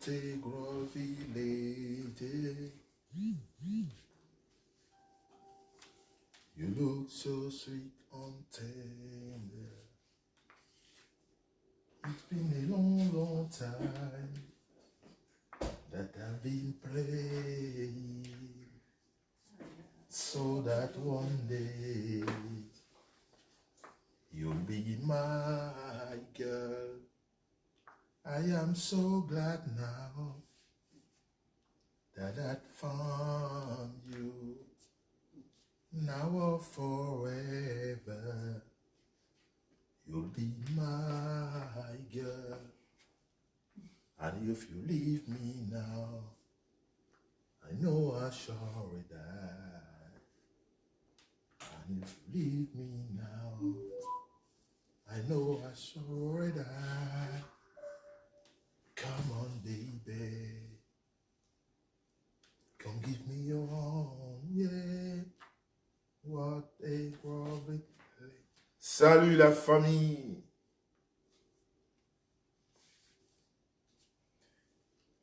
Montegro village. You look so sweet and tender. It's been a long, long time that I've been praying, so that one day you'll be my girl. I am so glad now that I found you, now or forever. You'll be my girl. And if you leave me now, I know I shall die. And if you leave me now, I know I shall die. Come on, baby. Come give me your arm, yeah. What a world. Salut la famille.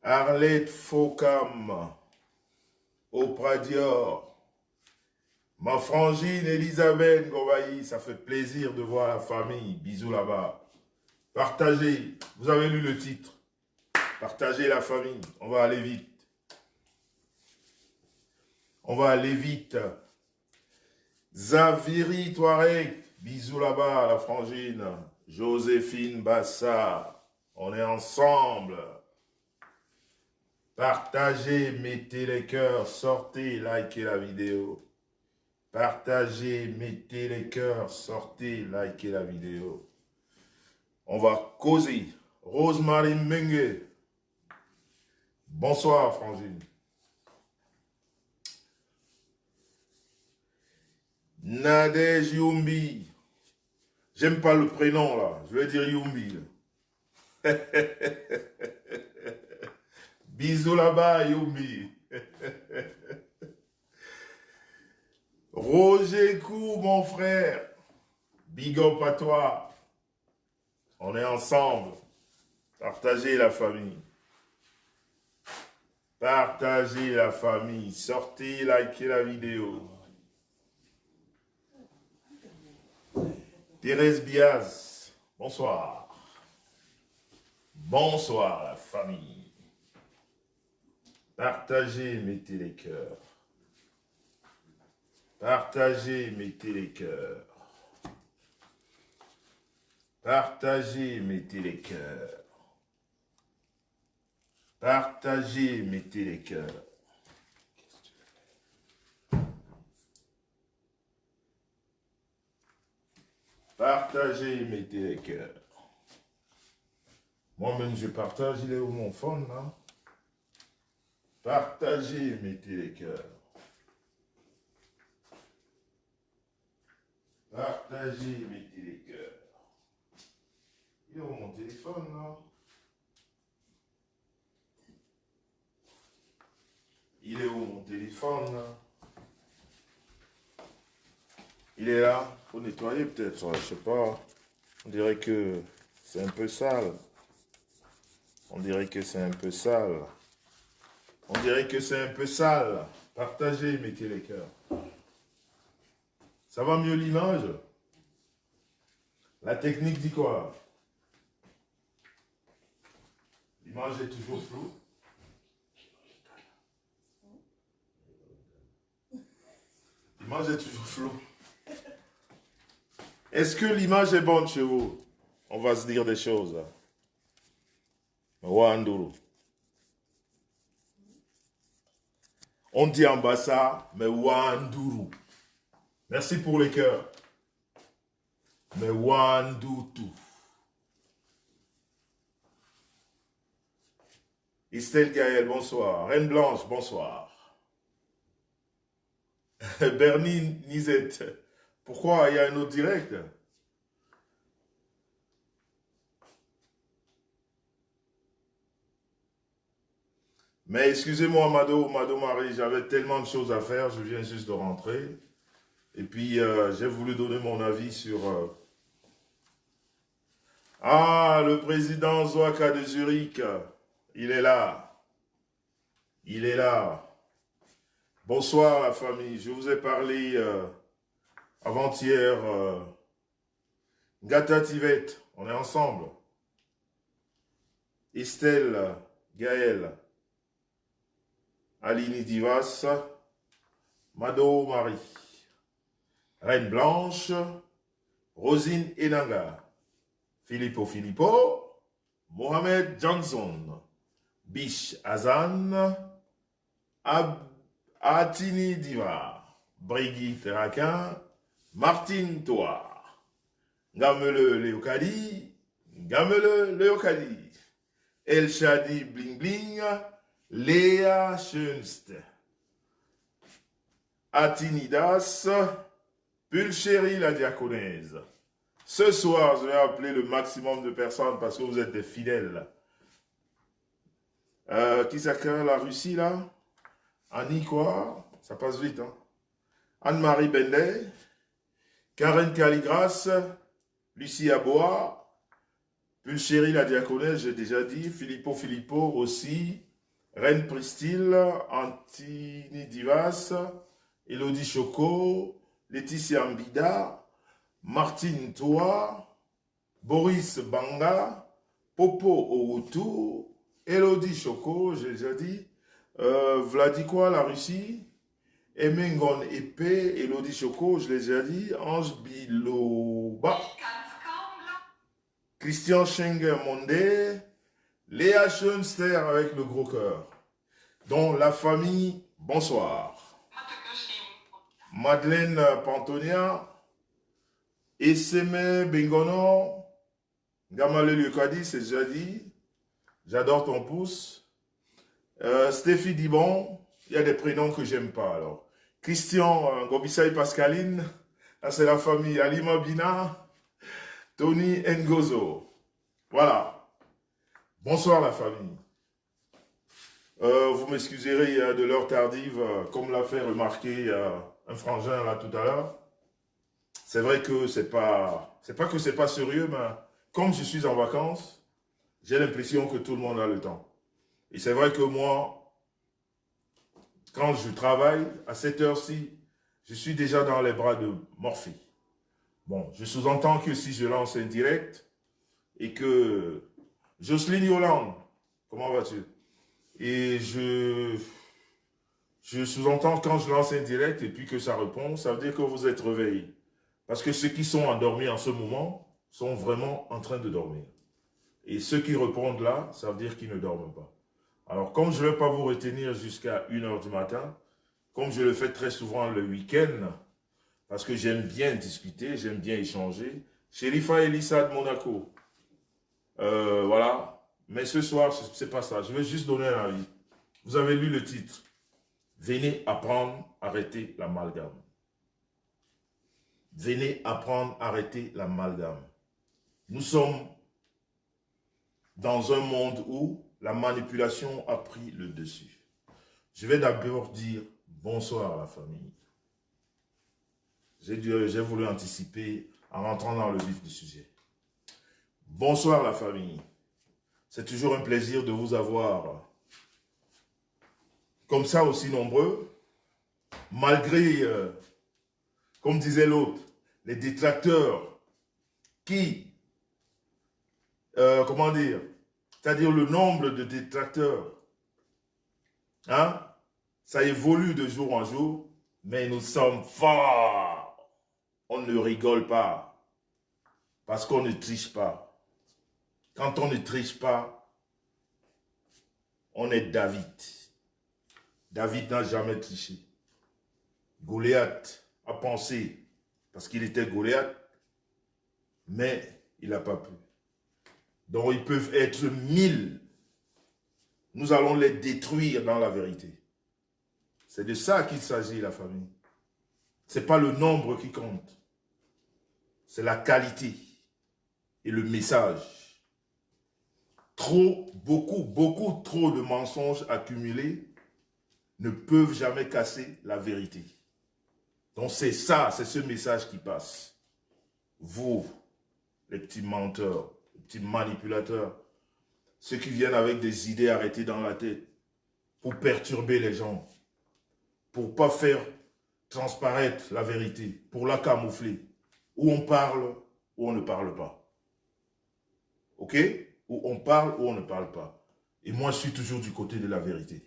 Arlette Faucam, Oprah Dior, ma frangine Elisabeth Gobaï, ça fait plaisir de voir la famille. Bisous là-bas. Partagez, vous avez lu le titre. Partagez la famille, on va aller vite. On va aller vite. Zaviri Touareg, bisous là-bas, la frangine. Joséphine Bassa, on est ensemble. Partagez, mettez les cœurs, sortez, likez la vidéo. Partagez, mettez les cœurs, sortez, likez la vidéo. On va causer. Rosemary Mengue. Bonsoir, frangine. Nadège Youmbi. J'aime pas le prénom là, je vais dire Youmbi. Bisous là-bas, Youmbi. Roger Kou, mon frère. Big up à toi. On est ensemble. Partagez la famille. Partagez la famille. Sortez, likez la vidéo. Thérèse Biaz, bonsoir. Bonsoir la famille. Partagez, mettez les cœurs. Partagez, mettez les cœurs. Partagez, mettez les cœurs. Partagez, mettez les cœurs. Partagez, mettez les cœurs. Moi-même, je partage. Il est où mon phone, là? Partagez, mettez les cœurs. Partagez, mettez les cœurs. Il est où mon téléphone, là? Il est où mon téléphone, là? Il est là. Faut nettoyer peut-être, je sais pas. On dirait que c'est un peu sale. On dirait que c'est un peu sale. On dirait que c'est un peu sale. Partagez, mettez les cœurs. Ça va mieux l'image? La technique dit quoi? L'image est toujours floue. L'image est toujours floue. Est-ce que l'image est bonne chez vous? On va se dire des choses. Wanduru. On dit en bas ça, mais Wanduru. Merci pour les cœurs. Mais Wanduru. Estelle Gaël, bonsoir. Reine Blanche, bonsoir. Bernie Nisette. Pourquoi il y a un autre direct? Mais excusez-moi, Mado Marie, j'avais tellement de choses à faire, je viens juste de rentrer. Et puis, j'ai voulu donner mon avis sur... Ah, le président Zouaka de Zurich. il est là. Il est là. Bonsoir la famille. Je vous ai parlé avant-hier. Gata Tivette, on est ensemble. Estelle, Gaëlle, Aline Divas, Mado Marie, Reine Blanche, Rosine Enanga, Filippo, Mohamed Johnson, Bish Hazan, Atini Diva, Brigitte Raquin, Martine Toa, Gamele Léocadi, El Shadi Bling Bling, Léa Schönst, Atinidas, Pulchérie la diaconaise. Ce soir, je vais appeler le maximum de personnes parce que vous êtes des fidèles. Qui s'accueille la Russie là? Annie quoi? Ça passe vite. Hein? Anne-Marie Bendet, Karen Caligras, Lucie Aboa, Pulchérie la diaconaise, j'ai déjà dit, Filippo aussi, Reine Pristille, Antini Divas, Elodie Choco, Laetitia Mbida, Martine Toa, Boris Banga, Popo Outou, Elodie Choco, j'ai déjà dit, Vladikwa la Russie, Emengon Epé, Elodie Choco, je l'ai déjà dit, Ange Biloba, Christian Schenger Mondé, Léa Schoenster avec le gros cœur. Donc la famille, bonsoir. Madeleine Pantonia, Esseme Bengono, Gamale Lucadi, c'est déjà dit. J'adore ton pouce. Stéphie Dibon, il y a des prénoms que j'aime pas alors. Christian Gobissaï Pascaline, là c'est la famille Alima Bina, Tony Ngozo. Voilà. Bonsoir la famille. Vous m'excuserez de l'heure tardive, comme l'a fait remarquer un frangin là tout à l'heure. C'est vrai que c'est pas que c'est pas sérieux, mais comme je suis en vacances, j'ai l'impression que tout le monde a le temps. Et c'est vrai que moi, quand je travaille, à cette heure-ci, je suis déjà dans les bras de Morphée. Bon, je sous-entends que si je lance un direct et que Jocelyne Yolande, comment vas-tu? Et je sous-entends quand je lance un direct et puis que ça répond, ça veut dire que vous êtes réveillés. Parce que ceux qui sont endormis en ce moment sont vraiment en train de dormir. Et ceux qui répondent là, ça veut dire qu'ils ne dorment pas. Alors, comme je ne vais pas vous retenir jusqu'à 1h du matin, comme je le fais très souvent le week-end, parce que j'aime bien discuter, j'aime bien échanger, Sherifa Elissa de Monaco, voilà. Mais ce soir, ce n'est pas ça. Je vais juste donner un avis. Vous avez lu le titre. Venez apprendre, arrêter l'amalgame. Venez apprendre, arrêter l'amalgame. Nous sommes dans un monde où la manipulation a pris le dessus. Je vais d'abord dire bonsoir à la famille. J'ai voulu anticiper en rentrant dans le vif du sujet. Bonsoir la famille. C'est toujours un plaisir de vous avoir comme ça aussi nombreux, malgré, comme disait l'autre, les détracteurs qui, comment dire, c'est-à-dire le nombre de détracteurs, hein, ça évolue de jour en jour, mais nous sommes forts. On ne rigole pas, parce qu'on ne triche pas. Quand on ne triche pas, on est David. David n'a jamais triché. Goliath a pensé, parce qu'il était Goliath, mais il n'a pas pu. Donc ils peuvent être 1000. Nous allons les détruire dans la vérité. C'est de ça qu'il s'agit, la famille. Ce n'est pas le nombre qui compte. C'est la qualité et le message. Beaucoup trop de mensonges accumulés ne peuvent jamais casser la vérité. Donc c'est ça, c'est ce message qui passe. Vous, les petits menteurs, les petits manipulateurs, Ceux qui viennent avec des idées arrêtées dans la tête pour perturber les gens, pour ne pas faire transparaître la vérité, pour la camoufler. Ou on parle, ou on ne parle pas. Ok? Ou on parle, ou on ne parle pas. Et moi, je suis toujours du côté de la vérité.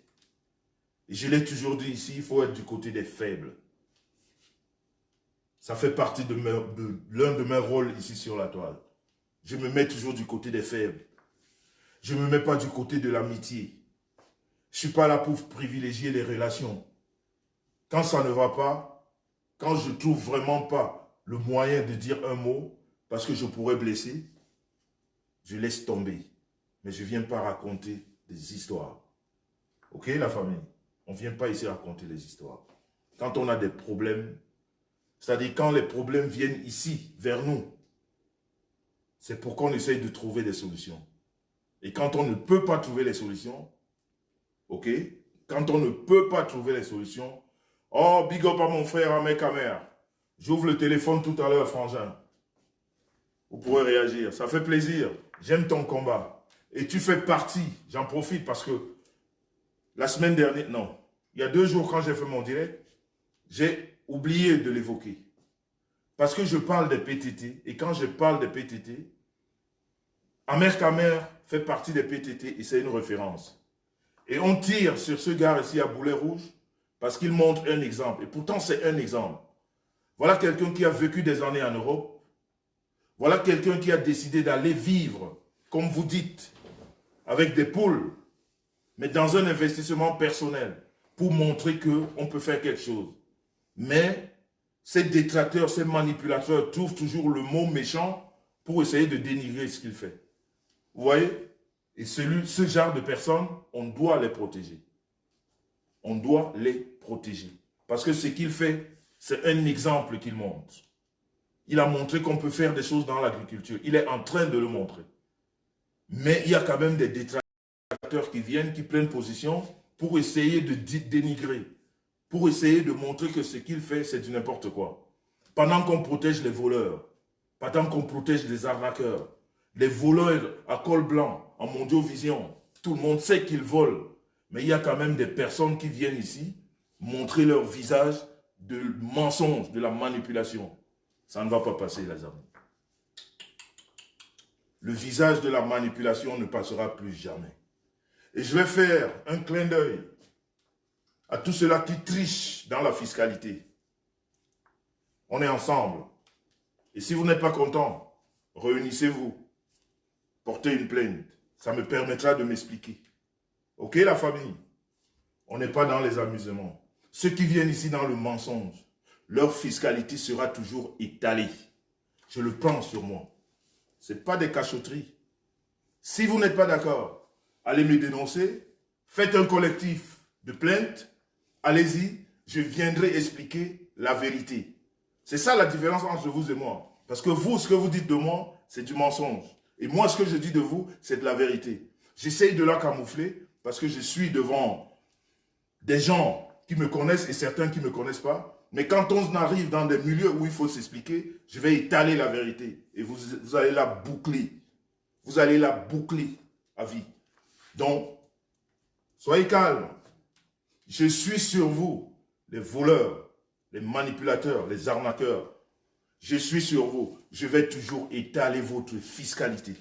Et je l'ai toujours dit ici, il faut être du côté des faibles. Ça fait partie de l'un de mes rôles ici sur la toile. Je me mets toujours du côté des faibles. Je ne me mets pas du côté de l'amitié. Je ne suis pas là pour privilégier les relations. Quand ça ne va pas, quand je ne trouve vraiment pas le moyen de dire un mot, parce que je pourrais blesser, je laisse tomber. Mais je ne viens pas raconter des histoires. Ok, la famille? On ne vient pas ici raconter des histoires. Quand on a des problèmes, c'est-à-dire quand les problèmes viennent ici, vers nous, c'est pour qu'on essaye de trouver des solutions. Et quand on ne peut pas trouver les solutions, ok? Quand on ne peut pas trouver les solutions, oh, big up à mon frère, à mes caméras. J'ouvre le téléphone tout à l'heure, frangin. Vous pourrez réagir. Ça fait plaisir. J'aime ton combat. Et tu fais partie, j'en profite parce que la semaine dernière, non, il y a 2 jours quand j'ai fait mon direct, j'ai oublié de l'évoquer. Parce que je parle des PTT. Et quand je parle des PTT, Amer Kamer fait partie des PTT et c'est une référence. Et on tire sur ce gars ici à boulet rouge parce qu'il montre un exemple. Et pourtant, c'est un exemple. Voilà quelqu'un qui a vécu des années en Europe. Voilà quelqu'un qui a décidé d'aller vivre, comme vous dites, avec des poules, mais dans un investissement personnel pour montrer qu'on peut faire quelque chose. Mais ces détracteurs, ces manipulateurs trouvent toujours le mot méchant pour essayer de dénigrer ce qu'il fait. Vous voyez? Et ce genre de personnes, on doit les protéger. On doit les protéger. Parce que ce qu'il fait, c'est un exemple qu'il montre. Il a montré qu'on peut faire des choses dans l'agriculture. Il est en train de le montrer. Mais il y a quand même des détracteurs qui viennent, qui prennent position pour essayer de dénigrer, pour essayer de montrer que ce qu'il fait, c'est du n'importe quoi. Pendant qu'on protège les voleurs, pendant qu'on protège les arnaqueurs, les voleurs à col blanc, en Mondiovision, tout le monde sait qu'ils volent. Mais il y a quand même des personnes qui viennent ici montrer leur visage de mensonge, de la manipulation. Ça ne va pas passer, les amis. Le visage de la manipulation ne passera plus jamais. Et je vais faire un clin d'œil à tous ceux-là qui trichent dans la fiscalité. On est ensemble. Et si vous n'êtes pas content, réunissez-vous. Portez une plainte. Ça me permettra de m'expliquer. Ok, la famille? On n'est pas dans les amusements. Ceux qui viennent ici dans le mensonge, leur fiscalité sera toujours étalée. Je le prends sur moi. Ce n'est pas des cachotteries. Si vous n'êtes pas d'accord, allez me dénoncer. Faites un collectif de plaintes. Allez-y, je viendrai expliquer la vérité. C'est ça la différence entre vous et moi. Parce que vous, ce que vous dites de moi, c'est du mensonge. Et moi, ce que je dis de vous, c'est de la vérité. J'essaye de la camoufler parce que je suis devant des gens qui me connaissent et certains qui ne me connaissent pas. Mais quand on arrive dans des milieux où il faut s'expliquer, je vais étaler la vérité. Et vous allez la boucler. Vous allez la boucler à vie. Donc, soyez calmes. Je suis sur vous, les voleurs, les manipulateurs, les arnaqueurs. Je suis sur vous. Je vais toujours étaler votre fiscalité.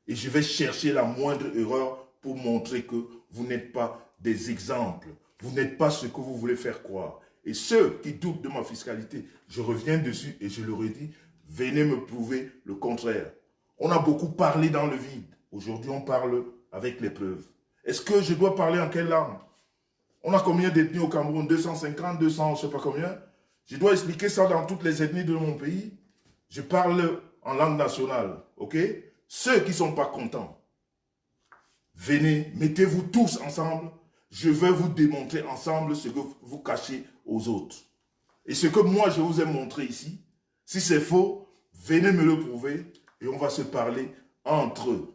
Et je vais chercher la moindre erreur pour montrer que vous n'êtes pas des exemples. Vous n'êtes pas ce que vous voulez faire croire. Et ceux qui doutent de ma fiscalité, je reviens dessus et je leur ai dit, venez me prouver le contraire. On a beaucoup parlé dans le vide. Aujourd'hui, on parle avec les preuves. Est-ce que je dois parler en quelle langue? On a combien d'ethnies au Cameroun? 250, 200, je ne sais pas combien. Je dois expliquer ça dans toutes les ethnies de mon pays. Je parle en langue nationale, ok? Ceux qui ne sont pas contents, venez, mettez-vous tous ensemble. Je vais vous démontrer ensemble ce que vous cachez aux autres. Et ce que moi je vous ai montré ici, si c'est faux, venez me le prouver et on va se parler entre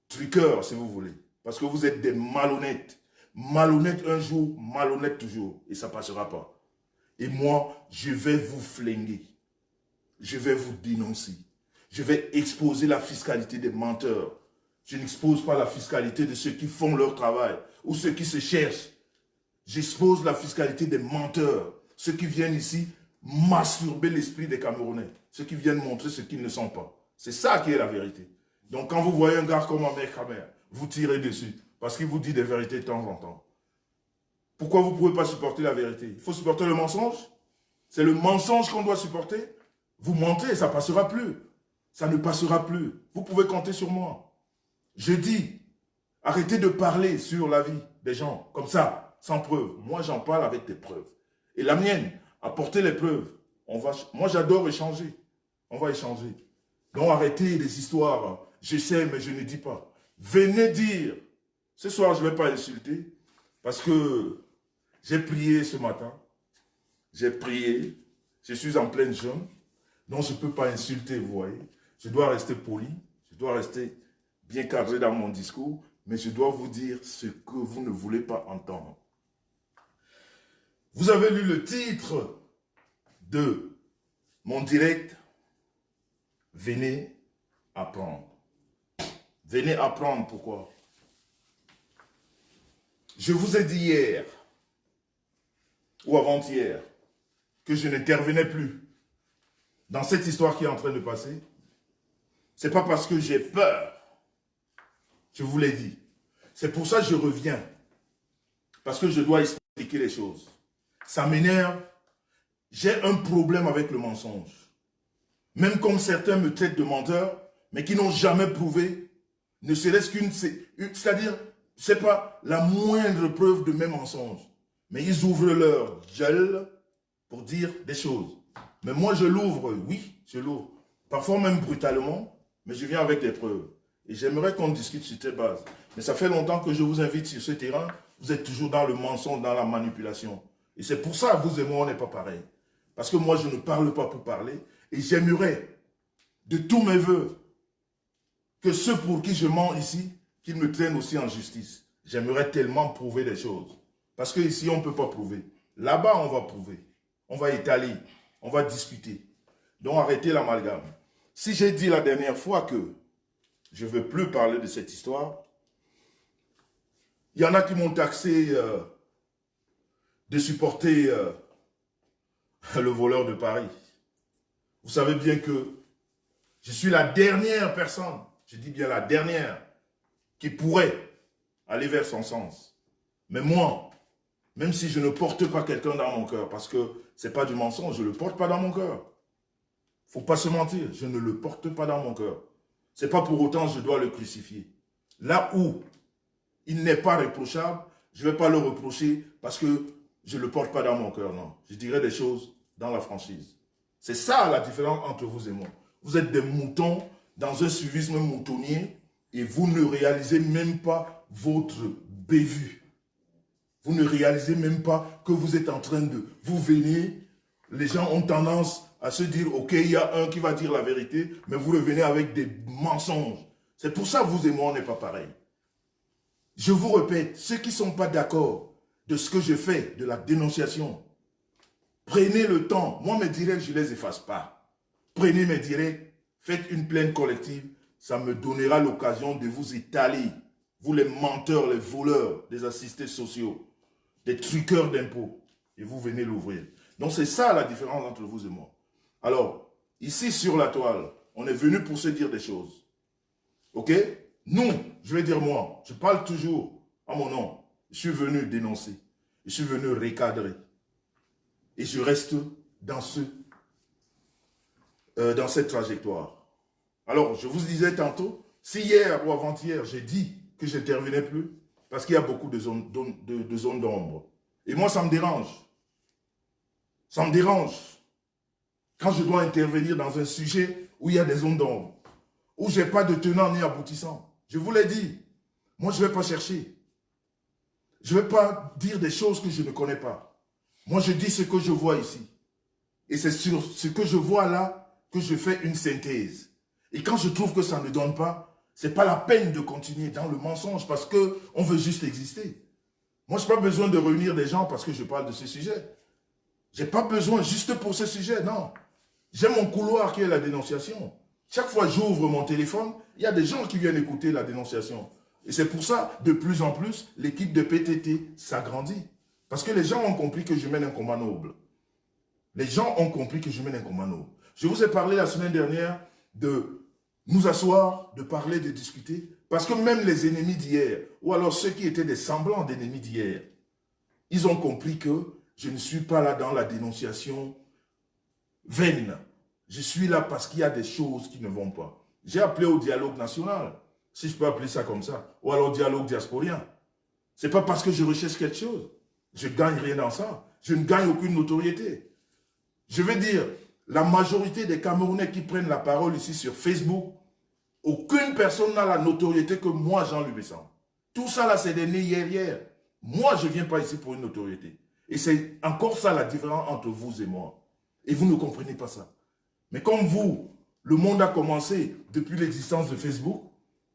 truqueurs si vous voulez. Parce que vous êtes des malhonnêtes. Malhonnête un jour, malhonnête toujours. Et ça ne passera pas. Et moi, je vais vous flinguer. Je vais vous dénoncer. Je vais exposer la fiscalité des menteurs. Je n'expose pas la fiscalité de ceux qui font leur travail ou ceux qui se cherchent. J'expose la fiscalité des menteurs, ceux qui viennent ici masturber l'esprit des Camerounais, ceux qui viennent montrer ce qu'ils ne sont pas. C'est ça qui est la vérité. Donc quand vous voyez un gars comme Ahmed Khmer, vous tirez dessus parce qu'il vous dit des vérités de temps en temps. Pourquoi vous ne pouvez pas supporter la vérité? Il faut supporter le mensonge. C'est le mensonge qu'on doit supporter. Vous mentez, ça ne passera plus. Ça ne passera plus. Vous pouvez compter sur moi. Je dis, arrêtez de parler sur la vie des gens, comme ça, sans preuve. Moi, j'en parle avec des preuves. Et la mienne, apportez les preuves. Moi, j'adore échanger. On va échanger. Donc, arrêtez les histoires. Je sais, mais je ne dis pas. Venez dire. Ce soir, je ne vais pas insulter, parce que j'ai prié ce matin. J'ai prié. Je suis en pleine jeûne. Donc, je ne peux pas insulter, vous voyez. Je dois rester poli. Je dois rester bien cadré dans mon discours. Mais je dois vous dire ce que vous ne voulez pas entendre. Vous avez lu le titre de mon direct. Venez apprendre. Venez apprendre pourquoi. Je vous ai dit hier, ou avant-hier, que je n'intervenais plus dans cette histoire qui est en train de passer. Ce n'est pas parce que j'ai peur. Je vous l'ai dit. C'est pour ça que je reviens. Parce que je dois expliquer les choses. Ça m'énerve. J'ai un problème avec le mensonge. Même comme certains me traitent de menteur, mais qui n'ont jamais prouvé, ne serait-ce qu'une... C'est-à-dire, ce n'est pas la moindre preuve de mes mensonges. Mais ils ouvrent leur gueule pour dire des choses. Mais moi, je l'ouvre, oui, je l'ouvre. Parfois même brutalement, mais je viens avec des preuves. Et j'aimerais qu'on discute sur cette base. Mais ça fait longtemps que je vous invite sur ce terrain. Vous êtes toujours dans le mensonge, dans la manipulation. Et c'est pour ça, vous et moi, on n'est pas pareil. Parce que moi, je ne parle pas pour parler. Et j'aimerais, de tous mes voeux, que ceux pour qui je mens ici, qu'ils me traînent aussi en justice. J'aimerais tellement prouver des choses. Parce qu'ici, on ne peut pas prouver. Là-bas, on va prouver. On va étaler. On va discuter. Donc, arrêtez l'amalgame. Si j'ai dit la dernière fois que je ne veux plus parler de cette histoire, il y en a qui m'ont taxé de supporter le voleur de Paris. Vous savez bien que je suis la dernière personne, je dis bien la dernière, qui pourrait aller vers son sens. Mais moi, même si je ne porte pas quelqu'un dans mon cœur, parce que ce n'est pas du mensonge, je ne le porte pas dans mon cœur. Il ne faut pas se mentir, je ne le porte pas dans mon cœur. Ce n'est pas pour autant que je dois le crucifier. Là où il n'est pas reprochable, je ne vais pas le reprocher parce que je ne le porte pas dans mon cœur, non. Je dirais des choses dans la franchise. C'est ça la différence entre vous et moi. Vous êtes des moutons dans un suivisme moutonnier et vous ne réalisez même pas votre bévue. Vous ne réalisez même pas que vous êtes en train de... Vous venez, les gens ont tendance à se dire, ok, il y a un qui va dire la vérité, mais vous revenez avec des mensonges. C'est pour ça que vous et moi, on n'est pas pareil. Je vous répète, ceux qui ne sont pas d'accord de ce que je fais, de la dénonciation, prenez le temps. Moi, mes directs, je ne les efface pas. Prenez mes directs, faites une plainte collective. Ça me donnera l'occasion de vous étaler. Vous les menteurs, les voleurs, des assistés sociaux, des truqueurs d'impôts. Et vous venez l'ouvrir. Donc c'est ça la différence entre vous et moi. Alors, ici sur la toile, on est venu pour se dire des choses. Ok? Nous, je vais dire moi, je parle toujours à mon nom. Je suis venu dénoncer. Je suis venu recadrer. Et je reste dans cette trajectoire. Alors, je vous disais tantôt, si hier ou avant-hier, j'ai dit que je n'intervenais plus, parce qu'il y a beaucoup de zones d'ombre. Et moi, ça me dérange. Ça me dérange. Quand je dois intervenir dans un sujet où il y a des zones d'ombre, où je n'ai pas de tenant ni aboutissant. Je vous l'ai dit. Moi, je ne vais pas chercher. Je ne vais pas dire des choses que je ne connais pas. Moi, je dis ce que je vois ici. Et c'est sur ce que je vois là que je fais une synthèse. Et quand je trouve que ça ne donne pas, ce n'est pas la peine de continuer dans le mensonge parce qu'on veut juste exister. Moi, je n'ai pas besoin de réunir des gens parce que je parle de ce sujet. Je n'ai pas besoin juste pour ce sujet, non. J'ai mon couloir qui est la dénonciation. Chaque fois que j'ouvre mon téléphone, Il y a des gens qui viennent écouter la dénonciation. Et c'est pour ça, de plus en plus, l'équipe de PTT s'agrandit. Parce que les gens ont compris que je mène un combat noble. Les gens ont compris que je mène un combat noble. Je vous ai parlé la semaine dernière de nous asseoir, de parler, de discuter. Parce que même les ennemis d'hier, ou alors ceux qui étaient des semblants d'ennemis d'hier, ils ont compris que je ne suis pas là dans la dénonciation vaine. Je suis là parce qu'il y a des choses qui ne vont pas. J'ai appelé au dialogue national, si je peux appeler ça comme ça, ou alors dialogue diasporien. Ce n'est pas parce que je recherche quelque chose. Je ne gagne rien dans ça. Je ne gagne aucune notoriété. Je veux dire, la majorité des Camerounais qui prennent la parole ici sur Facebook, aucune personne n'a la notoriété que moi, Jean-Louis Besson. Tout ça là, c'est des nez hier. Moi, je ne viens pas ici pour une notoriété. Et c'est encore ça la différence entre vous et moi. Et vous ne comprenez pas ça. Mais comme vous, le monde a commencé depuis l'existence de Facebook,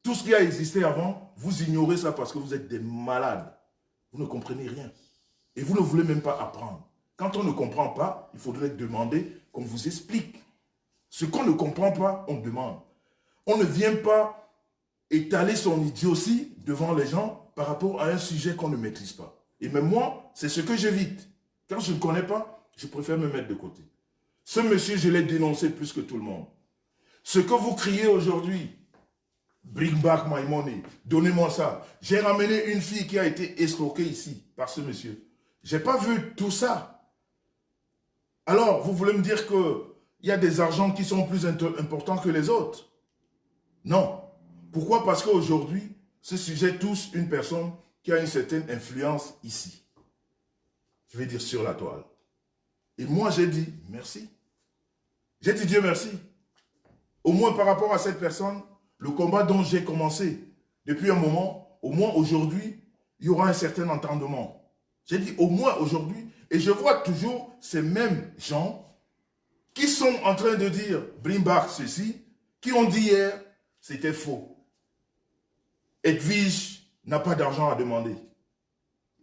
tout ce qui a existé avant, vous ignorez ça parce que vous êtes des malades. Vous ne comprenez rien. Et vous ne voulez même pas apprendre. Quand on ne comprend pas, il faudrait demander qu'on vous explique. Ce qu'on ne comprend pas, on demande. On ne vient pas étaler son idiotie devant les gens par rapport à un sujet qu'on ne maîtrise pas. Et même moi, c'est ce que j'évite. Quand je ne connais pas, je préfère me mettre de côté. Ce monsieur, je l'ai dénoncé plus que tout le monde. Ce que vous criez aujourd'hui, bring back my money, donnez-moi ça. J'ai ramené une fille qui a été escroquée ici par ce monsieur. Je n'ai pas vu tout ça. Alors, vous voulez me dire qu'il y a des argents qui sont plus importants que les autres? Non. Pourquoi? Parce qu'aujourd'hui, ce sujet touche une personne qui a une certaine influence ici. Je vais dire sur la toile. Et moi, j'ai dit merci. J'ai dit Dieu merci. Au moins par rapport à cette personne, le combat dont j'ai commencé depuis un moment, au moins aujourd'hui, il y aura un certain entendement. J'ai dit au moins aujourd'hui, et je vois toujours ces mêmes gens qui sont en train de dire bring back ceci, qui ont dit hier, c'était faux. Edwige n'a pas d'argent à demander.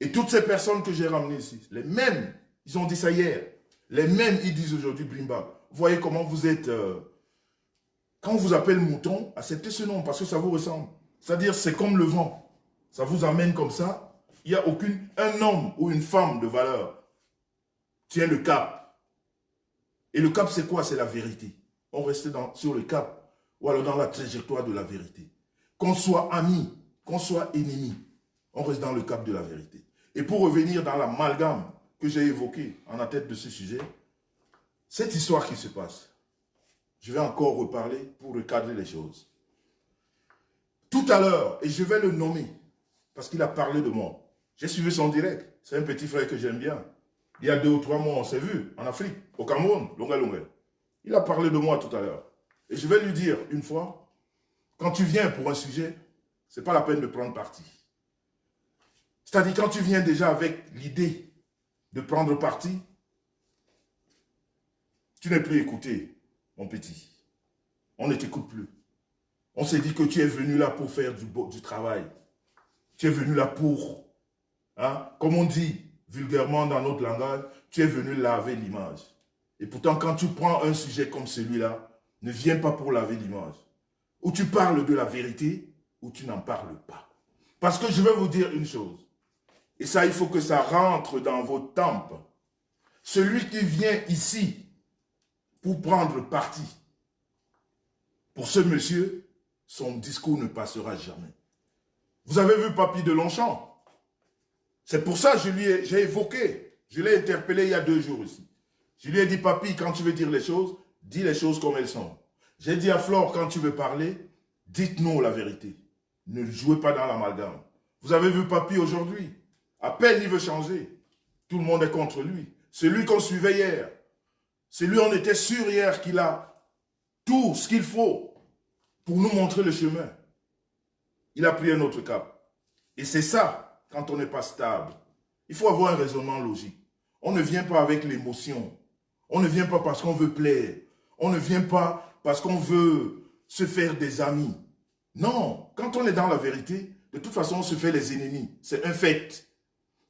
Et toutes ces personnes que j'ai ramenées ici, les mêmes, ils ont dit ça hier, les mêmes, ils disent aujourd'hui bring back. Vous voyez comment vous êtes... quand on vous appelle mouton, acceptez ce nom parce que ça vous ressemble. C'est-à-dire c'est comme le vent. Ça vous amène comme ça. Il n'y a un homme ou une femme de valeur tient le cap. Et le cap, c'est quoi? C'est la vérité. On reste sur le cap ou alors dans la trajectoire de la vérité. Qu'on soit amis, qu'on soit ennemis, on reste dans le cap de la vérité. Et pour revenir dans l'amalgame que j'ai évoqué en la tête de ce sujet, cette histoire qui se passe, je vais encore reparler pour recadrer les choses. Tout à l'heure, et je vais le nommer, parce qu'il a parlé de moi. J'ai suivi son direct. C'est un petit frère que j'aime bien. Il y a 2 ou 3 mois, on s'est vu en Afrique, au Cameroun, Longa. Il a parlé de moi tout à l'heure. Et je vais lui dire une fois, quand tu viens pour un sujet, ce n'est pas la peine de prendre parti. C'est-à-dire quand tu viens déjà avec l'idée de prendre parti, tu n'es plus écouté, mon petit. On ne t'écoute plus. On s'est dit que tu es venu là pour faire du travail. Tu es venu là pour, comme on dit vulgairement dans notre langage, tu es venu laver l'image. Et pourtant, quand tu prends un sujet comme celui-là, ne viens pas pour laver l'image. Ou tu parles de la vérité, ou tu n'en parles pas. Parce que je vais vous dire une chose. Et ça, il faut que ça rentre dans vos tempes. Celui qui vient ici pour prendre parti, pour ce monsieur, son discours ne passera jamais. Vous avez vu Papy de Longchamp? C'est pour ça que j'ai évoqué, je l'ai interpellé il y a 2 jours ici. Je lui ai dit, Papy, quand tu veux dire les choses, dis les choses comme elles sont. J'ai dit à Flore, quand tu veux parler, dites-nous la vérité. Ne jouez pas dans l'amalgame. Vous avez vu Papy aujourd'hui? À peine il veut changer. Tout le monde est contre lui. Celui qu'on suivait hier. Celui on était sûr hier qu'il a tout ce qu'il faut pour nous montrer le chemin. Il a pris un autre cap. Et c'est ça, quand on n'est pas stable. Il faut avoir un raisonnement logique. On ne vient pas avec l'émotion. On ne vient pas parce qu'on veut plaire. On ne vient pas parce qu'on veut se faire des amis. Non, quand on est dans la vérité, de toute façon, on se fait les ennemis. C'est un fait.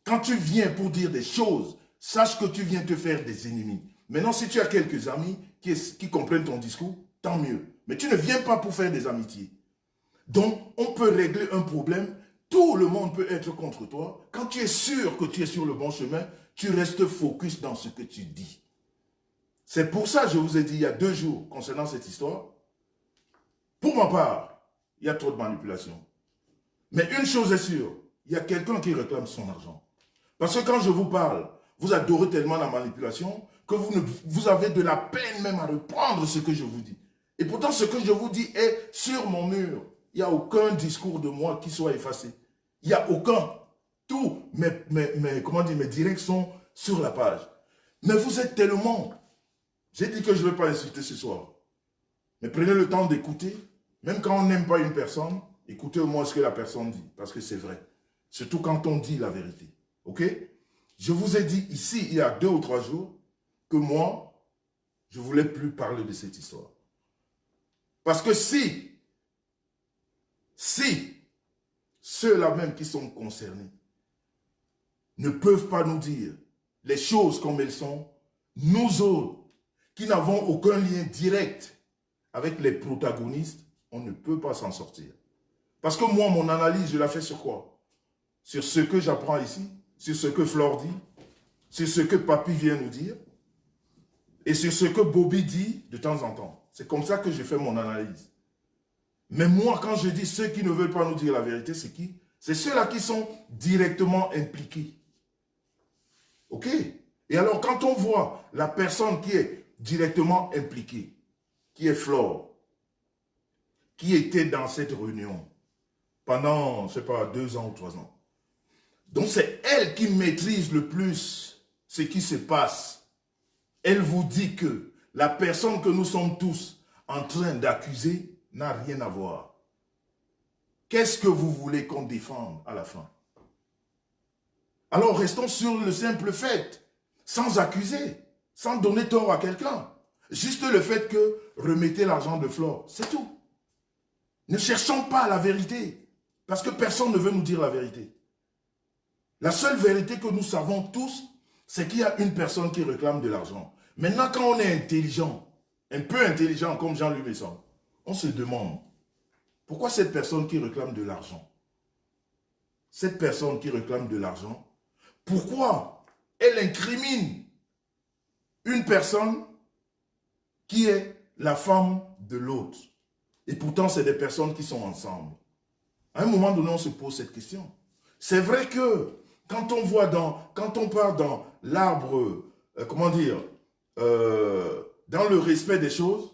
Quand tu viens pour dire des choses, sache que tu viens te faire des ennemis. Maintenant, si tu as quelques amis qui comprennent ton discours, tant mieux. Mais tu ne viens pas pour faire des amitiés. Donc, on peut régler un problème. Tout le monde peut être contre toi. Quand tu es sûr que tu es sur le bon chemin, tu restes focus dans ce que tu dis. C'est pour ça que je vous ai dit il y a 2 jours concernant cette histoire. Pour ma part, il y a trop de manipulation. Mais une chose est sûre, il y a quelqu'un qui réclame son argent. Parce que quand je vous parle, vous adorez tellement la manipulation que vous avez de la peine même à reprendre ce que je vous dis. Et pourtant, ce que je vous dis est sur mon mur. Il n'y a aucun discours de moi qui soit effacé. Il n'y a aucun. Tous mes directs sont sur la page. Mais vous êtes tellement... J'ai dit que je ne vais pas insulter ce soir. Mais prenez le temps d'écouter. Même quand on n'aime pas une personne, écoutez au moins ce que la personne dit. Parce que c'est vrai. Surtout quand on dit la vérité. Ok? Je vous ai dit ici, il y a 2 ou 3 jours, que moi, je ne voulais plus parler de cette histoire. Parce que si ceux-là même qui sont concernés ne peuvent pas nous dire les choses comme elles sont, nous autres, qui n'avons aucun lien direct avec les protagonistes, on ne peut pas s'en sortir. Parce que moi, mon analyse, je la fais sur quoi? Sur ce que j'apprends ici, sur ce que Flore dit, sur ce que Papy vient nous dire, et sur ce que Bobby dit de temps en temps. C'est comme ça que je fais mon analyse. Mais moi, quand je dis ceux qui ne veulent pas nous dire la vérité, c'est qui? C'est ceux-là qui sont directement impliqués. Ok? Et alors, quand on voit la personne qui est directement impliquée, qui est Flore, qui était dans cette réunion pendant, je ne sais pas, 2 ans ou 3 ans. Donc, c'est elle qui maîtrise le plus ce qui se passe. Elle vous dit que la personne que nous sommes tous en train d'accuser n'a rien à voir. Qu'est-ce que vous voulez qu'on défende à la fin? Alors, restons sur le simple fait, sans accuser, sans donner tort à quelqu'un. Juste le fait que remettez l'argent de Flore, c'est tout. Ne cherchons pas la vérité, parce que personne ne veut nous dire la vérité. La seule vérité que nous savons tous, c'est qu'il y a une personne qui réclame de l'argent. Maintenant, quand on est intelligent, un peu intelligent comme Jean-Louis Besson, on se demande, pourquoi cette personne qui réclame de l'argent, cette personne qui réclame de l'argent, pourquoi elle incrimine une personne qui est la femme de l'autre? Et pourtant, c'est des personnes qui sont ensemble. À un moment donné, on se pose cette question. C'est vrai que quand on voit quand on part dans l'arbre, dans le respect des choses,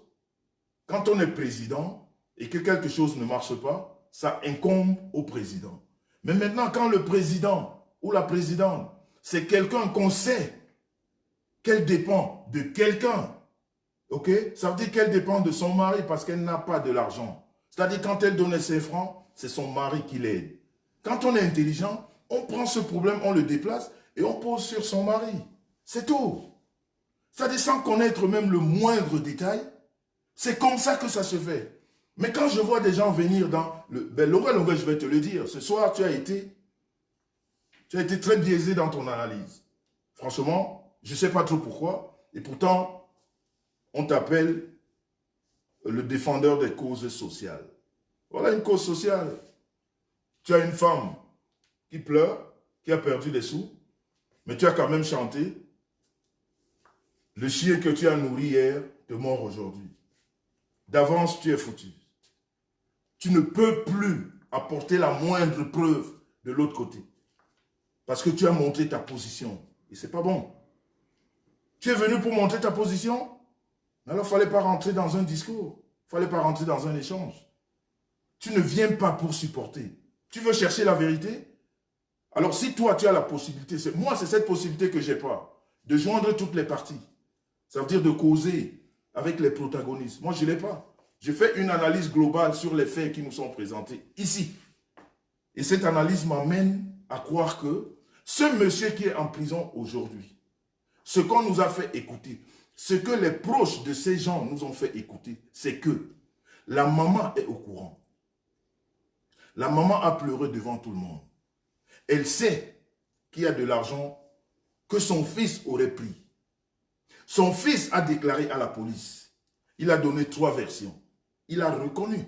quand on est président et que quelque chose ne marche pas, ça incombe au président. Mais maintenant, quand le président ou la présidente, c'est quelqu'un qu'on sait qu'elle dépend de quelqu'un, ok? Ça veut dire qu'elle dépend de son mari parce qu'elle n'a pas de l'argent. C'est-à-dire quand elle donne ses francs, c'est son mari qui l'aide. Quand on est intelligent, on prend ce problème, on le déplace et on pose sur son mari. C'est tout. C'est-à-dire sans connaître même le moindre détail. C'est comme ça que ça se fait. Mais quand je vois des gens venir dans le... Ben, Longue, je vais te le dire. Ce soir, tu as été très biaisé dans ton analyse. Franchement, je ne sais pas trop pourquoi. Et pourtant, on t'appelle le défendeur des causes sociales. Voilà une cause sociale. Tu as une femme qui pleure, qui a perdu des sous, mais tu as quand même chanté. Le chien que tu as nourri hier te mord aujourd'hui. D'avance, tu es foutu. Tu ne peux plus apporter la moindre preuve de l'autre côté. Parce que tu as montré ta position. Et ce n'est pas bon. Tu es venu pour montrer ta position. Alors, il ne fallait pas rentrer dans un discours. Il ne fallait pas rentrer dans un échange. Tu ne viens pas pour supporter. Tu veux chercher la vérité? Alors, si toi, tu as la possibilité, moi, c'est cette possibilité que je n'ai pas, de joindre toutes les parties. Ça veut dire de causer avec les protagonistes. Moi, je ne l'ai pas. Je fais une analyse globale sur les faits qui nous sont présentés ici. Et cette analyse m'amène à croire que ce monsieur qui est en prison aujourd'hui, ce qu'on nous a fait écouter, ce que les proches de ces gens nous ont fait écouter, c'est que la maman est au courant. La maman a pleuré devant tout le monde. Elle sait qu'il y a de l'argent que son fils aurait pris. Son fils a déclaré à la police. Il a donné 3 versions. Il a reconnu.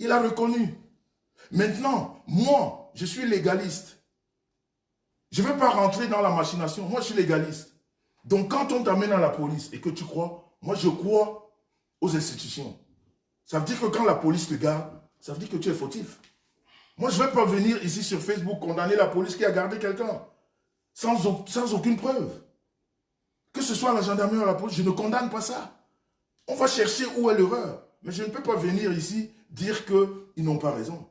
Il a reconnu. Maintenant, moi, je suis légaliste. Je ne vais pas rentrer dans la machination. Moi, je suis légaliste. Donc, quand on t'amène à la police et que tu crois, moi, je crois aux institutions. Ça veut dire que quand la police te garde, ça veut dire que tu es fautif. Moi, je ne vais pas venir ici sur Facebook condamner la police qui a gardé quelqu'un sans aucune preuve. Que ce soit la gendarmerie ou la police, je ne condamne pas ça. On va chercher où est l'erreur. Mais je ne peux pas venir ici dire qu'ils n'ont pas raison.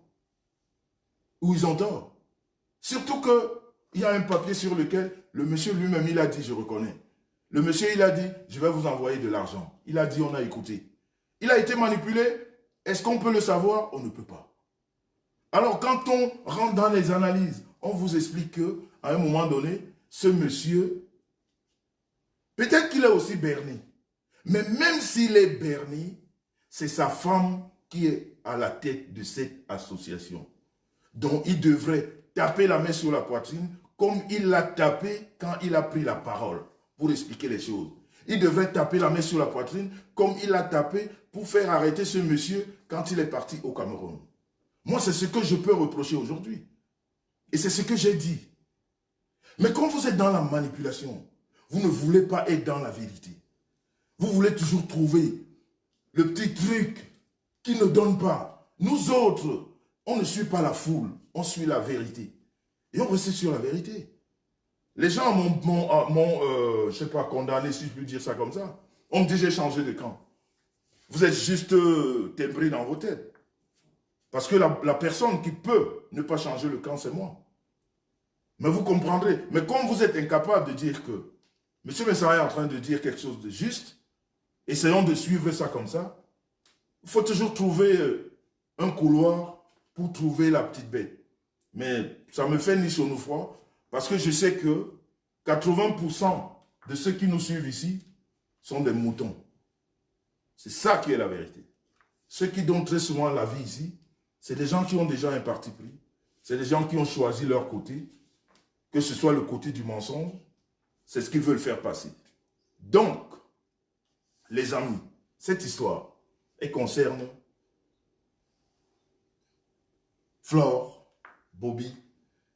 Ou ils ont tort. Surtout qu'il y a un papier sur lequel le monsieur lui-même, il a dit, je reconnais. Le monsieur, il a dit, je vais vous envoyer de l'argent. Il a dit, on a écouté. Il a été manipulé. Est-ce qu'on peut le savoir? On ne peut pas. Alors, quand on rentre dans les analyses, on vous explique qu'à un moment donné, ce monsieur, peut-être qu'il est aussi berné. Mais même s'il est berné, c'est sa femme qui est à la tête de cette association. Donc, il devrait taper la main sur la poitrine comme il l'a tapé quand il a pris la parole pour expliquer les choses. Il devrait taper la main sur la poitrine comme il l'a tapé pour faire arrêter ce monsieur quand il est parti au Cameroun. Moi, c'est ce que je peux reprocher aujourd'hui. Et c'est ce que j'ai dit. Mais quand vous êtes dans la manipulation, vous ne voulez pas être dans la vérité. Vous voulez toujours trouver le petit truc qui ne donne pas. Nous autres, on ne suit pas la foule, on suit la vérité. Et on reste sur la vérité. Les gens m'ont je ne sais pas, condamné, si je peux dire ça comme ça. On me dit, j'ai changé de camp. Vous êtes juste timbrés dans vos têtes. Parce que la personne qui peut ne pas changer le camp, c'est moi. Mais vous comprendrez. Mais comme vous êtes incapable de dire que M. Messara est en train de dire quelque chose de juste, essayons de suivre ça comme ça. Il faut toujours trouver un couloir pour trouver la petite bête. Mais ça me fait ni chaud ni froid, parce que je sais que 80% de ceux qui nous suivent ici sont des moutons. C'est ça qui est la vérité. Ceux qui donnent très souvent la vie ici, c'est des gens qui ont déjà un parti pris. C'est des gens qui ont choisi leur côté, que ce soit le côté du mensonge, c'est ce qu'ils veulent faire passer. Donc, les amis, cette histoire, elle concerne Flore, Bobby,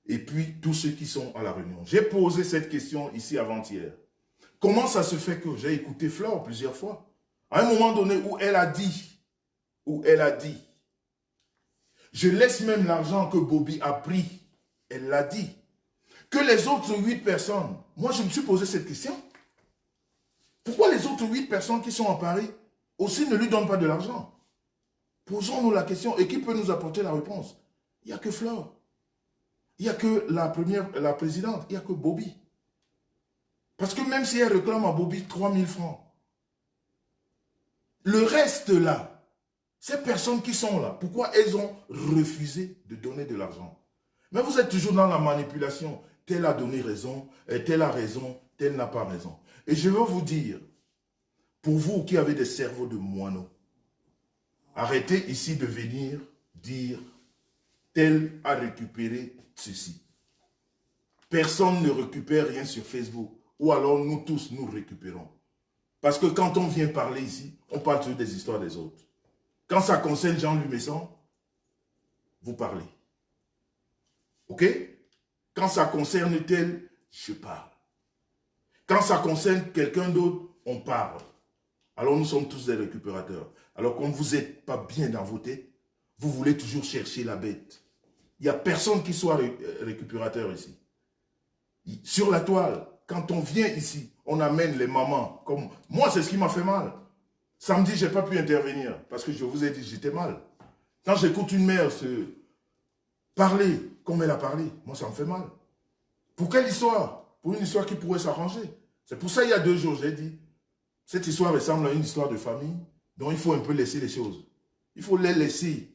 et puis tous ceux qui sont à la réunion. J'ai posé cette question ici avant-hier. Comment ça se fait que j'ai écouté Flore plusieurs fois? À un moment donné où elle a dit, je laisse même l'argent que Bobby a pris, elle l'a dit, que les autres 8 personnes, moi je me suis posé cette question. Pourquoi les autres 8 personnes qui sont en Paris aussi ne lui donnent pas de l'argent? Posons-nous la question. Et qui peut nous apporter la réponse? Il n'y a que Flore. Il n'y a que la présidente. Il n'y a que Bobby. Parce que même si elle réclame à Bobby 3 000 francs, le reste là, ces personnes qui sont là, pourquoi elles ont refusé de donner de l'argent? Mais vous êtes toujours dans la manipulation. Tel a donné raison, et tel a raison, tel n'a pas raison. Et je veux vous dire, pour vous qui avez des cerveaux de moineaux, arrêtez ici de venir dire tel a récupéré ceci. Personne ne récupère rien sur Facebook. Ou alors nous tous, nous récupérons. Parce que quand on vient parler ici, on parle toujours des histoires des autres. Quand ça concerne Jean-Louis Messon, vous parlez. Ok? Quand ça concerne tel, je parle. Quand ça concerne quelqu'un d'autre, on parle. Alors nous sommes tous des récupérateurs. Alors comme vous n'êtes pas bien dans vos têtes, vous voulez toujours chercher la bête. Il n'y a personne qui soit récupérateur ici. Sur la toile, quand on vient ici, on amène les mamans. Comme moi, c'est ce qui m'a fait mal. Samedi, je n'ai pas pu intervenir parce que je vous ai dit j'étais mal. Quand j'écoute une mère se parler comme elle a parlé, moi ça me fait mal. Pour quelle histoire? Pour une histoire qui pourrait s'arranger. C'est pour ça il y a 2 jours, j'ai dit, cette histoire ressemble à une histoire de famille, donc il faut un peu laisser les choses. Il faut les laisser.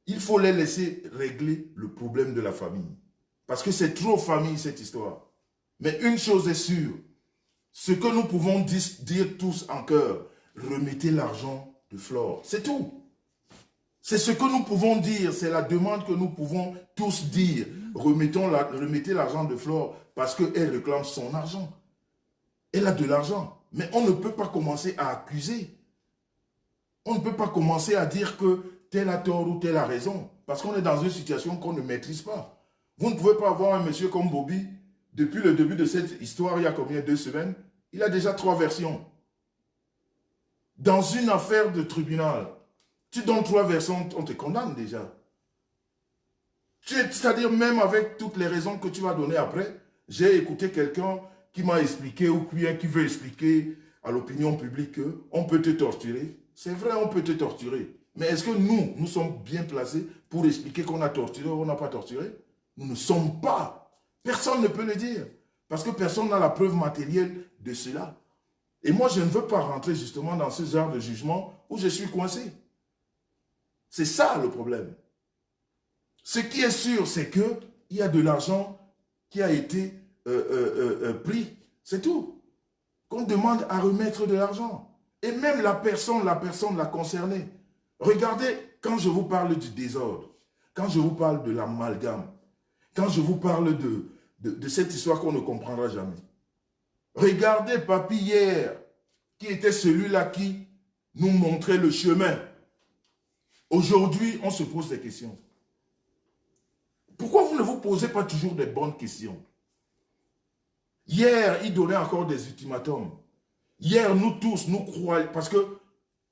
Il faut les laisser régler le problème de la famille. Parce que c'est trop famille cette histoire. Mais une chose est sûre, ce que nous pouvons dire tous en cœur, remettez l'argent de Flore. C'est tout. C'est ce que nous pouvons dire, c'est la demande que nous pouvons tous dire. Remettez l'argent de Flore parce qu'elle réclame son argent. Elle a de l'argent. Mais on ne peut pas commencer à accuser. On ne peut pas commencer à dire que tel a tort ou tel a raison, parce qu'on est dans une situation qu'on ne maîtrise pas. Vous ne pouvez pas avoir un monsieur comme Bobby, depuis le début de cette histoire, il y a combien, 2 semaines, il a déjà 3 versions. Dans une affaire de tribunal, tu donnes 3 versions, on te condamne déjà. C'est-à-dire même avec toutes les raisons que tu vas donner après, j'ai écouté quelqu'un qui m'a expliqué ou qui veut expliquer à l'opinion publique qu'on peut te torturer. C'est vrai, on peut te torturer. Mais est-ce que nous sommes bien placés pour expliquer qu'on a torturé ou on n'a pas torturé? Nous ne sommes pas. Personne ne peut le dire. Parce que personne n'a la preuve matérielle de cela. Et moi, je ne veux pas rentrer justement dans ce genre de jugement où je suis coincé. C'est ça le problème. Ce qui est sûr, c'est qu'il y a de l'argent qui a été pris. C'est tout. Qu'on demande à remettre de l'argent. Et même la personne l'a concernée. Regardez, quand je vous parle du désordre, quand je vous parle de l'amalgame, quand je vous parle de cette histoire qu'on ne comprendra jamais. Regardez Papy hier, qui était celui-là qui nous montrait le chemin. Aujourd'hui, on se pose des questions. Pourquoi vous ne vous posez pas toujours des bonnes questions? Hier, il donnait encore des ultimatums. Hier, nous tous, nous croyons, parce que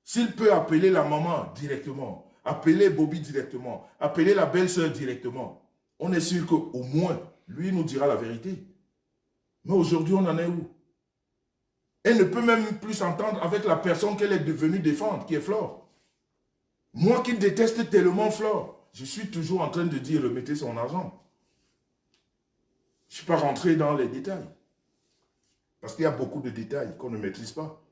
s'il peut appeler la maman directement, appeler Bobby directement, appeler la belle-sœur directement, on est sûr qu'au moins, lui nous dira la vérité. Mais aujourd'hui, on en est où? Elle ne peut même plus s'entendre avec la personne qu'elle est devenue défendre, qui est Flore. Moi qui déteste tellement Flore, je suis toujours en train de dire remettez son argent. Je ne suis pas rentré dans les détails. Parce qu'il y a beaucoup de détails qu'on ne maîtrise pas.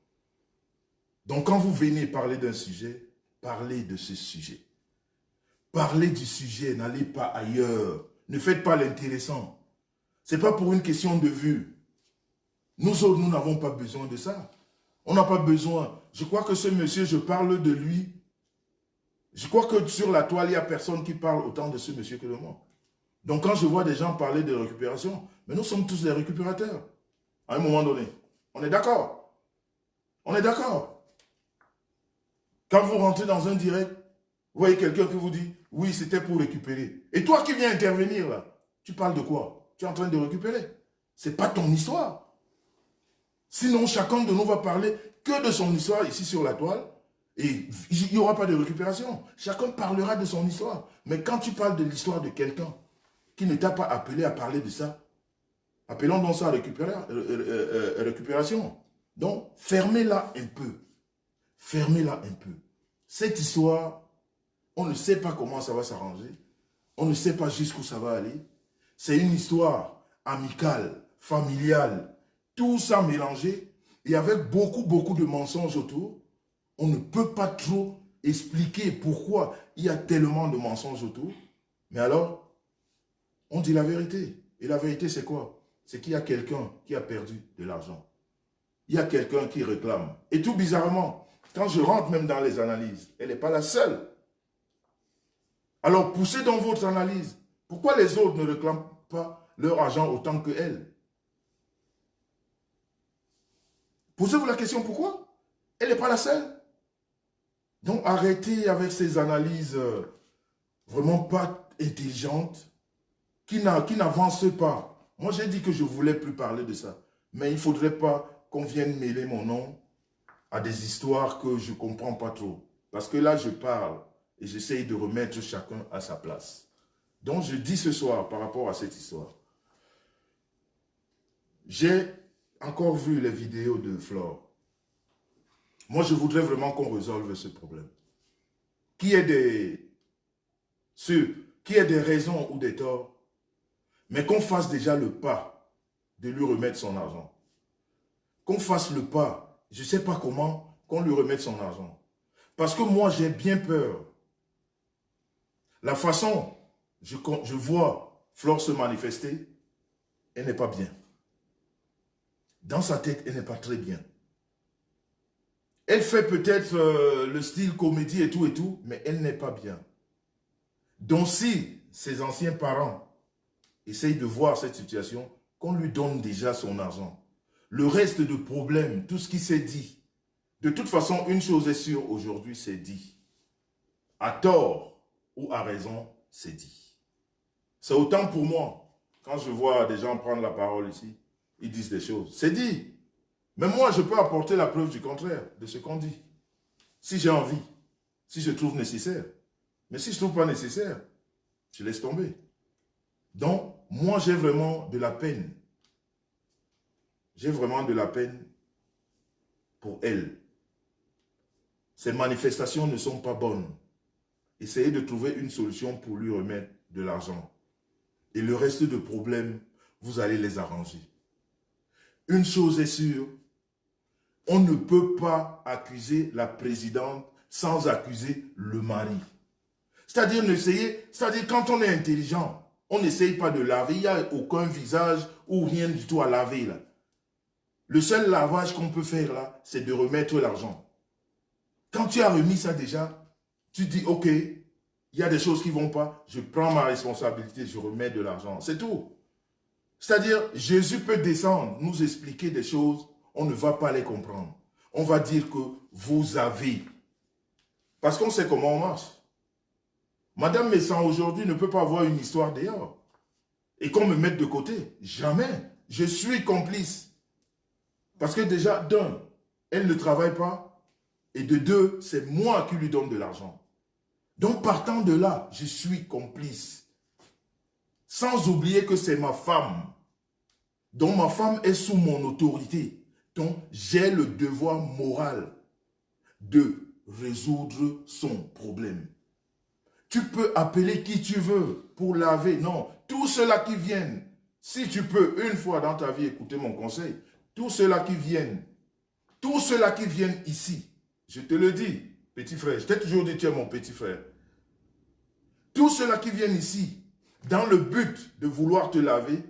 Donc quand vous venez parler d'un sujet, parlez de ce sujet. Parlez du sujet, n'allez pas ailleurs. Ne faites pas l'intéressant. Ce n'est pas pour une question de vue. Nous autres, nous n'avons pas besoin de ça. On n'a pas besoin. Je crois que ce monsieur, je parle de lui. Je crois que sur la toile, il n'y a personne qui parle autant de ce monsieur que de moi. Donc quand je vois des gens parler de récupération, mais nous sommes tous des récupérateurs. À un moment donné. On est d'accord. On est d'accord. Quand vous rentrez dans un direct, vous voyez quelqu'un qui vous dit, oui, c'était pour récupérer. Et toi qui viens intervenir là, tu parles de quoi? Tu es en train de récupérer. Ce n'est pas ton histoire. Sinon, chacun de nous va parler que de son histoire ici sur la toile. Et il n'y aura pas de récupération. Chacun parlera de son histoire. Mais quand tu parles de l'histoire de quelqu'un qui ne t'a pas appelé à parler de ça, appelons donc ça récupération. Donc, fermez-la un peu. Fermez-la un peu. Cette histoire, on ne sait pas comment ça va s'arranger. On ne sait pas jusqu'où ça va aller. C'est une histoire amicale, familiale, tout ça mélangé. Et avec beaucoup, beaucoup de mensonges autour. On ne peut pas trop expliquer pourquoi il y a tellement de mensonges autour. Mais alors, on dit la vérité. Et la vérité, c'est quoi? C'est qu'il y a quelqu'un qui a perdu de l'argent. Il y a quelqu'un qui réclame. Et tout bizarrement, quand je rentre même dans les analyses, elle n'est pas la seule. Alors, poussez dans votre analyse. Pourquoi les autres ne réclament pas leur argent autant qu'elle? Posez-vous la question, pourquoi? Elle n'est pas la seule. Donc, arrêtez avec ces analyses vraiment pas intelligentes, qui n'avancent pas. Moi, j'ai dit que je ne voulais plus parler de ça. Mais il ne faudrait pas qu'on vienne mêler mon nom à des histoires que je ne comprends pas trop. Parce que là, je parle et j'essaye de remettre chacun à sa place. Donc, je dis ce soir par rapport à cette histoire. J'ai encore vu les vidéos de Flore. Moi, je voudrais vraiment qu'on résolve ce problème. Qu'il y ait des raisons ou des torts, mais qu'on fasse déjà le pas de lui remettre son argent. Qu'on fasse le pas, je ne sais pas comment, qu'on lui remette son argent. Parce que moi, j'ai bien peur. La façon, je vois Flore se manifester, elle n'est pas bien. Dans sa tête, elle n'est pas très bien. Elle fait peut-être le style comédie et tout, mais elle n'est pas bien. Donc si ses anciens parents essayent de voir cette situation, qu'on lui donne déjà son argent. Le reste de problème, tout ce qui s'est dit, De toute façon, une chose est sûre, aujourd'hui, c'est dit. À tort ou à raison, c'est dit. C'est autant pour moi. Quand je vois des gens prendre la parole ici, ils disent des choses. C'est dit. Mais moi, je peux apporter la preuve du contraire de ce qu'on dit. Si j'ai envie, si je trouve nécessaire. Mais si je ne trouve pas nécessaire, je laisse tomber. Donc, moi, j'ai vraiment de la peine. J'ai vraiment de la peine pour elle. Ces manifestations ne sont pas bonnes. Essayez de trouver une solution pour lui remettre de l'argent. Et le reste de problèmes, vous allez les arranger. Une chose est sûre, on ne peut pas accuser la présidente sans accuser le mari. C'est-à-dire, quand on est intelligent, on n'essaye pas de laver, il n'y a aucun visage ou rien du tout à laver là. Le seul lavage qu'on peut faire là, c'est de remettre l'argent. Quand tu as remis ça déjà, tu dis, ok, il y a des choses qui ne vont pas, je prends ma responsabilité, je remets de l'argent. C'est tout. C'est-à-dire, Jésus peut descendre, nous expliquer des choses, on ne va pas les comprendre. On va dire que vous avez. Parce qu'on sait comment on marche. Madame Messan aujourd'hui ne peut pas avoir une histoire dehors. Et qu'on me mette de côté. Jamais. Je suis complice. Parce que déjà, d'un, elle ne travaille pas. Et de deux, c'est moi qui lui donne de l'argent. Donc, partant de là, je suis complice. Sans oublier que c'est ma femme. Donc, ma femme est sous mon autorité. Donc, j'ai le devoir moral de résoudre son problème. Tu peux appeler qui tu veux pour laver. Non, tous ceux-là qui viennent, si tu peux une fois dans ta vie écouter mon conseil, tous ceux-là qui viennent ici, je te le dis, petit frère, je t'ai toujours dit tu es mon petit frère. Tous ceux-là qui viennent ici, dans le but de vouloir te laver,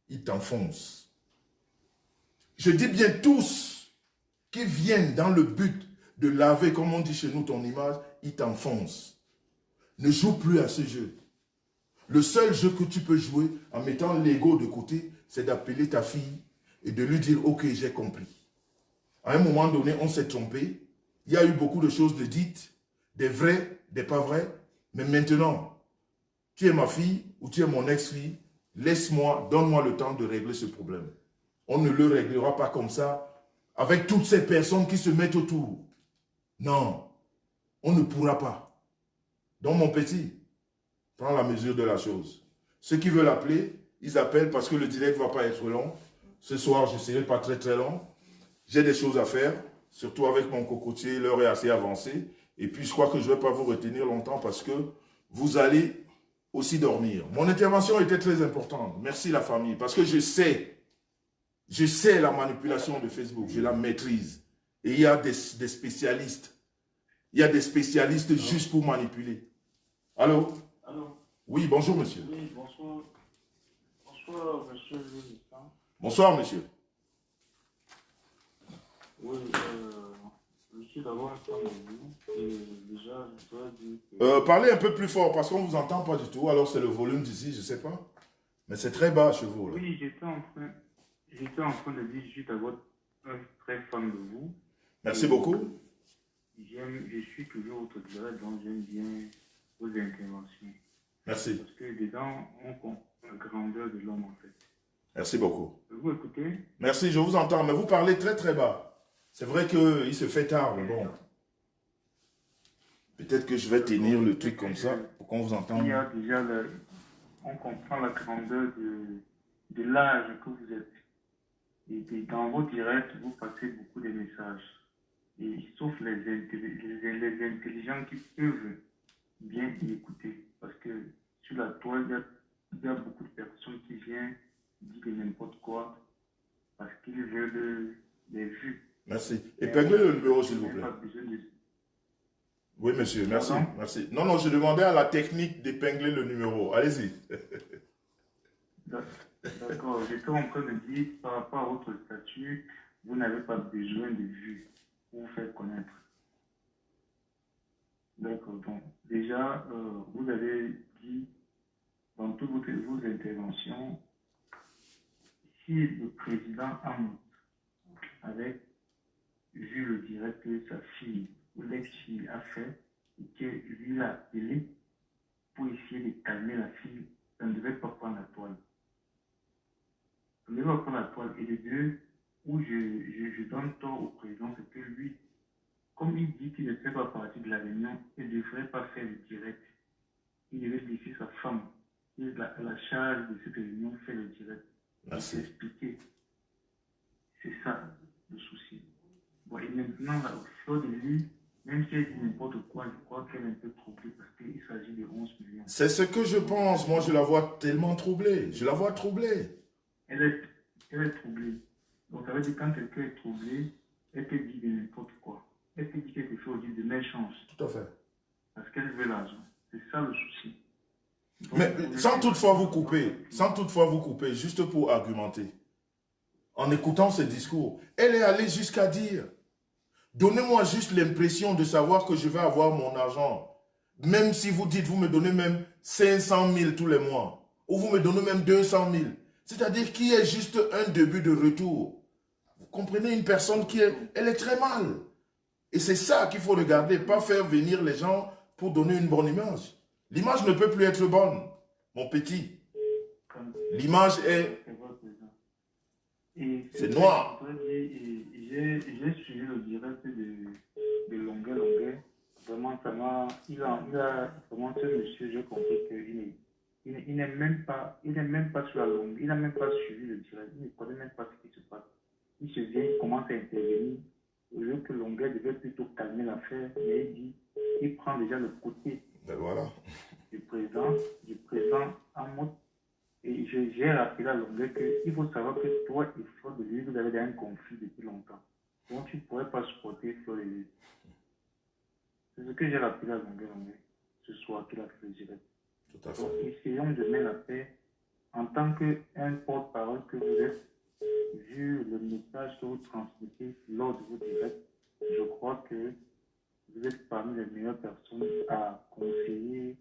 ils t'enfoncent. Je dis bien tous qui viennent dans le but de laver, comme on dit chez nous, ton image, ils t'enfoncent. Ne joue plus à ce jeu. Le seul jeu que tu peux jouer en mettant l'ego de côté, c'est d'appeler ta fille et de lui dire « Ok, j'ai compris ». À un moment donné, on s'est trompé. Il y a eu beaucoup de choses de dites, des vraies, des pas vraies. Mais maintenant, tu es ma fille ou tu es mon ex-fille, laisse-moi, donne-moi le temps de régler ce problème. On ne le réglera pas comme ça, avec toutes ces personnes qui se mettent autour. Non, on ne pourra pas. Donc mon petit, prends la mesure de la chose. Ceux qui veulent appeler, ils appellent parce que le direct ne va pas être long. Ce soir, je ne serai pas très très long. J'ai des choses à faire, surtout avec mon cocotier, l'heure est assez avancée. Et puis, je crois que je ne vais pas vous retenir longtemps parce que vous allez aussi dormir. Mon intervention était très importante. Merci la famille, parce que je sais la manipulation de Facebook, je la maîtrise. Et il y a des spécialistes. Il y a des spécialistes juste pour manipuler. Allô? Allô? Oui, bonjour monsieur. Oui, bonsoir. Bonsoir, monsieur Louis. Bonsoir monsieur. Oui, je suis d'abord un fan de vous. Et déjà, je dois dire que... Parlez un peu plus fort parce qu'on ne vous entend pas du tout. Alors c'est le volume d'ici, je ne sais pas. Mais c'est très bas chez vous. Là. Oui, j'étais en train de dire que je suis d'abord un très fan de vous. Merci beaucoup. Je suis toujours autodidacte, donc j'aime bien vos interventions. Merci. Parce que dedans, on comprend la grandeur de l'homme en fait. Merci beaucoup. Vous écoutez? Merci, je vous entends, mais vous parlez très très bas. C'est vrai qu'il se fait tard, mais bon. Peut-être que je vais tenir le truc comme ça pour qu'on vous entende. Il y a déjà on comprend la grandeur de l'âge que vous êtes. Et dans vos directs, vous passez beaucoup de messages. Et sauf les intelligents qui peuvent bien y écouter. Parce que sur la toile, il y a beaucoup de personnes qui viennent dire n'importe quoi parce qu'ils veulent les vues. Merci. Épinglez le numéro, s'il vous plaît. Pas besoin de... Oui, monsieur, merci. Pardon? Merci. Non, non, je demandais à la technique d'épingler le numéro. Allez-y. D'accord, j'étais en train de dire, par rapport à votre statut, vous n'avez pas besoin de vues pour vous faire connaître. D'accord, donc déjà, vous avez dit dans toutes vos interventions, si le président a avec vu le direct que sa fille ou l'ex-fille a fait, et que lui l'a appelé pour essayer de calmer la fille, ça ne devait pas prendre la toile. Ça ne devait pas prendre la toile. Et les deux, où je donne tort au président, c'est que lui, comme il dit qu'il ne fait pas partie de la réunion, il ne devrait pas faire le direct. Il devait laisser sa femme, qui est la charge de cette réunion, faire le direct. Merci. C'est expliqué. C'est ça le souci. Bon, et maintenant, la Fleur de Lys, même si elle dit n'importe quoi, je crois qu'elle est un peu troublée parce qu'il s'agit de 11 millions. C'est ce que je pense. Moi, je la vois tellement troublée. Je la vois troublée. Elle est troublée. Donc, ça veut dire quand quelqu'un est troublé, elle peut dire de n'importe quoi. Elle peut dire quelque chose, dire de méchance. Tout à fait. Parce qu'elle veut l'argent. C'est ça le souci. Donc, Mais sans toutefois vous couper, juste pour argumenter, en écoutant ce discours, elle est allée jusqu'à dire, donnez-moi juste l'impression de savoir que je vais avoir mon argent. Même si vous dites, vous me donnez même 500 000 tous les mois, ou vous me donnez même 200 000. C'est-à-dire qu'il y ait juste un début de retour. Vous comprenez, une personne elle est très mal. Et c'est ça qu'il faut regarder, pas faire venir les gens pour donner une bonne image. L'image ne peut plus être bonne, mon petit. L'image est... C'est noir. J'ai suivi le direct de Longuet. Vraiment, ça m'a... Il a vraiment, ce monsieur, j'ai compris qu'il n'est même pas sur la longue. Il n'a même pas suivi le direct. Il ne connaît même pas ce qui se passe. Il se vient, il commence à intervenir. Au lieu que Longuet devait plutôt calmer l'affaire, mais il prend déjà le côté voilà. du président en mode. Et j'ai rappelé à Longuet qu'il faut savoir que toi et Fleur de Lys, vous avez un conflit depuis longtemps. Donc tu ne pourrais pas supporter Fleur de Lys. C'est ce que j'ai rappelé à Longuet ce soir qu'il a fait le direct. Tout à fait. Donc essayons de mettre la paix en tant qu'un porte-parole que vous êtes, vu le message que vous transmettez lors de vos directs, je crois que vous êtes parmi les meilleures personnes à conseiller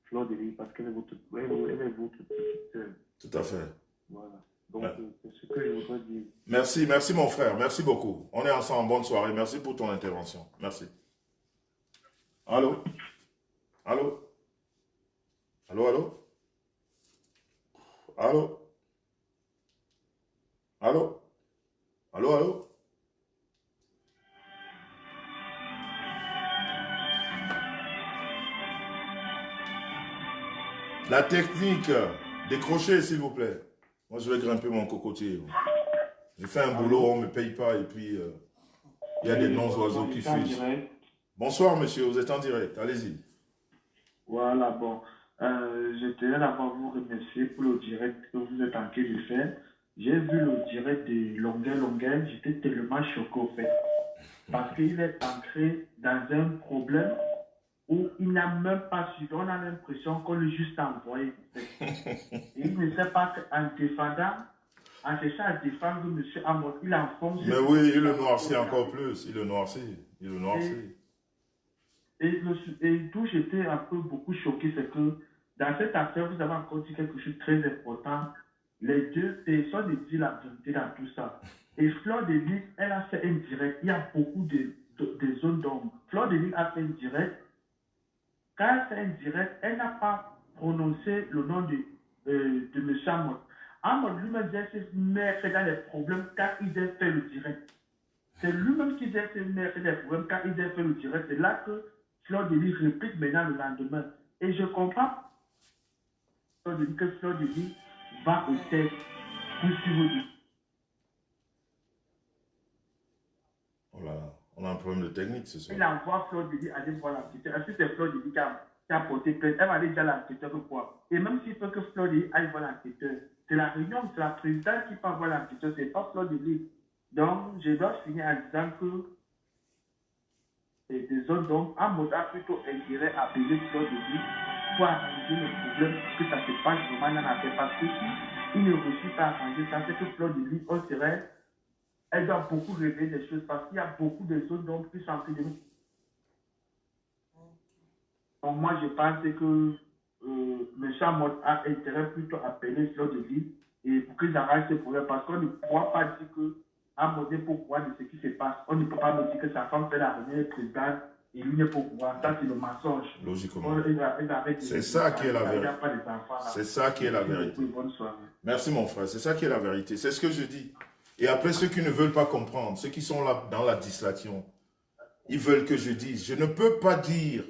Fleur de Lys parce qu'elle est votre petite sœur. Tout à fait. Voilà. Donc, c'est ce que je voudrais dire. Merci mon frère. Merci beaucoup. On est ensemble. Bonne soirée. Merci pour ton intervention. Merci. Allô? Allô? Allô, allô? Allô? Allô? Allô, allô? La technique, décrochez s'il vous plaît. Moi je vais grimper mon cocotier. J'ai fait un boulot, on ne me paye pas et puis il y a des noms-oiseaux qui fusent. Bonsoir monsieur, vous êtes en direct, allez-y. Voilà, bon. Je tenais d'abord vous remercier pour le direct que vous êtes en train de faire. J'ai vu le direct de Longuet, j'étais tellement choqué au fait. Parce qu'il est entré dans un problème où il n'a même pas su. On a l'impression qu'on l'a juste envoyé. Il ne sait pas qu'en défendant, en cherchant à défendre M. Amor, il enfonce. Mais oui, il le noircit encore plus. Il le noircit. Et d'où j'étais un peu beaucoup choqué, c'est que dans cette affaire, vous avez encore dit quelque chose de très important. Les deux personnes disent la vérité dans tout ça. Et Fleur de Lys, elle a fait un direct. Il y a beaucoup de zones d'ombre. Fleur de Lys a fait un direct. Quand elle fait un direct, elle n'a pas prononcé le nom de M. Amod. Amod lui-même s'est fait dans les problèmes quand il a fait le direct. C'est lui-même qui s'est fait des problèmes quand il a fait le direct. C'est là que Fleur de Lys réplique maintenant le lendemain. Et je comprends que Fleur de Lys va au test pour suivre. Oh là là, on a un problème de technique ce soir. Il envoie Fleur de Lys aller voir l'enquêteur. Est-ce que c'est Fleur de Lys qui a porté plainte? Elle va aller dire à l'enquêteur quoi. Et même s'il faut que Fleur de Lys aille voir l'enquêteur, c'est la réunion, c'est la présidente qui va voir l'enquêteur, c'est pas Fleur de Lys. Donc, je dois finir en disant que des zones d'ombre, Amod a plutôt intérêt à appeler Fleur de Lys pour arranger le problème, que ça se passe vraiment dans la paix. Parce que si il ne réussit pas à arranger ça, c'est que Fleur de Lys, elle doit beaucoup révéler des choses parce qu'il y a beaucoup de zones d'ombre qui sont en train de nous. Donc, moi, je pense que M. Amod a intérêt plutôt à appeler Fleur de Lys et pour qu'ils arrangent ce problème parce qu'on ne pourra pas dire que abordé pourquoi de ce qui se passe. On ne peut pas me dire que sa femme fait la réunion présidente et lui n'est pas au pouvoir. Ça, c'est le mensonge. Logiquement. C'est ça ça qui est la vérité. C'est ça qui est la vérité. Merci mon frère, c'est ça qui est la vérité. C'est ce que je dis. Et après, ceux qui ne veulent pas comprendre, ceux qui sont là dans la distraction, ils veulent que je dise. Je ne peux pas dire.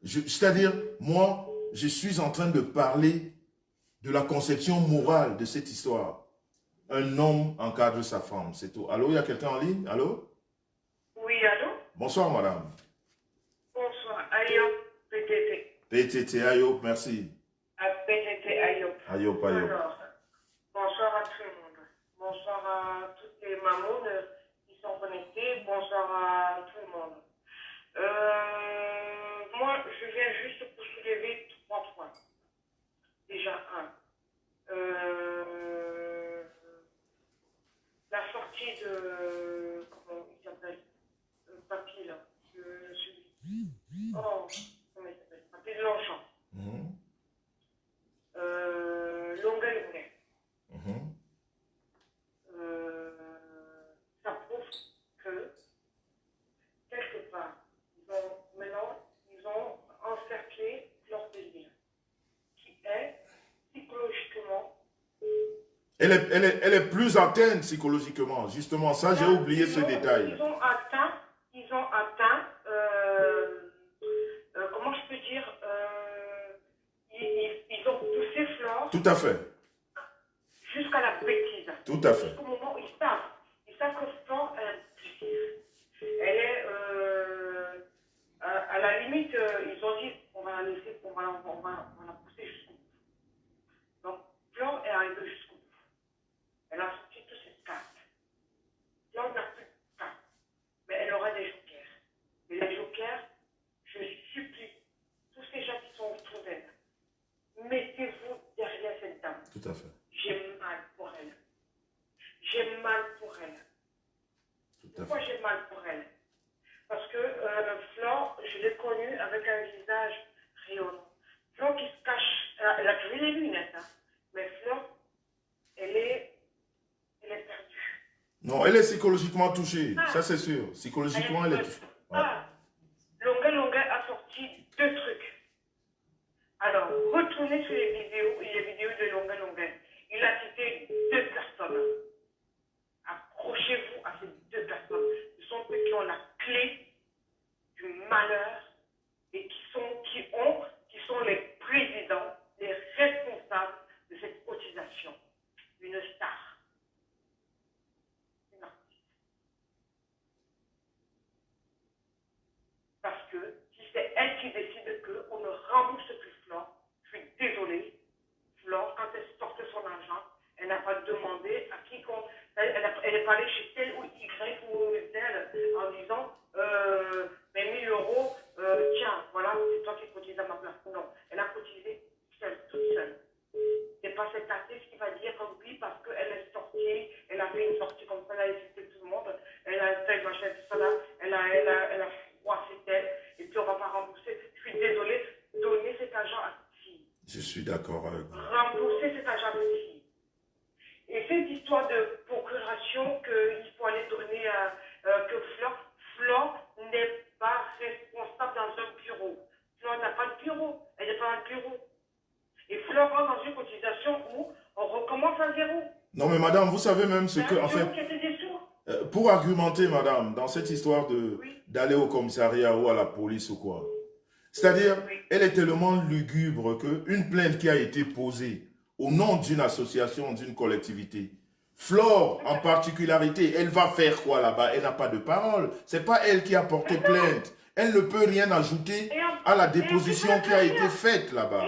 C'est-à-dire, moi, je suis en train de parler de la conception morale de cette histoire. Un homme encadre sa femme, c'est tout. Allô, il y a quelqu'un en ligne? Allô? Oui, allô? Bonsoir, madame. Bonsoir, Ayop, PTT. PTT, Ayop, merci. PTT, Ayop. Ayop, Ayop. Alors, bonsoir à tout le monde. Bonsoir à toutes les mamans qui sont connectées. Bonsoir à tout le monde. Moi, je viens juste pour soulever 3 points. Déjà, la sortie de, comment il s'appelle, papier là, celui, oh, comment il s'appelle, papier de Longchamp. Longueuil. Ça prouve que, quelque part, ils ont encerclé leur délire, qui est psychologiquement. Elle est plus atteinte psychologiquement, justement. Ça, j'ai oublié ce détail. Ils ont atteint, comment je peux dire, ils ont poussé Flore. Tout à fait. Jusqu'à la bêtise. Tout à fait. Jusqu'au moment où ils savent que Flore est impulsive. Elle est, à la limite, ils ont dit, on va la laisser, on va la pousser jusqu'au bout. Donc, Flore est arrivée jusqu'au bout. Elle a sorti toutes ses cartes. Flore n'a plus de cartes. Mais elle aura des jokers. Et les jokers, je supplie tous ces gens qui sont autour d'elle, mettez-vous derrière cette dame. Tout à fait. J'ai mal pour elle. J'ai mal pour elle. Pourquoi j'ai mal pour elle? Parce que Flore, je l'ai connue avec un visage rayonnant. Flore qui se cache, elle a toujours les lunettes, hein. Mais Flore, elle est perdue. Non, elle est psychologiquement touchée, ça c'est sûr. Psychologiquement, elle est touchée. Ouais. Longueuil a sorti 2 trucs. Alors, retournez sur les vidéos de Longueuil. Il a cité 2 personnes. Accrochez-vous à ces 2 personnes. Ce sont ceux qui ont la clé du malheur et qui sont les présidents, les responsables de cette cotisation. Une star. Une artiste. Parce que si c'est elle qui décide qu'on ne rembourse plus Flore, je suis désolée. Flore, quand elle sortait son argent, elle n'a pas demandé à quiconque. Elle n'est pas allée chez tel ou Y ou tel en disant mais 1000 euros, tiens, voilà, c'est toi qui cotises à ma place. Non, elle a cotisé seule, toute seule. C'est pas cette artiste qui va dire comme oui parce qu'elle est sortie, elle a fait une sortie comme ça, elle a insulté tout le monde, elle a fait machin, tout ça là, elle a froissé elle, et puis on va pas rembourser. Je suis désolée, donnez cet argent à cette fille. Je suis d'accord avec vous. Rembourser cet argent à cette fille. Et cette histoire de procuration qu'il faut aller donner que Flore n'est pas responsable dans un bureau. Flore n'a pas de bureau. Elle n'est pas dans le bureau. Et Flore va dans une cotisation où on recommence à zéro. Non mais madame, vous savez même ce que... En fait, pour argumenter madame, dans cette histoire d'aller au commissariat ou à la police ou quoi, c'est-à-dire, elle est tellement lugubre qu'une plainte qui a été posée au nom d'une association, d'une collectivité, Flore, en particularité, elle va faire quoi là-bas? Elle n'a pas de parole. C'est pas elle qui a porté plainte. Elle ne peut rien ajouter à la déposition qui a été faite là-bas.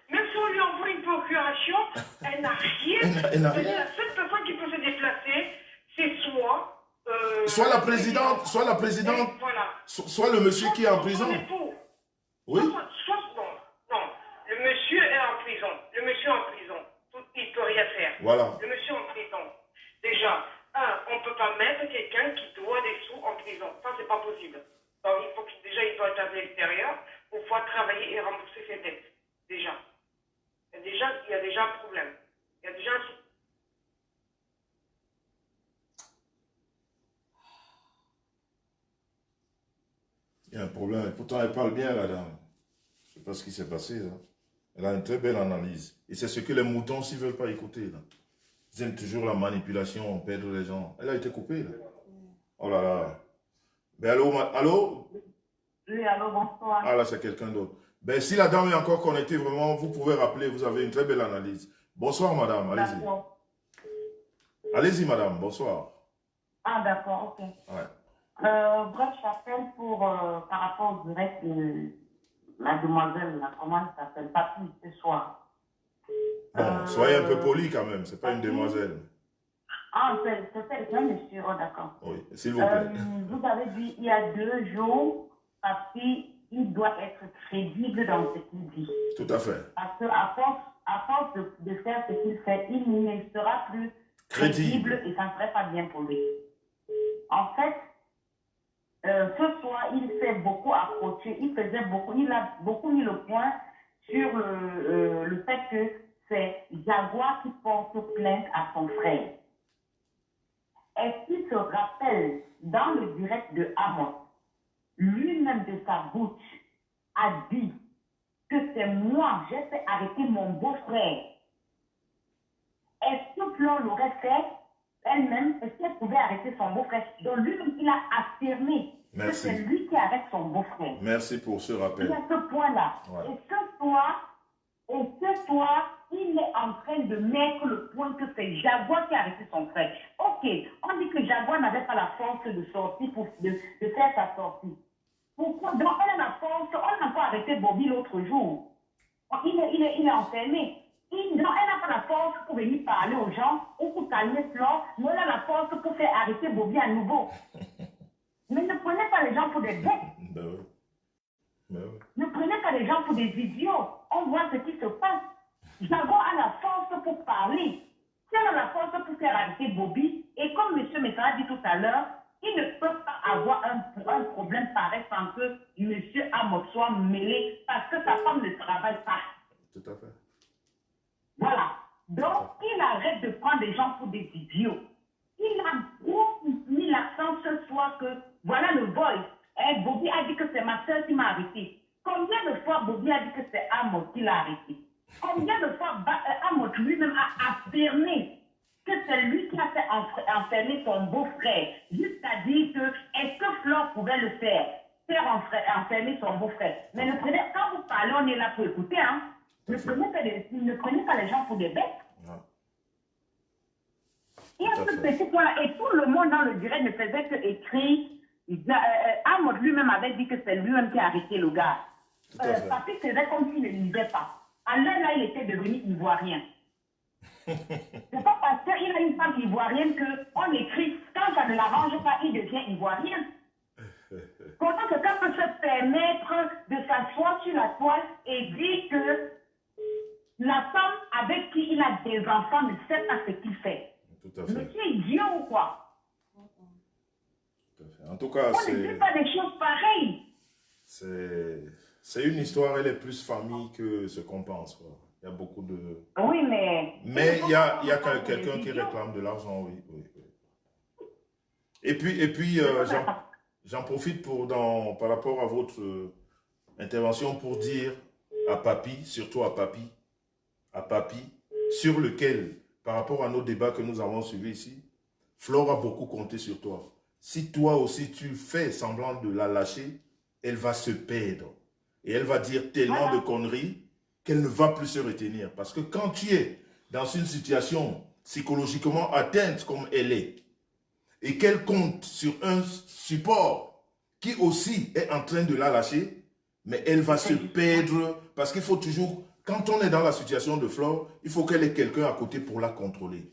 Même si on lui envoie une procuration, elle n'a rien. Elle n'a rien. La seule personne qui peut se déplacer, c'est soit la présidente, voilà. soit le monsieur qui est en prison. Oui. Non, le monsieur est en prison. Le monsieur est en prison. Il ne peut rien faire. Voilà. Le monsieur est en prison. Déjà, on ne peut pas mettre quelqu'un qui doit des sous en prison. Ça, c'est pas possible. Donc, il faut qu'il doit être à l'extérieur pour pouvoir travailler et rembourser ses dettes. Déjà. Il y a déjà un problème. Il y a déjà un... Il y a un problème. Pourtant, elle parle bien, la dame. Je ne sais pas ce qui s'est passé, là. Elle a une très belle analyse. Et c'est ce que les moutons s'ils ne veulent pas écouter, là. Ils aiment toujours la manipulation, perdre les gens. Elle a été coupée, là. Oh là là. Ben allô, allô? Oui, allô, bonsoir. Ah là, c'est quelqu'un d'autre. Ben si la dame est encore connectée, vraiment, vous pouvez rappeler, vous avez une très belle analyse. Bonsoir, madame, allez-y. D'accord. Allez-y, madame, bonsoir. Ah, d'accord, ok. Ouais. Bref, j'appelle pour, par rapport au direct de la demoiselle, là, comment elle s'appelle, Papy, ce soir. Bon, soyez un peu poli quand même, c'est pas une Papy. demoiselle. Ah, c'est un monsieur, oh, d'accord. Oui, s'il vous plaît. Vous avez dit, il y a 2 jours, Papy, il doit être crédible dans ce qu'il dit. Tout à fait. Parce qu'à force de faire ce qu'il fait, il ne sera plus crédible et ça ne serait pas bien pour lui. En fait, ce soir, il s'est beaucoup approché, il a beaucoup mis le point sur le fait que c'est Jaguar qui porte plainte à son frère. Est-ce qu'il se rappelle, dans le direct de Amos, lui-même de sa bouche a dit que c'est moi, j'ai fait arrêter mon beau-frère. Est-ce que Flore l'aurait fait elle-même? Est-ce qu'elle pouvait arrêter son beau-frère? Donc lui-même, il a affirmé que c'est lui qui arrête son beau-frère. Merci pour ce rappel. Il y a ce point-là. Ouais. Et ce soir, il est en train de mettre le point que c'est Jaguar qui a arrêté son frère. Ok, on dit que Jaguar n'avait pas la force de sortir, de faire sa sortie. Pourquoi? Donc, elle a la force, on n'a pas arrêté Bobby l'autre jour. Il est enfermé. Elle n'a pas la force pour venir parler aux gens ou pour calmer Flore, mais elle a la force pour faire arrêter Bobby à nouveau. Mais ne prenez pas les gens pour des bêtes. Ben oui. Ben oui. Ne prenez pas les gens pour des idiots. On voit ce qui se passe. Jaguar a la force pour parler. Si elle a la force pour faire arrêter Bobby, et comme M. Messara dit tout à l'heure, il ne peut pas avoir un problème pareil sans que M. Amos soit mêlé parce que sa femme ne travaille pas. Tout à fait. Voilà. Donc, il arrête de prendre des gens pour des idiots. Il a beaucoup mis l'accent ce soir que, voilà le voice. Bobby a dit que c'est ma soeur qui m'a arrêté. Combien de fois Bobby a dit que c'est Amos qui l'a arrêté? Combien de fois Amos lui-même a affirmé que c'est lui qui a fait enfermer son beau-frère, jusqu'à dire que est-ce que Flore pouvait le faire enfermer son beau-frère. Mais ne prenez, quand vous parlez, on est là pour écouter, hein. Ne prenez pas les gens pour des bêtes. Non. Il y a ce petit point-là, et tout le monde dans le direct ne faisait que écrire. Amos lui-même avait dit que c'est lui-même qui a arrêté le gars. Papy faisait comme s'il ne lisait pas. Alors là, il était devenu ivoirien. C'est pas parce qu'il a une femme ivoirienne qu'on écrit, quand ça ne l'arrange pas, il devient ivoirien. Comment quelqu'un peut se permettre de s'asseoir sur la toile et dire que la femme avec qui il a des enfants ne sait pas ce qu'il fait? Tout à fait. Monsieur est idiot ou quoi? Tout à fait. En tout cas, on ne dit pas des choses pareilles. C'est une histoire, elle est plus famille que ce qu'on pense, quoi. Il y a beaucoup de... Oui, mais... Mais il y a quelqu'un qui réclame de l'argent, oui, oui, oui. Et puis j'en profite par rapport à votre intervention pour dire à Papy, surtout à Papy, sur lequel, par rapport à nos débats que nous avons suivis ici, Flore a beaucoup compté sur toi. Si toi aussi tu fais semblant de la lâcher, elle va se perdre. Et elle va dire tellement de conneries qu'elle ne va plus se retenir. Parce que quand tu es dans une situation psychologiquement atteinte comme elle est, et qu'elle compte sur un support qui aussi est en train de la lâcher, mais elle va se perdre. Parce qu'il faut toujours, quand on est dans la situation de Flore, il faut qu'elle ait quelqu'un à côté pour la contrôler.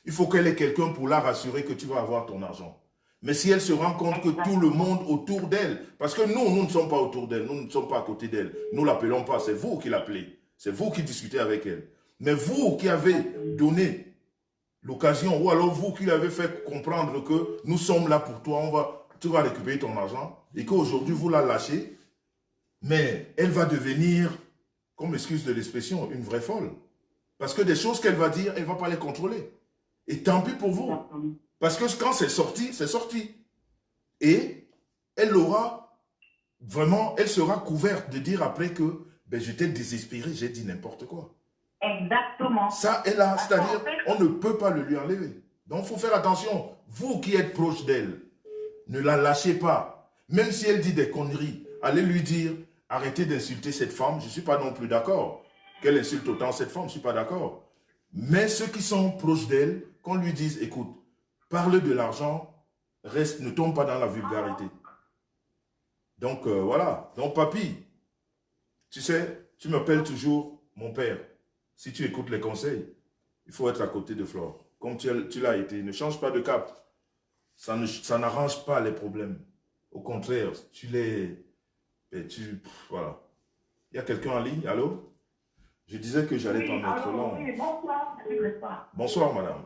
Il faut qu'elle ait quelqu'un pour la rassurer que tu vas avoir ton argent. Mais si elle se rend compte que tout le monde autour d'elle, parce que nous ne sommes pas autour d'elle, nous ne sommes pas à côté d'elle, nous ne l'appelons pas, c'est vous qui l'appelez, c'est vous qui discutez avec elle. Mais vous qui avez donné l'occasion, ou alors vous qui l'avez fait comprendre que nous sommes là pour toi, tu vas récupérer ton argent, et qu'aujourd'hui vous la lâchez, mais elle va devenir, comme excuse de l'expression, une vraie folle. Parce que des choses qu'elle va dire, elle ne va pas les contrôler. Et tant pis pour vous. Parce que quand c'est sorti, c'est sorti. Et elle aura vraiment, elle sera couverte de dire après que ben, j'étais désespéré, j'ai dit n'importe quoi. Exactement. Ça, elle a, Parce c'est-à-dire, qu'en fait, on ne peut pas le lui enlever. Donc, il faut faire attention. Vous qui êtes proche d'elle, ne la lâchez pas. Même si elle dit des conneries, allez lui dire, arrêtez d'insulter cette femme. Je ne suis pas non plus d'accord. Qu'elle insulte autant cette femme, je ne suis pas d'accord. Mais ceux qui sont proches d'elle, qu'on lui dise, écoute, parle de l'argent, reste, ne tombe pas dans la vulgarité. Donc, voilà. Donc, papy, tu sais, tu m'appelles toujours mon père. Si tu écoutes les conseils, il faut être à côté de Flore. Comme tu l'as été, ne change pas de cap. Ça n'arrange pas les problèmes. Au contraire, tu les... voilà. Il y a quelqu'un en ligne, allô? Je disais que j'allais pas mettre long. oui, bonsoir, je ne sais pas. Bonsoir, madame.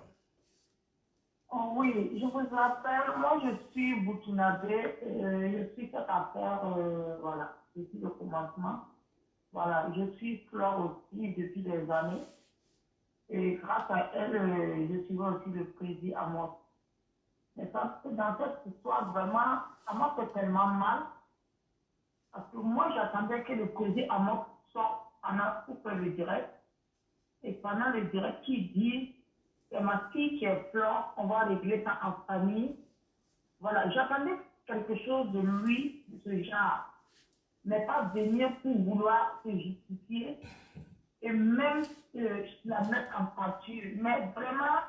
Oh, oui, je vous appelle. Moi, je suis burkinabé. Je suis cette affaire, voilà, depuis le commencement. Voilà, je suis Flore aussi depuis des années. Et grâce à elle, je suis aussi le président à moi. Mais ça, dans cette histoire, vraiment, ça m'a fait tellement mal. Parce que moi, j'attendais que le président à moi sorte pour faire le direct. Et pendant le direct, il dit, c'est ma fille qui est Flore, on va régler ça en famille. Voilà, j'attendais quelque chose de lui, de ce genre. Mais pas venir pour vouloir se justifier et même la mettre en pâture. Mais vraiment,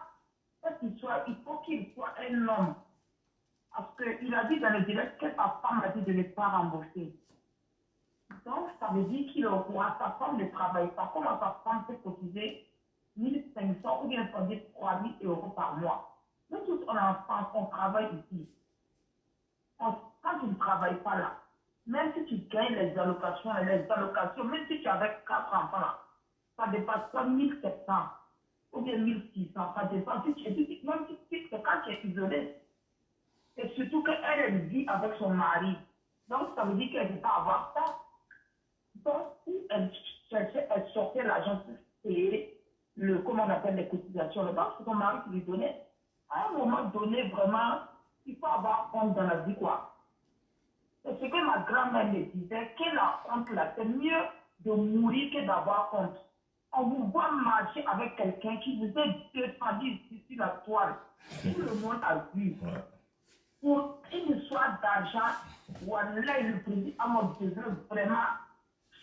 cette histoire, il faut qu'il soit un homme. Parce qu'il a dit dans le direct que sa femme a dit de ne pas rembourser. Donc, ça veut dire qu'il aura, sa femme ne travaille pas. Comment sa femme peut cotiser 1500 ou bien 3 000 euros par mois? Nous tous, on est en France, on travaille ici. Quand tu ne travailles pas là, même si tu gagnes les allocations, même si tu as avec 4 enfants là, ça dépasse pas 1700 ou bien 1600, ça dépasse. Si tu es, même si c'est quand tu es isolé, et surtout qu'elle elle vit avec son mari, donc ça veut dire qu'elle ne peut pas avoir ça. Donc, si elle sortait l'argent pour payer comment on appelle les cotisations, le banque, c'est son mari qui lui donnait. À un moment donné, vraiment, il faut avoir honte dans la vie, quoi. C'est ce que ma grand-mère me disait, que la honte là, c'est mieux de mourir que d'avoir honte. On vous voit marcher avec quelqu'un qui vous est descendu ici sur la toile. Tout le monde a vu. Pour une histoire d'argent, voilà, le président Ahmed devrait vraiment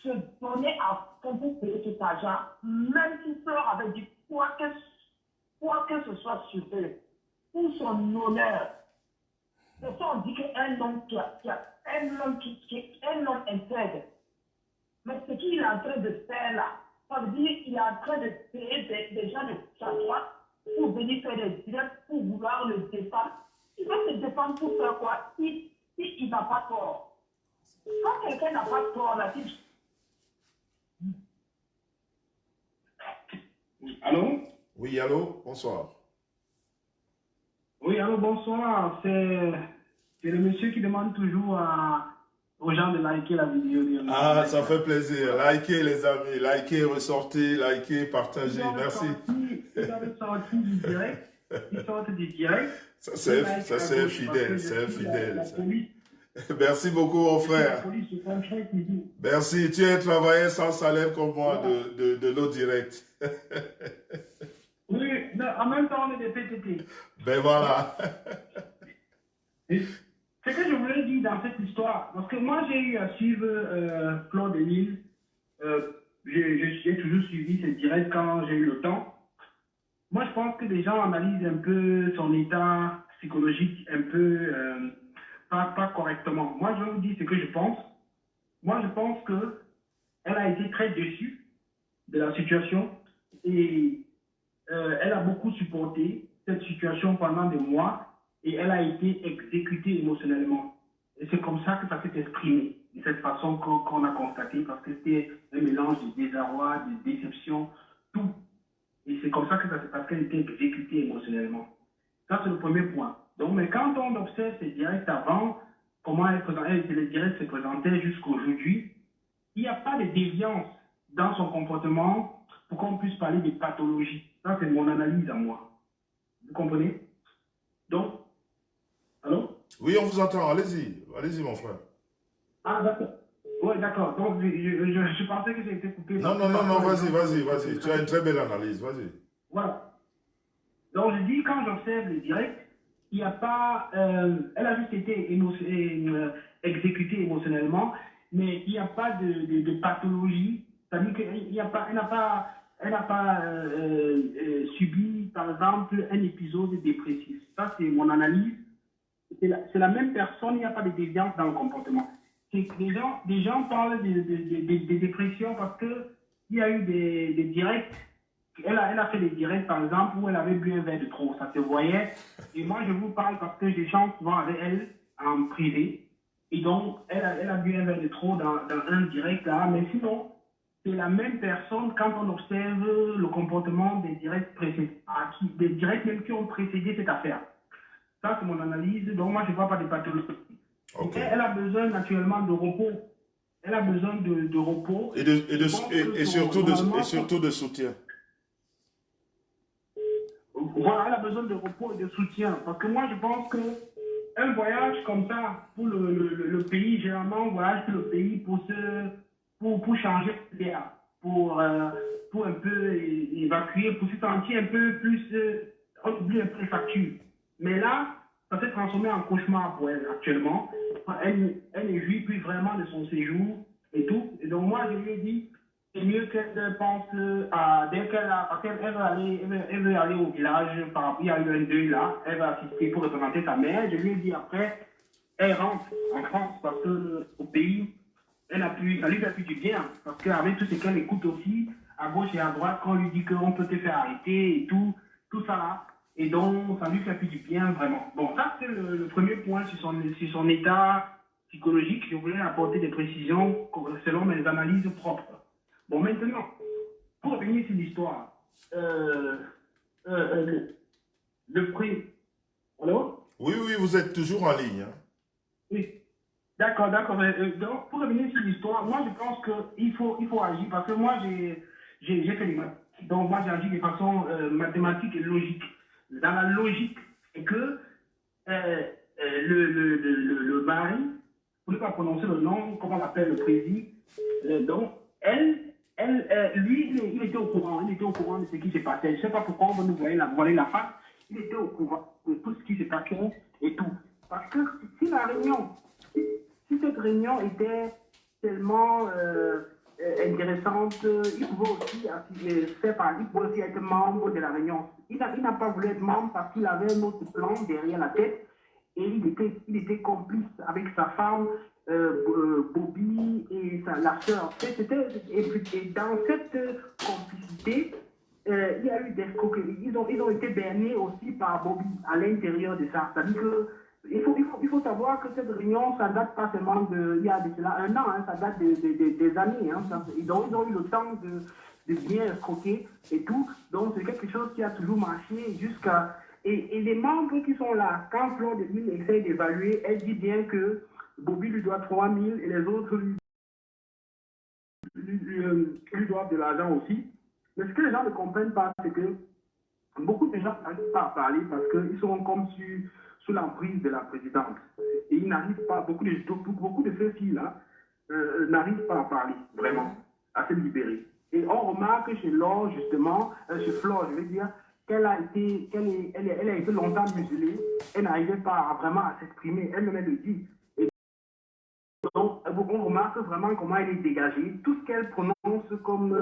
se donner à fond pour payer cet argent, même si Fleur avait dit quoi que ce soit sur eux, pour son honneur. C'est ça, on dit qu'un homme un homme intègre. Mais ce qu'il est en train de faire là, ça veut dire qu'il est en train de payer des gens de sa droite pour venir faire des directs, pour vouloir le défendre. Il va se défendre pour faire quoi si il n'a pas tort. Quand quelqu'un n'a pas tort, là, Allô? Oui, allô, bonsoir. Oui, allô, bonsoir. C'est le monsieur qui demande toujours aux gens de liker la vidéo. Ah, ça fait plaisir. Likez les amis, likez, ressortez, likez, partagez. Merci. Ils avaient sorti du direct. Ils sortent du direct. Ça c'est fidèle, c'est fidèle. Merci beaucoup mon frère. Merci, tu as travaillé sans salaire comme moi de l'eau directe. Oui, en même temps on est des PTT. Ben voilà. Ce que je voulais dire dans cette histoire, parce que moi j'ai eu à suivre Claude Delisle, j'ai toujours suivi ses directs quand j'ai eu le temps. Moi je pense que les gens analysent un peu son état psychologique un peu pas correctement. Moi je vais vous dire ce que je pense. Moi je pense qu'elle a été très déçue de la situation et elle a beaucoup supporté cette situation pendant des mois et elle a été exécutée émotionnellement. Et c'est comme ça que ça s'est exprimé, de cette façon qu'on a constaté, parce que c'était un mélange de désarroi, de déception, tout. Et c'est comme ça que ça s'est passé, qu'elle était exécutée émotionnellement. Ça, c'est le premier point. Donc, mais quand on observe ces directs avant, comment les directs se présentaient jusqu'à aujourd'hui, il n'y a pas de déviance dans son comportement pour qu'on puisse parler de pathologie. Ça, c'est mon analyse à moi. Vous comprenez? Donc, allô? Oui, on vous entend. Allez-y. Allez-y, mon frère. Ah, d'accord. Oui, d'accord. Donc, je pensais que j'ai été coupé. Non, non, non, non, vas-y. Tu as une très belle analyse, vas-y. Voilà. Donc, je dis, quand j'observe les directs, il n'y a pas. Elle a juste été exécutée émotionnellement, mais il n'y a pas de pathologie. C'est-à-dire qu'elle n'a pas subi, par exemple, un épisode dépressif. Ça, c'est mon analyse. C'est la même personne, il n'y a pas de déviance dans le comportement. C'est que des gens parlent de dépression parce qu'il y a eu des directs. Elle a fait des directs, par exemple, où elle avait bu un verre de trop, ça se voyait. Et moi, je vous parle parce que j'échange souvent avec elle en privé. Et donc, elle a bu un verre de trop dans un direct là. Mais sinon, c'est la même personne quand on observe le comportement des directs précédents, des directs même qui ont précédé cette affaire. Ça, c'est mon analyse. Donc, moi, je ne vois pas de pathologie. Okay. Elle a besoin naturellement de repos. Elle a besoin de repos. Et surtout de soutien. Voilà, elle a besoin de repos et de soutien. Parce que moi, je pense qu'un voyage comme ça pour le pays, généralement, on voyage pour le pays pour changer d'air, pour un peu évacuer, pour se sentir un peu plus, on oublie un peu les factures. Mais là, ça s'est transformé en cauchemar pour elle actuellement. Elle ne jouit plus vraiment de son séjour et tout. Et donc moi, je lui ai dit, c'est mieux qu'elle pense dès qu'elle a, parce qu'elle veut aller au village, il y a eu un deuil là, elle va assister pour représenter sa mère. Je lui ai dit après, elle rentre en France parce qu'au pays, ça lui fait plus du bien. Parce qu'avec tout ce qu'elle écoute aussi, à gauche et à droite, quand on lui dit qu'on peut te faire arrêter et tout ça là. Et donc, ça lui fait plus du bien, vraiment. Bon, ça, c'est le premier point sur son état psychologique. Je voulais apporter des précisions selon mes analyses propres. Bon, maintenant, pour revenir sur l'histoire, le prix. Allô? Oui, vous êtes toujours en ligne. Hein? Oui. D'accord. Donc, pour revenir sur l'histoire, moi, je pense qu'il faut agir parce que moi, j'ai fait les maths. Donc, moi, j'ai agi de façon mathématique et logique. Dans la logique, c'est que le mari, pour ne pas prononcer le nom, comme on l'appelle le président, donc, lui, il était au courant de ce qui s'est passé. Je ne sais pas pourquoi on va nous voiler la face. Il était au courant de tout ce qui s'est passé et tout. Parce que si cette réunion était tellement intéressante, il pouvait aussi être membre de la réunion. Il n'a pas voulu être membre parce qu'il avait un autre plan derrière la tête et il était complice avec sa femme, Bobby et la sœur. Et dans cette complicité, il y a eu des escroqueries. Ils ont été bernés aussi par Bobby à l'intérieur de ça. C'est-à-dire que il faut savoir que cette réunion, ça date pas seulement il y a de cela 1 an, hein, ça date des années. Hein, ils ont eu le temps de bien escroquer et tout. Donc c'est quelque chose qui a toujours marché jusqu'à... Et les membres qui sont là, quand Claude essaie d'évaluer, elle dit bien que Bobby lui doit 3 000 et les autres lui doivent de l'argent aussi. Mais ce que les gens ne comprennent pas, c'est que beaucoup de gens n'arrivent pas à parler parce qu'ils sont comme sous l'emprise de la présidente. Et ils n'arrivent pas, beaucoup de ces filles-là n'arrivent pas à parler, vraiment, à se libérer. Et on remarque chez Laure, justement, chez Flore, je veux dire, qu'elle a été longtemps muselée, elle n'arrivait pas vraiment à s'exprimer, elle-même le dit. Et donc, on remarque vraiment comment elle est dégagée. Tout ce qu'elle prononce comme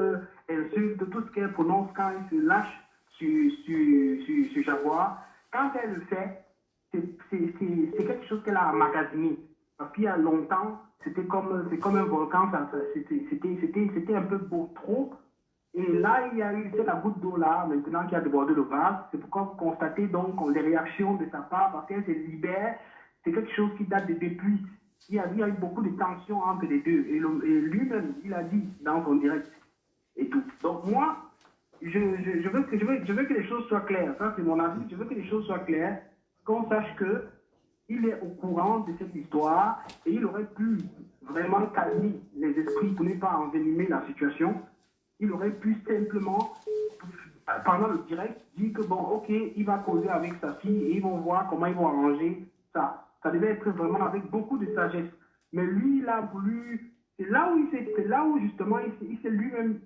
insulte, tout ce qu'elle prononce quand elle se lâche sur Jaguar, quand elle le fait, c'est quelque chose qu'elle a emmagasiné. Parce qu'il y a longtemps, c'est comme un volcan, c'était un peu beau trop. Et là, il y a eu la goutte d'eau là, maintenant qui a débordé le vase. C'est pourquoi vous constatez donc les réactions de sa part, parce qu'elle se libère. C'est quelque chose qui date depuis. Il y a eu beaucoup de tensions entre les deux. Et lui-même, il a dit dans son direct et tout. Donc moi, je veux que les choses soient claires. Ça, c'est mon avis. Je veux que les choses soient claires. Qu'on sache qu'il est au courant de cette histoire et il aurait pu vraiment calmer les esprits pour ne pas envenimer la situation. Il aurait pu simplement, pendant le direct, dire que bon, ok, il va causer avec sa fille et ils vont voir comment ils vont arranger ça. Ça devait être vraiment avec beaucoup de sagesse. Mais lui, il a voulu, c'est là où justement il s'est lui-même,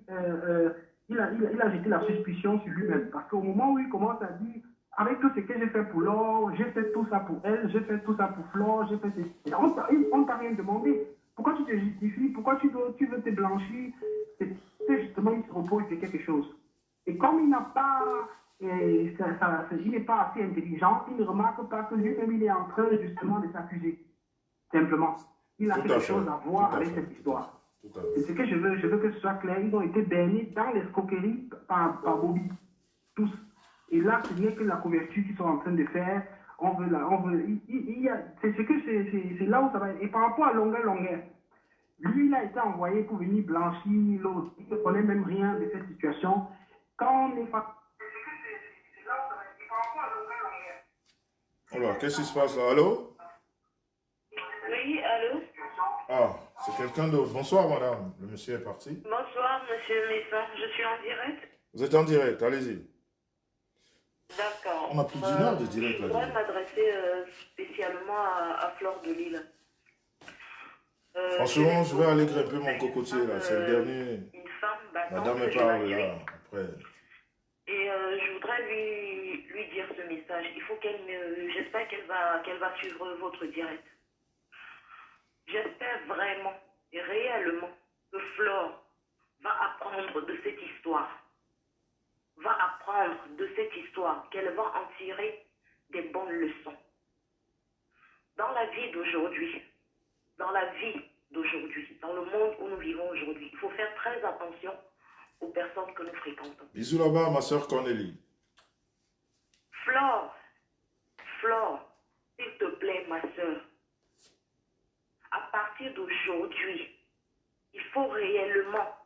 il a jeté la suspicion sur lui-même. Parce qu'au moment où il commence à dire, avec tout ce que j'ai fait pour Laure, j'ai fait tout ça pour elle, j'ai fait tout ça pour Flore, j'ai fait on t'a rien demandé. Pourquoi tu te justifies? Pourquoi tu veux te blanchir? C'est justement, il se repose sur quelque chose. Et comme il n'a pas, il n'est pas assez intelligent, il ne remarque pas que lui-même, il est en train justement de s'accuser. Simplement. Il a Tout à quelque fait. chose à Tout voir à avec fait. cette histoire. Tout à C'est fait. ce que je veux que ce soit clair. Ils ont été baignés dans l'escroquerie par Bobby. Tous. Et là, ce n'est que la couverture qu'ils sont en train de faire. C'est ce que c'est là où ça va être. Et par rapport à longueur, lui, il a été envoyé pour venir blanchir l'autre. Il ne connaît même rien de cette situation. Quand on est face. C'est là où ça va être. Et par rapport à longueur. Alors, qu'est-ce qui se passe là? Allô? Oui, allô? Ah, c'est quelqu'un d'autre. Bonsoir, madame. Le monsieur est parti. Bonsoir, monsieur Messon. Je suis en direct. Vous êtes en direct, allez-y. D'accord. On a plus d'une heure de direct Je là voudrais déjà. m'adresser spécialement à Flore de Lille. Franchement, je vais aller grimper mon une cocotier femme, là. C'est le dernier. une femme battante Madame que est je parle suis. là. Après. Et je voudrais lui dire ce message. Il faut j'espère qu'elle va suivre votre direct. J'espère vraiment et réellement que Flore va apprendre de cette histoire. Va apprendre de cette histoire, qu'elle va en tirer des bonnes leçons. Dans la vie d'aujourd'hui, dans le monde où nous vivons aujourd'hui, il faut faire très attention aux personnes que nous fréquentons. Bisous là-bas, ma soeur Cornélie. Flore, s'il te plaît, ma soeur, à partir d'aujourd'hui, il faut réellement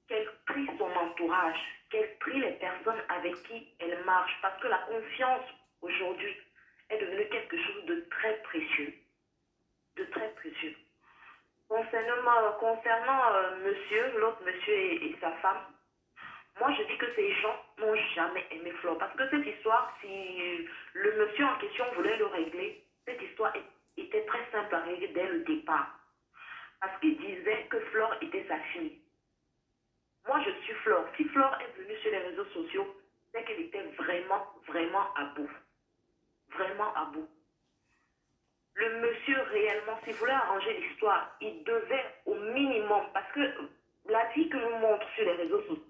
qu'elle trie son entourage, qu'elle trie les personnes avec qui elle marche, parce que la confiance aujourd'hui est devenue quelque chose de très précieux. De très précieux. Concernant l'autre monsieur et sa femme, moi je dis que ces gens n'ont jamais aimé Flore. Parce que cette histoire, si le monsieur en question voulait le régler, cette histoire était très simple à régler dès le départ. Parce qu'il disait que Flore était sa fille. Moi je suis Flore. Si Flore est venue sur les réseaux sociaux, c'est qu'elle était vraiment, vraiment à bout. Vraiment à bout. Le monsieur réellement, s'il voulait arranger l'histoire, il devait au minimum, parce que la vie que nous montre sur les réseaux sociaux,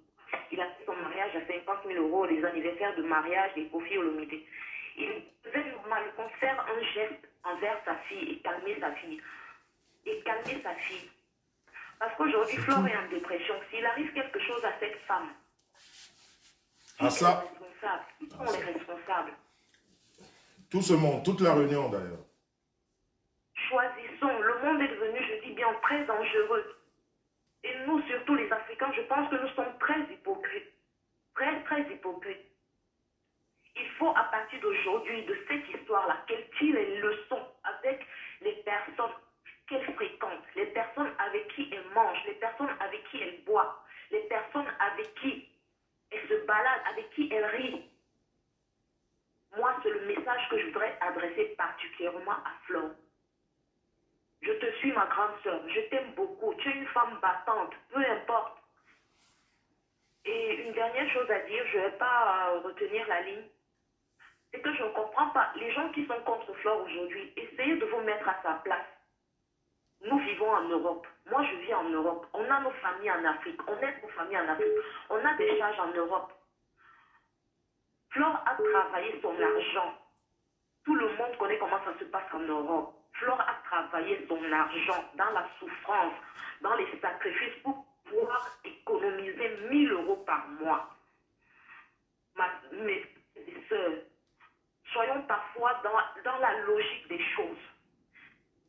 il a fait son mariage à 50 000 €, les anniversaires de mariage, les profits Olomide. Il devait normalement faire un geste envers sa fille et calmer sa fille. Parce qu'aujourd'hui, Flore est en dépression. S'il arrive quelque chose à cette femme, qui est responsable? Qui sont les responsables? Tout ce monde, toute la réunion d'ailleurs. Choisissons. Le monde est devenu, je dis bien, très dangereux. Et nous, surtout les Africains, je pense que nous sommes très hypocrites. Très, très hypocrites. Il faut, à partir d'aujourd'hui, de cette histoire-là, qu'elle tire les leçons avec les personnes qu'elle fréquente, les personnes avec qui elle mange, les personnes avec qui elle boit, les personnes avec qui elle se balade, avec qui elle rit. Moi, c'est le message que je voudrais adresser particulièrement à Flore. Je te suis, ma grande sœur. Je t'aime beaucoup. Tu es une femme battante, peu importe. Et une dernière chose à dire, je ne vais pas retenir la ligne. C'est que je ne comprends pas. Les gens qui sont contre Flore aujourd'hui, essayez de vous mettre à sa place. Nous vivons en Europe. Moi, je vis en Europe. On a nos familles en Afrique. On aide nos familles en Afrique. On a des charges en Europe. Flore a travaillé son argent. Tout le monde connaît comment ça se passe en Europe. Flore a travaillé son argent dans la souffrance, dans les sacrifices pour pouvoir économiser 1 000 € par mois. Mes sœurs, soyons parfois dans la logique des choses.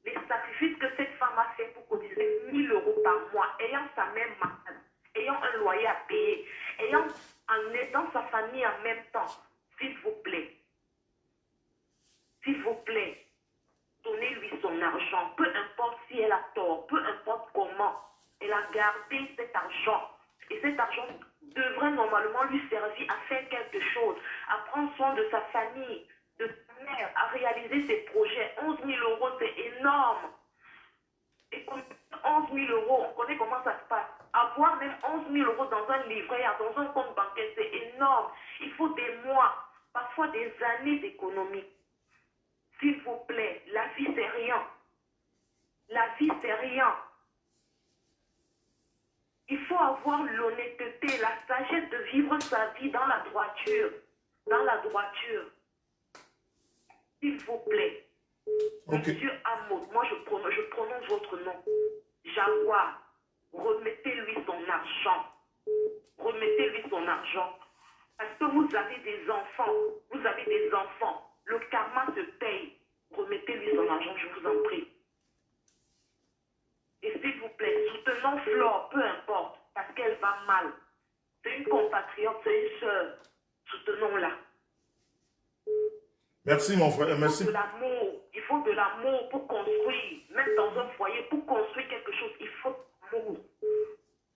Les sacrifices que cette femme a fait pour cotiser 1 000 € par mois, ayant sa mère malade, ayant un loyer à payer, en aidant sa famille en même temps, s'il vous plaît, donnez-lui son argent, peu importe si elle a tort, peu importe comment, elle a gardé cet argent. Et cet argent devrait normalement lui servir à faire quelque chose, à prendre soin de sa famille, de sa mère, à réaliser ses projets. 11 000 €, c'est énorme. Et comme 11 000 euros, on connaît comment ça se passe. Avoir même 11 000 euros dans un livret, dans un compte bancaire, c'est énorme. Il faut des mois, parfois des années d'économie. S'il vous plaît, la vie, c'est rien. La vie, c'est rien. Il faut avoir l'honnêteté, la sagesse de vivre sa vie dans la droiture. Dans la droiture. S'il vous plaît. Okay. Monsieur Hamoud, moi je prononce votre nom. Jaguar, remettez-lui son argent. Remettez-lui son argent. Parce que vous avez des enfants. Vous avez des enfants. Le karma se paye. Remettez-lui son argent, je vous en prie. Et s'il vous plaît, soutenons Flore, peu importe, parce qu'elle va mal. C'est une compatriote, c'est une sœur. Soutenons-la. Merci, mon frère. Merci. Il faut de l'amour. Il faut de l'amour pour construire. Même dans un foyer, pour construire quelque chose, il faut de l'amour.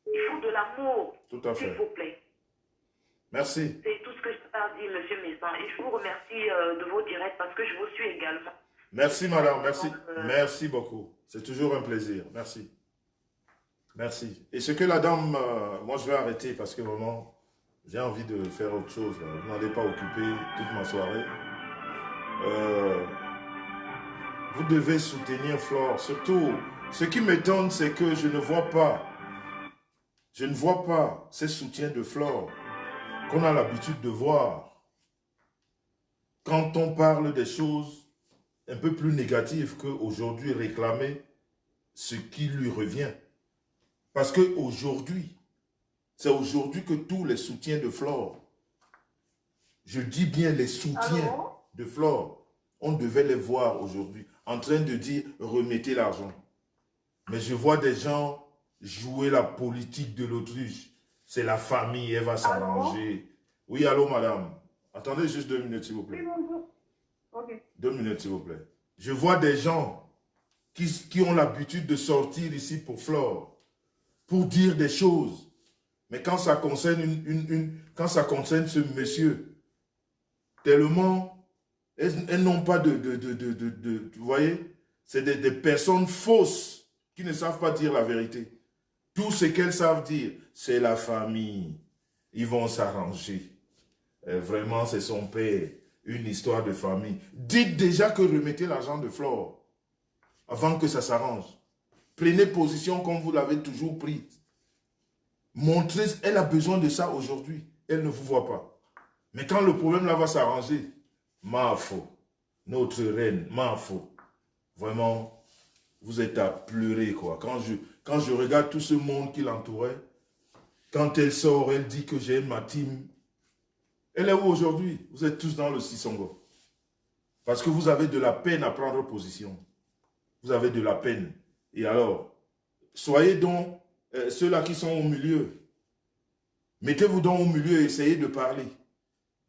Il faut de l'amour. Tout à fait. S'il vous plaît. Merci. C'est tout ce que je peux dire, monsieur Messin. Et je vous remercie de vos directs parce que je vous suis également. Merci, madame. Merci. Merci beaucoup. C'est toujours un plaisir. Merci. Merci. Et ce que la dame... moi, je vais arrêter parce que vraiment, j'ai envie de faire autre chose. Là. Vous n'allez pas occuper toute ma soirée. Vous devez soutenir Flore. Surtout, ce qui m'étonne, c'est que je ne vois pas ces soutiens de Flore qu'on a l'habitude de voir quand on parle des choses un peu plus négatives qu'aujourd'hui réclamer ce qui lui revient. Parce qu'aujourd'hui, c'est aujourd'hui que tous les soutiens de Flore, je dis bien les soutiens de Flore, on devait les voir aujourd'hui en train de dire remettez l'argent. Mais je vois des gens jouer la politique de l'autruche. C'est la famille, elle va s'arranger. Oui, allô madame. Attendez juste 2 minutes s'il vous plaît. Oui, bonjour. Ok. 2 minutes s'il vous plaît. Je vois des gens qui ont l'habitude de sortir ici pour Flore, pour dire des choses. Mais quand ça concerne quand ça concerne ce monsieur, tellement, elles n'ont pas vous voyez, c'est des personnes fausses qui ne savent pas dire la vérité. Tout ce qu'elles savent dire, c'est la famille. Ils vont s'arranger. Vraiment, c'est son père. Une histoire de famille. Dites déjà que remettez l'argent de Flore avant que ça s'arrange. Prenez position comme vous l'avez toujours pris. Montrez, elle a besoin de ça aujourd'hui. Elle ne vous voit pas. Mais quand le problème là va s'arranger, Mafo, notre reine, Mafo, vraiment, vous êtes à pleurer quoi. Quand je regarde tout ce monde qui l'entourait, quand elle sort, elle dit que j'aime ma team. Elle est où aujourd'hui? Vous êtes tous dans le Sisongo. Parce que vous avez de la peine à prendre position. Vous avez de la peine. Et alors, soyez donc ceux-là qui sont au milieu. Mettez-vous donc au milieu et essayez de parler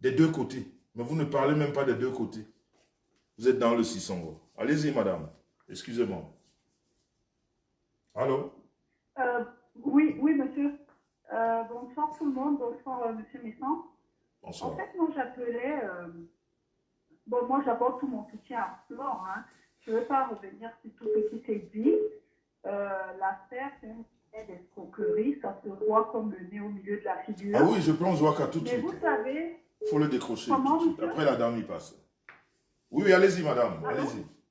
des deux côtés. Mais vous ne parlez même pas des deux côtés. Vous êtes dans le Sisongo. Allez-y, madame. Excusez-moi. Allô? Oui, monsieur. Bonsoir tout le monde. Bonsoir, monsieur Messin. Bonsoir. En fait, moi, j'appelais... moi, j'apporte tout mon soutien à Flore. Hein. Je ne veux pas revenir sur tout ce qui s'est dit. L'affaire, c'est une d'escroquerie. Ça se voit comme le nez au milieu de la figure. Ah oui, je prends Joaka tout de suite. Mais vous savez... Il faut le décrocher Comment, tout de suite. monsieur? Après, la dame y passe. Oui, allez-y, madame. Allô?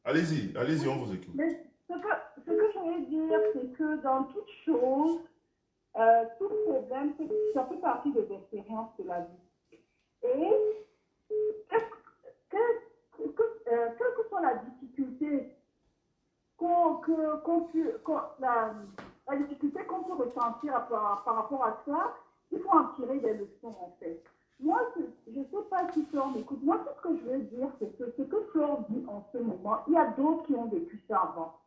Allez-y. Allez-y, on vous écoute. Mais ce que je voulais dire, c'est que dans toute chose, tout problème, ça fait partie des expériences de la vie. Et quelle que soit la difficulté la difficulté qu'on peut ressentir par rapport à ça, il faut en tirer des leçons en fait. Moi, je ne sais pas si Flore m'écoute. Moi, tout ce que je veux dire, c'est que ce que Flore dit en ce moment, il y a d'autres qui ont vécu ça avant.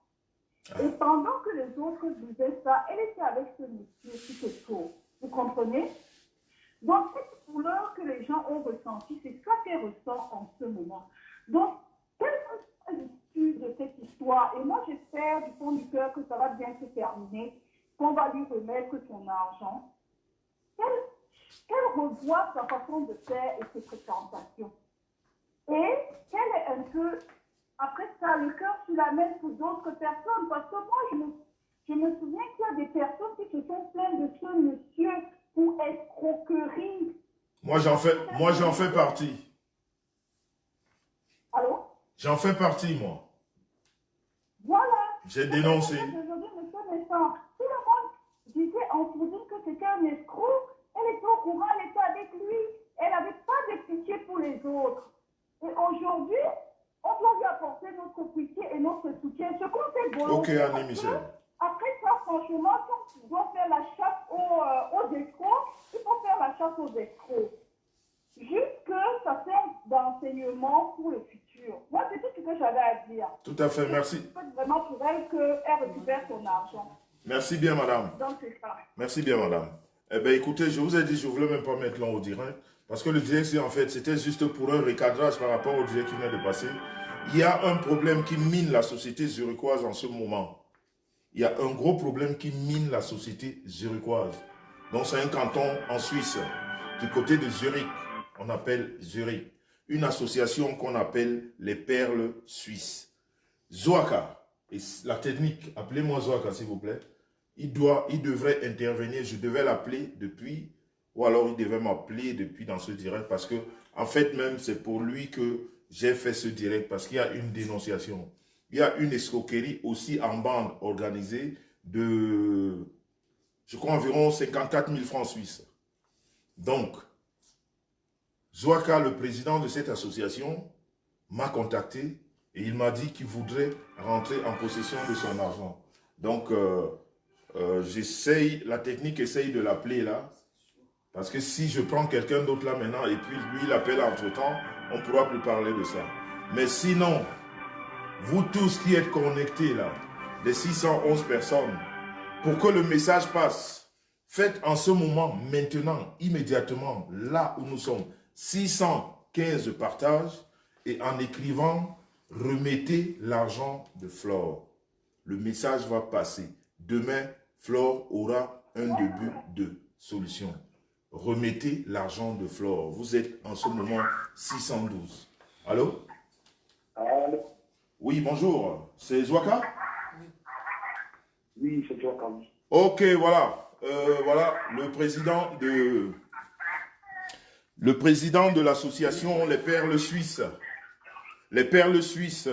Et pendant que les autres vivaient ça, elle était avec ce monsieur qui se trouve. Vous comprenez? Donc, cette douleur que les gens ont ressentie, c'est ça qu'elle ressent en ce moment. Donc, quelle que soit l'issue de cette histoire, et moi j'espère du fond du cœur que ça va bien se terminer, qu'on va lui remettre son argent, qu'elle revoie sa façon de faire et ses fréquentations. Et qu'elle ait un peu après ça, le cœur, tu l'amènes pour d'autres personnes. Parce que moi, je me souviens qu'il y a des personnes qui se sont plaintes de ce monsieur pour escroquerie. Moi, j'en fais partie. Allô? J'en fais partie, moi. Voilà. J'ai dénoncé. Aujourd'hui, monsieur Nessan, tout le monde disait en Soudine que c'était un escroc. Elle était au courant, elle était avec lui. Elle n'avait pas de pitié pour les autres. Et aujourd'hui, on doit lui apporter notre pitié et notre soutien. Ce qu'on fait bon. Ok, Annie Michel. Après ça, franchement, si on doit faire la chasse aux escrocs, il faut faire la chasse aux escrocs. Juste que ça sert d'enseignement pour le futur. Moi, c'est tout ce que j'avais à dire. Tout à fait, merci. C'est vraiment pour elle qu'elle récupère son argent. Merci bien, madame. Donc, c'est ça. Merci bien, madame. Eh bien, écoutez, je vous ai dit, je ne voulais même pas mettre l'on au direct, parce que le direct, en fait, c'était juste pour un recadrage par rapport au direct qui vient de passer. Il y a un problème qui mine la société zurichoise en ce moment. Il y a un gros problème qui mine la société zurichoise. Donc, c'est un canton en Suisse, du côté de Zurich. On appelle Zurich. Une association qu'on appelle les Perles Suisses. Zoaka, et la technique, appelez-moi Zoaka s'il vous plaît, il devrait intervenir, je devais l'appeler depuis, ou alors il devait m'appeler depuis dans ce direct, parce que, en fait même, c'est pour lui que j'ai fait ce direct, parce qu'il y a une dénonciation. Il y a une escroquerie aussi en bande organisée de, je crois, environ 54 000 francs suisses. Donc, Zoaka, le président de cette association, m'a contacté et il m'a dit qu'il voudrait rentrer en possession de son argent. Donc, la technique essaye de l'appeler là, parce que si je prends quelqu'un d'autre là maintenant et puis lui il appelle entre-temps, on ne pourra plus parler de ça. Mais sinon, vous tous qui êtes connectés là, les 611 personnes, pour que le message passe, faites en ce moment, maintenant, immédiatement, là où nous sommes, 615 partages et en écrivant « Remettez l'argent de Flore ». Le message va passer. Demain, Flore aura un début de solution. Remettez l'argent de Flore. Vous êtes en ce moment 612. Allô? Allô? Oui, bonjour. C'est Zoaka? Oui, c'est Zoaka. Ok, voilà. Voilà le président de l'association Les Perles Suisses. Les Perles Suisses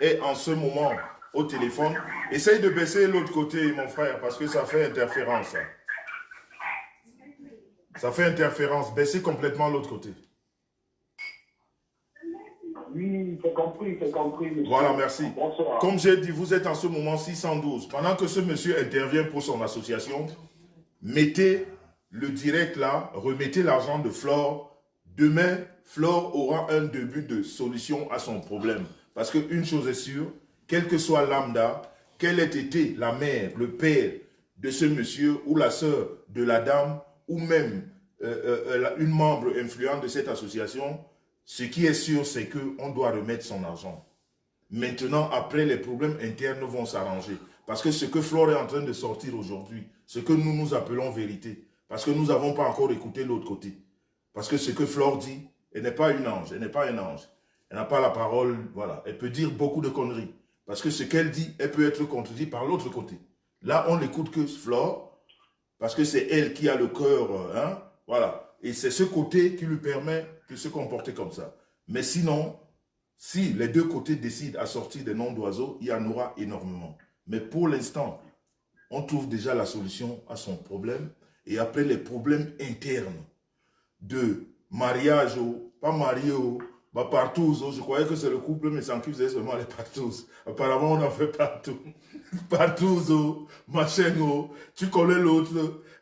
est en ce moment au téléphone. Essaye de baisser l'autre côté, mon frère, parce que ça fait interférence. Ça fait interférence. Baissez complètement l'autre côté. Oui, c'est compris, monsieur. Voilà, merci. Bonsoir. Comme j'ai dit, vous êtes en ce moment 612. Pendant que ce monsieur intervient pour son association, mettez le direct là, remettez l'argent de Flore. Demain, Flore aura un début de solution à son problème. Parce qu'une chose est sûre, quel que soit lambda, quelle ait été la mère, le père de ce monsieur ou la sœur de la dame ou même une membre influente de cette association, ce qui est sûr, c'est qu'on doit remettre son argent. Maintenant, après, les problèmes internes vont s'arranger. Parce que ce que Flore est en train de sortir aujourd'hui, ce que nous appelons vérité, parce que nous n'avons pas encore écouté l'autre côté. Parce que ce que Flore dit, elle n'est pas une ange, elle n'est pas un ange. Elle n'a pas la parole, voilà. Elle peut dire beaucoup de conneries. Parce que ce qu'elle dit, elle peut être contredit par l'autre côté. Là, on n'écoute que Flore, parce que c'est elle qui a le cœur, hein, voilà. Et c'est ce côté qui lui permet de se comporter comme ça. Mais sinon, si les deux côtés décident à sortir des noms d'oiseaux, il y en aura énormément. Mais pour l'instant, on trouve déjà la solution à son problème. Et après, les problèmes internes de mariage, pas marié, bah partout, je croyais que c'est le couple, mais sans qui faisait seulement les partout. Apparemment, on en fait partout. Partout, machin, tu connais l'autre.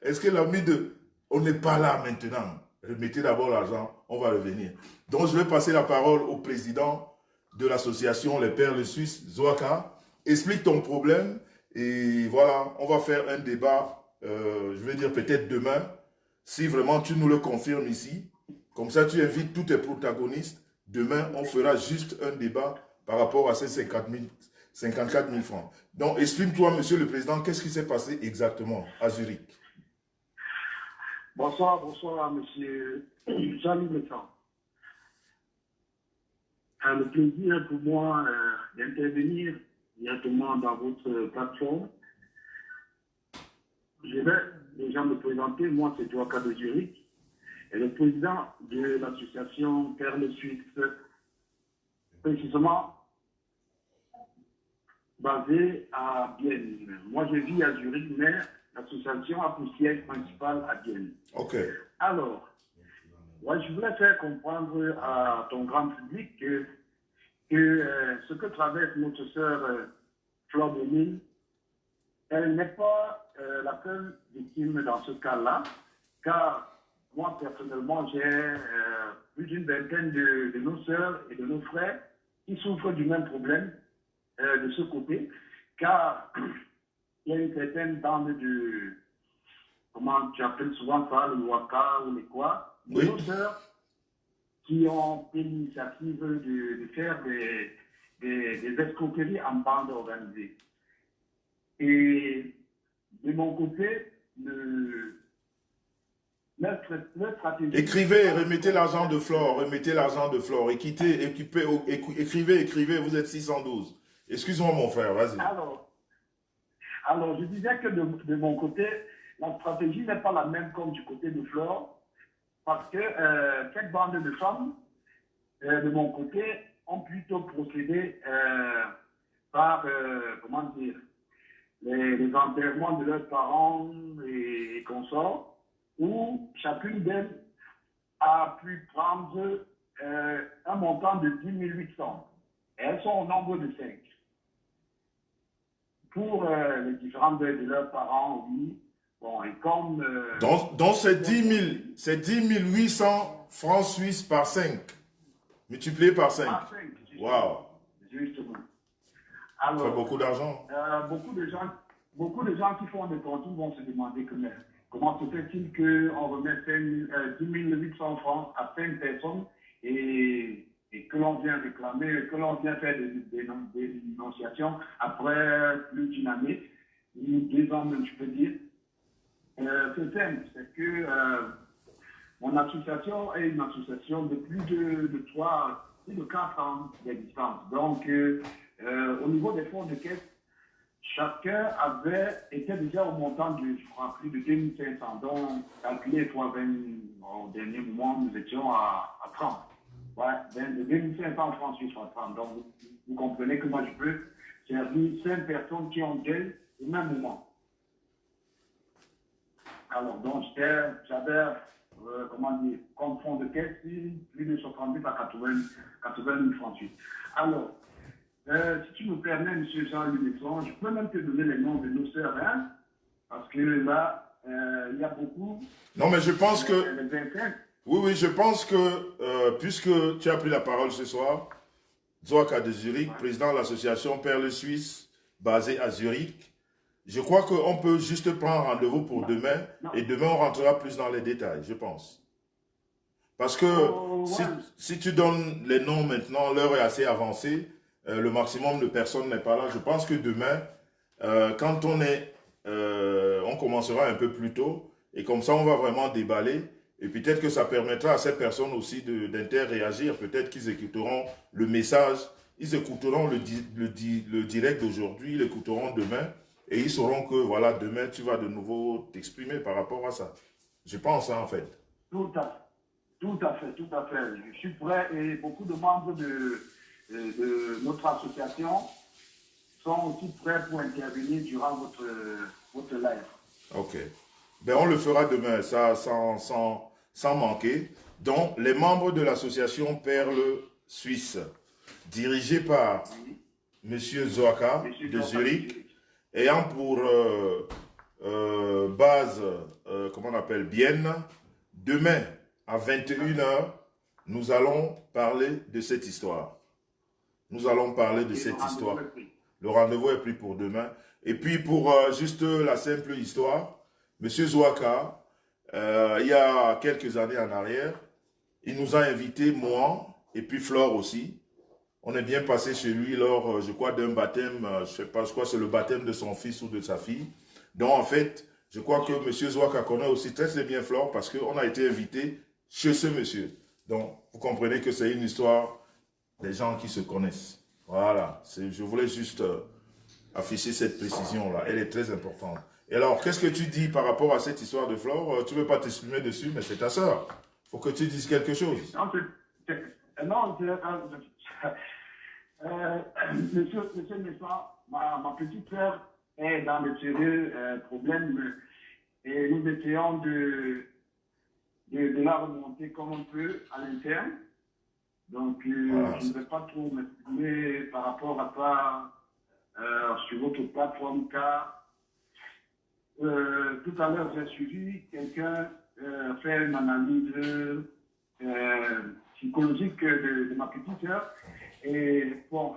Est-ce que l'ami de... On n'est pas là maintenant. Remettez d'abord l'argent, on va revenir. Donc, je vais passer la parole au président de l'association Les Perles Suisses, Zoaka. Explique ton problème et voilà, on va faire un débat, je vais dire peut-être demain, si vraiment tu nous le confirmes ici. Comme ça, tu invites tous tes protagonistes. Demain, on fera juste un débat par rapport à ces 54 000 francs. Donc, exprime-toi, monsieur le président, qu'est-ce qui s'est passé exactement à Zurich? Bonsoir, monsieur Jean-Louis Messan. Le plaisir pour moi d'intervenir directement dans votre plateforme. Je vais déjà me présenter. Moi, c'est Joaka de Zurich, et le président de l'association Perle Suisse, précisément basée à Bienne. Moi, je vis à Zurich, mais l'association a pour siège principal à Bienne. Ok. Alors, ouais, je voulais faire comprendre à ton grand public que ce que traverse notre sœur Flore de Lille, elle n'est pas la seule victime dans ce cas-là, car moi, personnellement, j'ai plus d'une vingtaine de nos sœurs et de nos frères qui souffrent du même problème de ce côté, car il y a une certaine bande de, comment tu appelles souvent ça, le waka ou les quoi, Oui. nos sœurs qui ont pris l'initiative de faire des escroqueries en bande organisée. Et de mon côté, notre stratégie... Écrivez, remettez l'argent de Flore, remettez l'argent de Flore. Écrivez, vous êtes 612. Excuse-moi mon frère, vas-y. Alors, je disais que de mon côté, la stratégie n'est pas la même comme du côté de Flore, parce que cette bande de femmes, de mon côté, ont plutôt procédé par, comment dire, les enterrements de leurs parents et consorts, où chacune d'elles a pu prendre un montant de 10 800. Et elles sont au nombre de 5. Pour les différentes deuils de leurs parents, oui. Bon, et comme... Donc c'est 10 800 francs suisses par 5. Multiplié par 5. Par 5, justement. Waouh. Justement. Ça fait Alors, beaucoup d'argent. beaucoup de gens qui font des comptes vont se demander comment se fait-il qu'on remette 10 800 francs à 5 personnes et que l'on vient réclamer, que l'on vient faire des dénonciations après plus d'une année, ou 2 ans même, je peux dire. C'est simple, c'est que mon association est une association de plus de 4 ans d'existence. Donc, au niveau des fonds de caisse, chacun était déjà au montant de, je crois, plus de 2500. Donc, calculé fois 20, au dernier moment, nous étions à 30. Ouais, de 2500 francs suisses à 30. Donc, vous comprenez que moi, je peux servir 5 personnes qui ont deuil au même moment. Alors, donc, j'avais, comment dire, comme fonds de caisse, plus de 70 à 80 000 francs suisses. Alors, si tu me permets, M. Jean-Louis Messon, je peux même te donner les noms de nos sœurs, hein, parce que là, il y a beaucoup. Non, mais je pense que... Les 25. Oui, je pense que, puisque tu as pris la parole ce soir, Joaka de Zurich, président de l'association Perle Suisse, basée à Zurich, je crois qu'on peut juste prendre rendez-vous pour demain, et demain on rentrera plus dans les détails, je pense. Parce que si tu donnes les noms maintenant, l'heure est assez avancée, le maximum de personnes n'est pas là. Je pense que demain, quand on commencera un peu plus tôt, et comme ça on va vraiment déballer, et peut-être que ça permettra à ces personnes aussi d'interréagir, peut-être qu'ils écouteront le message, ils écouteront le direct d'aujourd'hui, ils l'écouteront demain, et ils sauront que voilà, demain tu vas de nouveau t'exprimer par rapport à ça. Je pense, hein, en fait. Tout à fait. Je suis prêt et beaucoup de membres de notre association sont aussi prêts pour intervenir durant votre live. Ok. Ben, on le fera demain, ça, sans manquer. Donc, les membres de l'association Perle Suisse, dirigés par M. Joaka de Zurich, ayant pour base, comment on appelle, Bienne, demain à 21 h, nous allons parler de cette histoire. Nous allons parler de cette histoire. Le rendez-vous est pris pour demain. Et puis pour juste la simple histoire, M. Joaka, il y a quelques années en arrière, il nous a invités, moi, et puis Flore aussi. On est bien passé chez lui lors, je crois, d'un baptême, je sais pas, je crois que c'est le baptême de son fils ou de sa fille. Donc en fait, je crois que M. Joaka connaît aussi très bien Flore parce qu'on a été invité chez ce monsieur. Donc, vous comprenez que c'est une histoire des gens qui se connaissent. Voilà, je voulais juste afficher cette précision-là. Elle est très importante. Et alors, qu'est-ce que tu dis par rapport à cette histoire de Flore? Tu ne veux pas t'exprimer dessus, mais c'est ta sœur. Il faut que tu dises quelque chose. Non, non, monsieur Messa, ma petite sœur est dans de sérieux problèmes et nous essayons de la remonter comme on peut à l'interne. Donc, Voilà. je ne vais pas trop m'exprimer par rapport à ça sur votre plateforme, car tout à l'heure, j'ai suivi quelqu'un faire une analyse psychologique de ma petite sœur. Et bon,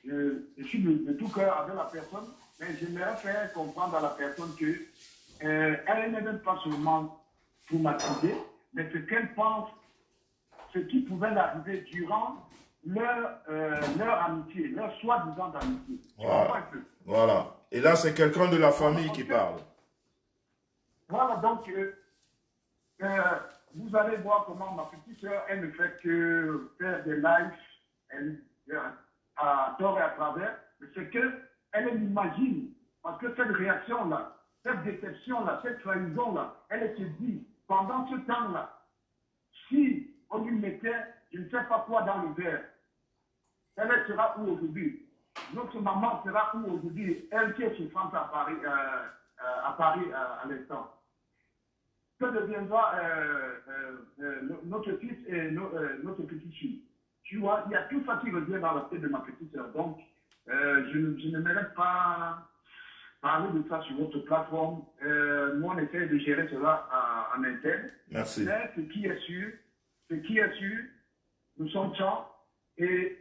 je suis de tout cœur avec la personne, mais j'aimerais faire comprendre à la personne que elle n'est même pas seulement traumatisée, mais ce qu'elle pense, ce qui pouvait l'arriver durant leur amitié, leur soi-disant amitié. Voilà. Voilà. Et là, c'est quelqu'un de la famille qui parle. Voilà, donc, vous allez voir comment ma petite sœur, elle ne fait que faire des lives à tort et à travers, mais c'est qu'elle imagine, parce que cette réaction-là, cette déception-là, cette trahison-là, elle se dit, pendant ce temps-là, si on lui mettait, je ne sais pas quoi dans le verre, elle sera où aujourd'hui? Notre maman sera où aujourd'hui? Elle qui est souffrante à Paris à l'instant. Que deviendra notre fils et notre petite fille? Tu vois, il y a tout ça qui revient dans la tête de ma petite sœur. Donc, je ne mérite pas parler de ça sur votre plateforme. Nous, on essaie de gérer cela en interne. Merci. Mais ce qui est sûr, nous sommes chants et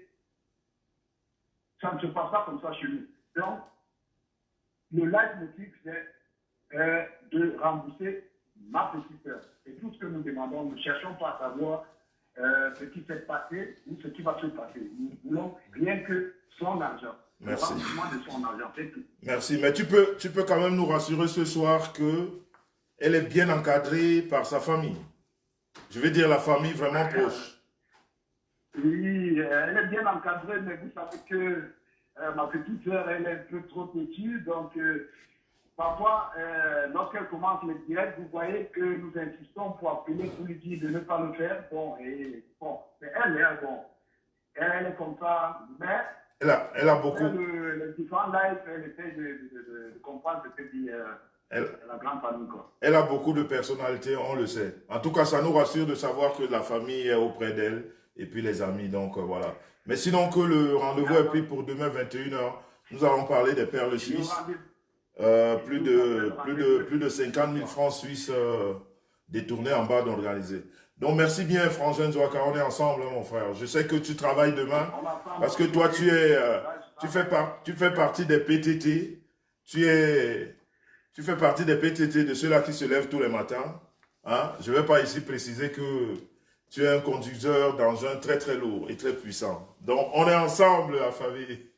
ça ne se passe pas comme ça chez nous. Donc, le leitmotiv, c'est de rembourser ma petite sœur. Et tout ce que nous demandons, nous ne cherchons pas à savoir ce qui s'est passé ou ce qui va se passer. Nous voulons rien que son argent. Merci. Le remboursement de son argent, c'est tout. Merci. Mais tu peux quand même nous rassurer ce soir qu'elle est bien encadrée par sa famille. Je veux dire la famille vraiment proche. Oui, elle est bien encadrée, mais vous savez que ma petite sœur, elle est un peu trop petite, donc parfois, lorsqu'elle commence le direct, vous voyez que nous insistons pour appeler, pour lui dire de ne pas le faire. Bon, mais elle est comme ça, mais Elle a beaucoup. les différents lives, elle essaie de comprendre ce que dit la grande famille, quoi. Elle a beaucoup de personnalité, on le sait. En tout cas, ça nous rassure de savoir que la famille est auprès d'elle et puis les amis, donc voilà. Mais sinon que le rendez-vous est pris pour demain 21h, nous allons parler des perles suisses. Plus de 50 000 francs suisses détournés en bas d'organiser. Donc merci bien Frangin Zouaka, on est ensemble mon frère. Je sais que tu travailles demain parce que toi tu fais partie des PTT. Tu fais partie des PTT de ceux-là qui se lèvent tous les matins. Hein? Je ne vais pas ici préciser que tu es un conducteur d'engin très très lourd et très puissant. Donc on est ensemble la famille.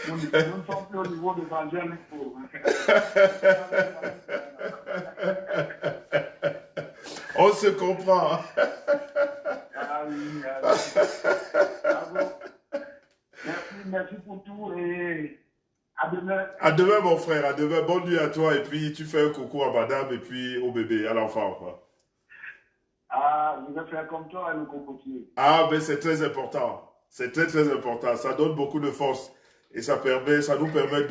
Nous ne sommes plus au niveau des engins pour... On se comprend. Ah oui, merci pour tout et à demain. À demain, mon frère, à demain. Bonne nuit à toi. Et puis, tu fais un coucou à madame et puis au bébé, à l'enfant, quoi. Ah, je vais faire comme toi et le cocotier. Ah, ben c'est très important. C'est très, très important. Ça donne beaucoup de force. Et ça nous permet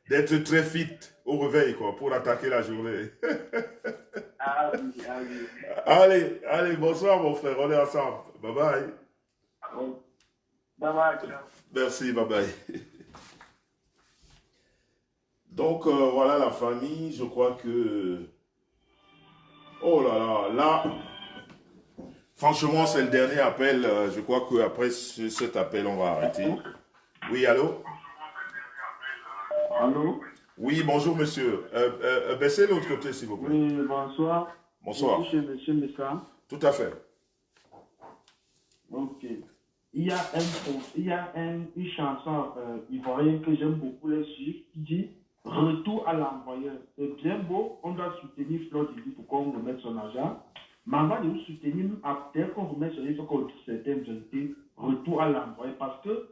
d'être très fit au réveil, quoi, pour attaquer la journée. Ah oui, ah oui. Allez, bonsoir, mon frère. On est ensemble. Bye bye. Bye bye, ciao. Merci, bye bye. Donc, voilà la famille. Je crois que... Oh là là, franchement, c'est le dernier appel. Je crois qu'après cet appel, on va arrêter. Oui, allô? Allô? Oui, bonjour, monsieur. Baissez l'autre côté, s'il vous plaît. Oui, bonsoir. Bonsoir. Je suis chez monsieur Messa. Tout à fait. Ok. Il y a une chanson ivoirienne que j'aime beaucoup les suivre qui dit Retour à l'envoyeur. C'est bien beau, on doit soutenir Flore Didi pour qu'on remette son argent. Mais avant de vous soutenir, dès qu'on remet son argent, il faut qu'on trouve certaines vérités retour à l'envoyer parce que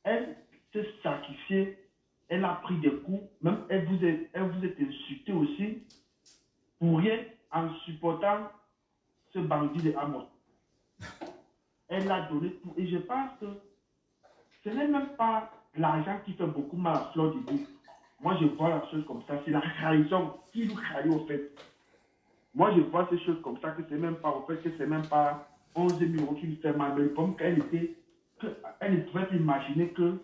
elle s'est sacrifiée, elle a pris des coups, même elle vous est insultée aussi pour rien en supportant ce bandit de Amos. Elle a donné tout. Et je pense que ce n'est même pas l'argent qui fait beaucoup mal à Fleur du Lys. Moi, je vois la chose comme ça. C'est la trahison qui nous trahit au fait. Moi, je vois ces choses comme ça, que c'est même pas, en fait, que c'est même pas 11 000 € qui lui fait mal. Mais comme qu'elle était, elle ne pouvait imaginer que...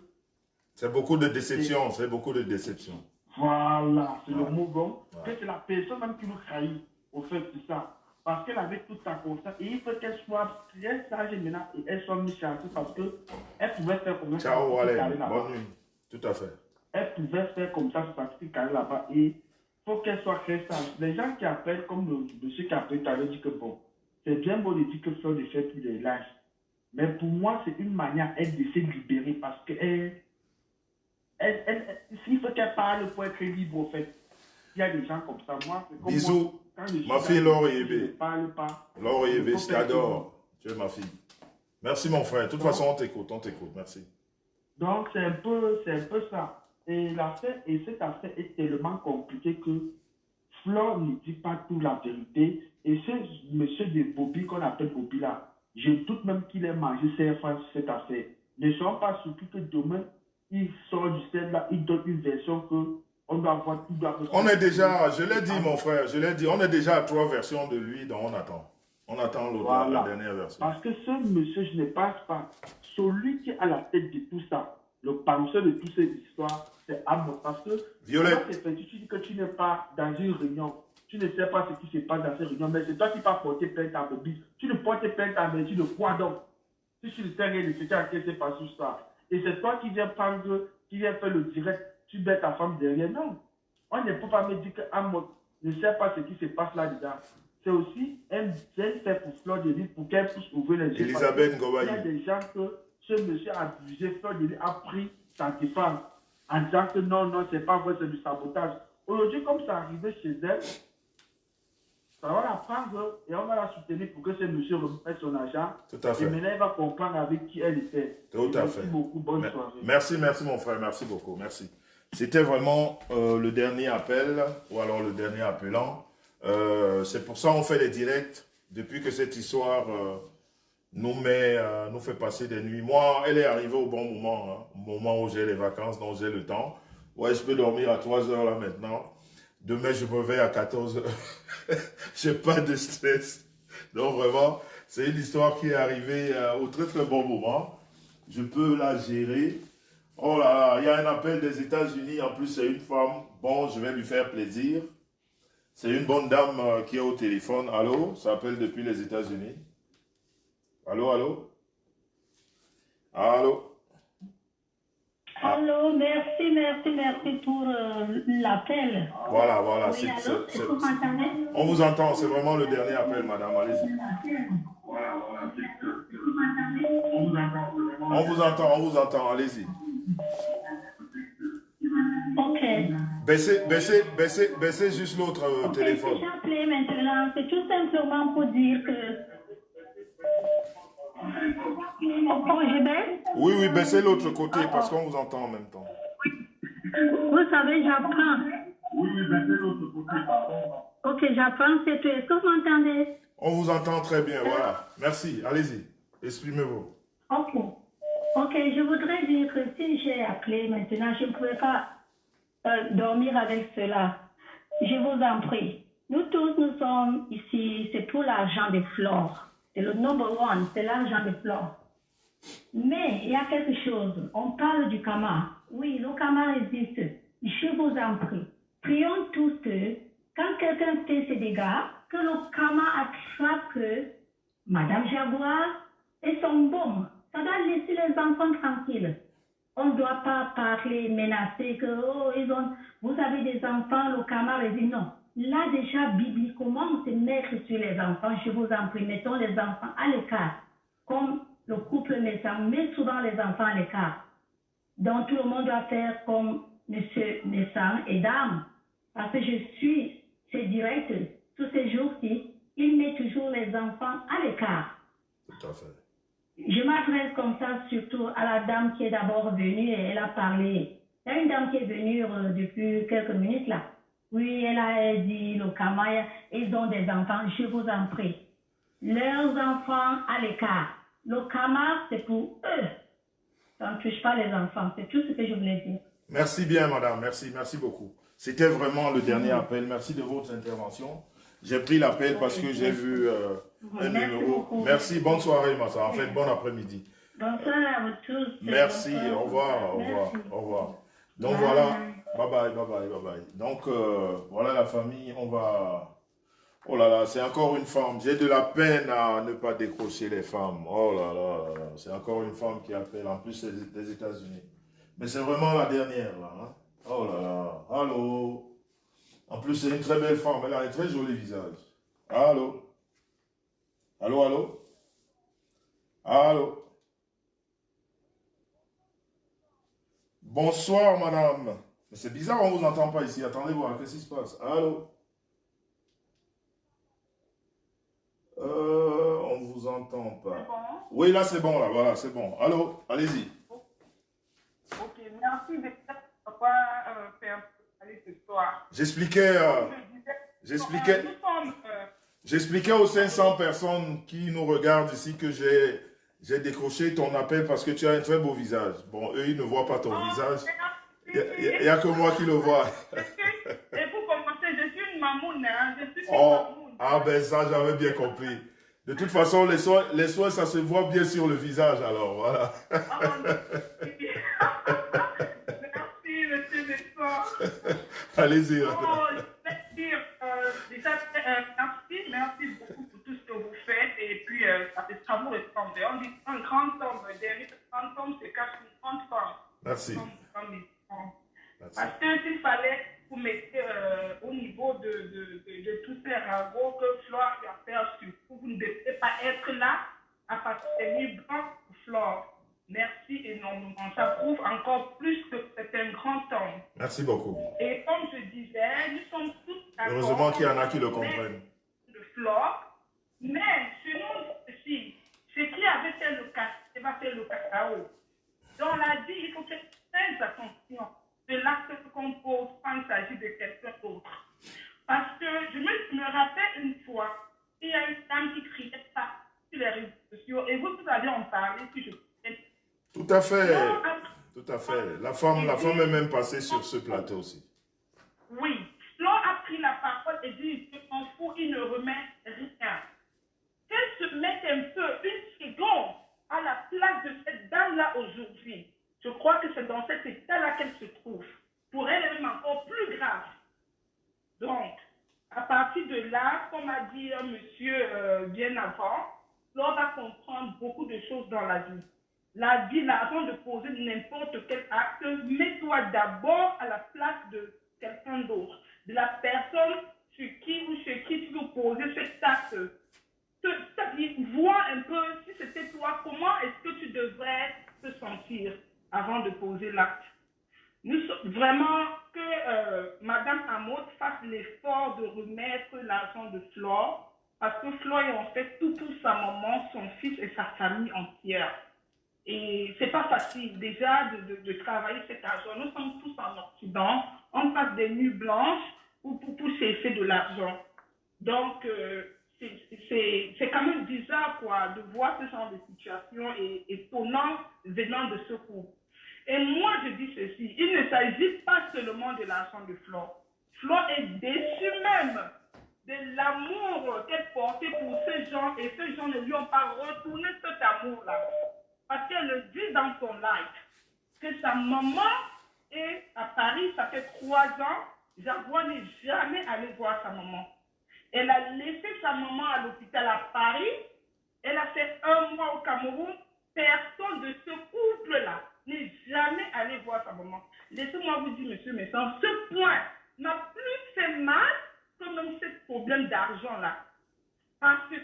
C'est beaucoup de déception, c'est beaucoup de déception. Voilà, c'est le mot bon. Que c'est la personne même qui nous trahit, au fait, c'est ça. Parce qu'elle avait toute sa conscience. Et il faut qu'elle soit très sage maintenant et elle soit méchante parce qu'elle pouvait faire comme ça. Ciao, allez, bonne nuit. Tout à fait. Elle pouvait faire comme ça, c'est parce qu'elle là-bas. Et il faut qu'elle soit très sage. Les gens qui appellent, comme le monsieur qui appelle, tu avais dit que bon, c'est bien beau de dire que Fleur de fait plus de lâche. Mais pour moi, c'est une manière, elle, de se libérer parce qu'elle. Il faut qu'elle parle pour être libre, au fait. Il y a des gens comme ça. Moi, c'est comme bisous. Moi, ma fille Laure Yébé. Je ne parle pas. Laure Yébé, je t'adore. Tu es ma fille. Merci, mon frère. De toute façon, on t'écoute. Merci. Donc, c'est un peu ça. Et l'affaire, et cette affaire est tellement compliquée que Fleur ne dit pas toute la vérité. Et ce monsieur de Bobby, qu'on appelle Bobby là, je doute même qu'il ait mangé ses enfants sur cette affaire. Ne soyons pas surpris que demain, il sort du ciel là, il donne une version que on doit avoir tout. On est déjà, je l'ai dit mon frère, je l'ai dit, on est déjà à 3 versions de lui, donc on attend. On attend l'autre, voilà. La dernière version. Parce que ce monsieur, je ne pense pas, celui qui est à la tête de tout ça, le penseur de toutes ces histoires, c'est Amos. Parce que Violette, tu dis que tu n'es pas dans une réunion, tu ne sais pas ce qui se passe dans cette réunion, mais c'est toi qui vas porter plainte à Bobby. Tu ne portes plainte à Bobby de quoi donc? Si tu ne sais rien de ce qui s'est passé sur ça. Et c'est toi qui viens prendre, qui viens faire le direct, tu mets ta femme derrière. Non. On ne peut pas me dire qu'Amos ne sait pas ce qui se passe là-dedans. C'est aussi un fait pour Fleur de Lys pour qu'elle puisse ouvrir les yeux. Elisabeth Ngobayi. Il y a des gens que ce monsieur a abusé, Fleur de Lys a pris sa défense en disant que non, c'est pas vrai, c'est du sabotage. Aujourd'hui, comme ça arrivé chez elle, ça va la prendre et on va la soutenir pour que ce monsieur remette son argent. Tout à fait. Et maintenant, elle va comprendre avec qui elle était. Tout à fait. Merci beaucoup, bonne soirée. Merci mon frère, merci beaucoup, merci. C'était vraiment le dernier appel, ou alors le dernier appelant. C'est pour ça qu'on fait les directs, depuis que cette histoire nous fait passer des nuits. Moi, elle est arrivée au bon moment, hein, au moment où j'ai les vacances, donc j'ai le temps. Ouais, je peux dormir à 3 heures là maintenant. Demain, je me réveille à 14 heures. J'ai pas de stress. Donc vraiment, c'est une histoire qui est arrivée au très très bon moment. Je peux la gérer. Oh là là, il y a un appel des États-Unis. En plus, c'est une femme. Bon, je vais lui faire plaisir. C'est une bonne dame qui est au téléphone. Allô? Ça appelle depuis les États-Unis. Allô, allô? Allô? Allô, merci pour l'appel. Voilà. Oui, est-ce que vous m'entendez? On vous entend, c'est vraiment le dernier appel, madame. Allez-y. On vous entend, allez-y. Ok. Baissez juste l'autre téléphone. J'ai appelé maintenant, c'est tout simplement pour dire que... Oh, je baisse? Oui, baissez l'autre côté parce qu'on vous entend en même temps. Vous savez, j'apprends. Oui, baissez l'autre côté. Ok, j'apprends, c'est tout. Est-ce que vous m'entendez? On vous entend très bien, voilà. Merci, allez-y. Exprimez-vous. Ok, je voudrais dire que si j'ai appelé maintenant, je ne pouvais pas dormir avec cela. Je vous en prie. Nous tous, nous sommes ici, c'est pour l'argent des fleurs. C'est le number one, c'est l'argent des fleurs. Mais il y a quelque chose, on parle du karma. Oui, le karma existe. Je vous en prie. Prions tous que, quand quelqu'un fait ses dégâts, que le karma attrape Madame Jaguar et son baume. Ça doit laisser les enfants tranquilles. On ne doit pas parler, menacer que, vous avez des enfants, le karma les dit non. Là déjà, bibliquement, on se mettre sur les enfants. Je vous en prie, mettons les enfants à l'écart. Comme le couple Messam met souvent les enfants à l'écart. Donc tout le monde doit faire comme M. Messam et Dame. Parce que je suis ces directs, tous ces jours-ci, il met toujours les enfants à l'écart. Tout à fait. je m'adresse comme ça surtout à la dame qui est d'abord venue et elle a parlé. Il y a une dame qui est venue depuis quelques minutes là. Oui, elle a dit, le Kamaya, ils ont des enfants, je vous en prie. Leurs enfants à l'écart. Le Kama, c'est pour eux. Ça ne touche pas les enfants. C'est tout ce que je voulais dire. Merci bien, madame. Merci, merci beaucoup. C'était vraiment le dernier appel. Merci de votre intervention. J'ai pris l'appel parce que j'ai vu un numéro. Beaucoup. Merci, bonne soirée, ma soeur. En fait, bon après-midi. Bonsoir à vous tous. Merci, Bonsoir. au revoir, au revoir, Merci. au revoir. Donc voilà, bye bye, bye bye, bye bye. Donc voilà la famille, on va... Oh là là, c'est encore une femme. J'ai de la peine à ne pas décrocher les femmes. Oh là là, là, là. C'est encore une femme qui appelle. En plus, c'est des États-Unis. Mais c'est vraiment la dernière là. Hein? Oh là là, allô. En plus, c'est une très belle femme. Elle a un très joli visage. Allô. Allô, allô. Allô. Bonsoir, madame. Mais c'est bizarre, on ne vous entend pas ici. Attendez voir, qu'est-ce qui se passe? Allô? On ne vous entend pas. Bon. Oui, là, c'est bon, là, voilà, c'est bon. Allô? Allez-y. Ok, merci de pas faire aller ce soir. J'expliquais Nous sommes, j'expliquais aux 500 personnes qui nous regardent ici que j'ai décroché ton appel parce que tu as un très beau visage. Bon, eux, ils ne voient pas ton visage. Il n'y a que moi qui le vois. Et pour commencer, je suis une mamoune. Hein? Je suis une Oh, mamoune. ah ben ça, j'avais bien compris. De toute façon, les soins, ça se voit bien sur le visage, alors, voilà. Merci, monsieur Besson. Allez-y. Je vais dire, déjà, merci beaucoup pour tout ce que vous faites. Et puis, ça vous ressemble. On dit un grand homme, derrière un grand homme se cache une grande femme. Merci. Merci. Parce que s'il fallait vous mettre au niveau de tous ces ragots que Flore vient faire sur vous, vous ne devez pas être là à appartenir blanc pour Flore. Merci énormément. Ça prouve encore plus que c'est un grand homme. Merci beaucoup. Et comme je disais, nous sommes tous d'accord. Heureusement qu'il y en a qui le comprennent. De Flore. Mais chez nous aussi, ce qui avait fait le cacao, va faire le cacao. Dans la vie, il faut faire très attention de l'acte qu'on pose quand il s'agit de quelqu'un d'autre. Parce que je me rappelle une fois, il y a une dame qui criait ça sur les réseaux sociaux et vous allez en parler si je peux. Tout à fait. Tout à fait. La femme est même passée sur ce plateau aussi. Oui. Flo a pris la parole et dit, je m'en fous, il ne remet rien. Qu'elle se mette un peu, une seconde, à la place de cette dame-là aujourd'hui. Je crois que c'est dans cet état-là qu'elle se trouve. Pour elle, elle est encore plus grave. Donc, à partir de là, comme a dit un monsieur bien avant, l'on va comprendre beaucoup de choses dans la vie. La vie, avant de poser n'importe quel acte, mets-toi d'abord à la place de quelqu'un d'autre, de la personne sur qui ou chez qui tu veux poser cet acte. Vois un peu, si c'était toi, comment est-ce que tu devrais te sentir avant de poser l'acte. Nous sommes vraiment que Madame Amot fasse l'effort de remettre l'argent de Flore, parce que Flore est en fait tout pour sa maman, son fils et sa famille entière. Et c'est pas facile déjà de travailler cet argent. Nous sommes tous en Occident, on passe des nuits blanches pour chercher de l'argent. Donc, c'est quand même bizarre quoi, de voir ce genre de situation et étonnant venant de ce couple. Et moi, je dis ceci, il ne s'agit pas seulement de l'argent de Flore. Flore est déçue même de l'amour qu'elle portait pour ces gens et ces gens ne lui ont pas retourné cet amour-là. Parce qu'elle le dit dans son live que sa maman est à Paris, ça fait 3 ans, Jaguar n'est jamais allé voir sa maman. Elle a laissé sa maman à l'hôpital à Paris, elle a fait 1 mois au Cameroun, personne de ce couple-là n'est jamais allé voir sa maman. Laissez-moi vous dire, monsieur Messon, ce point n'a plus fait mal que même ce problème d'argent-là. Parce que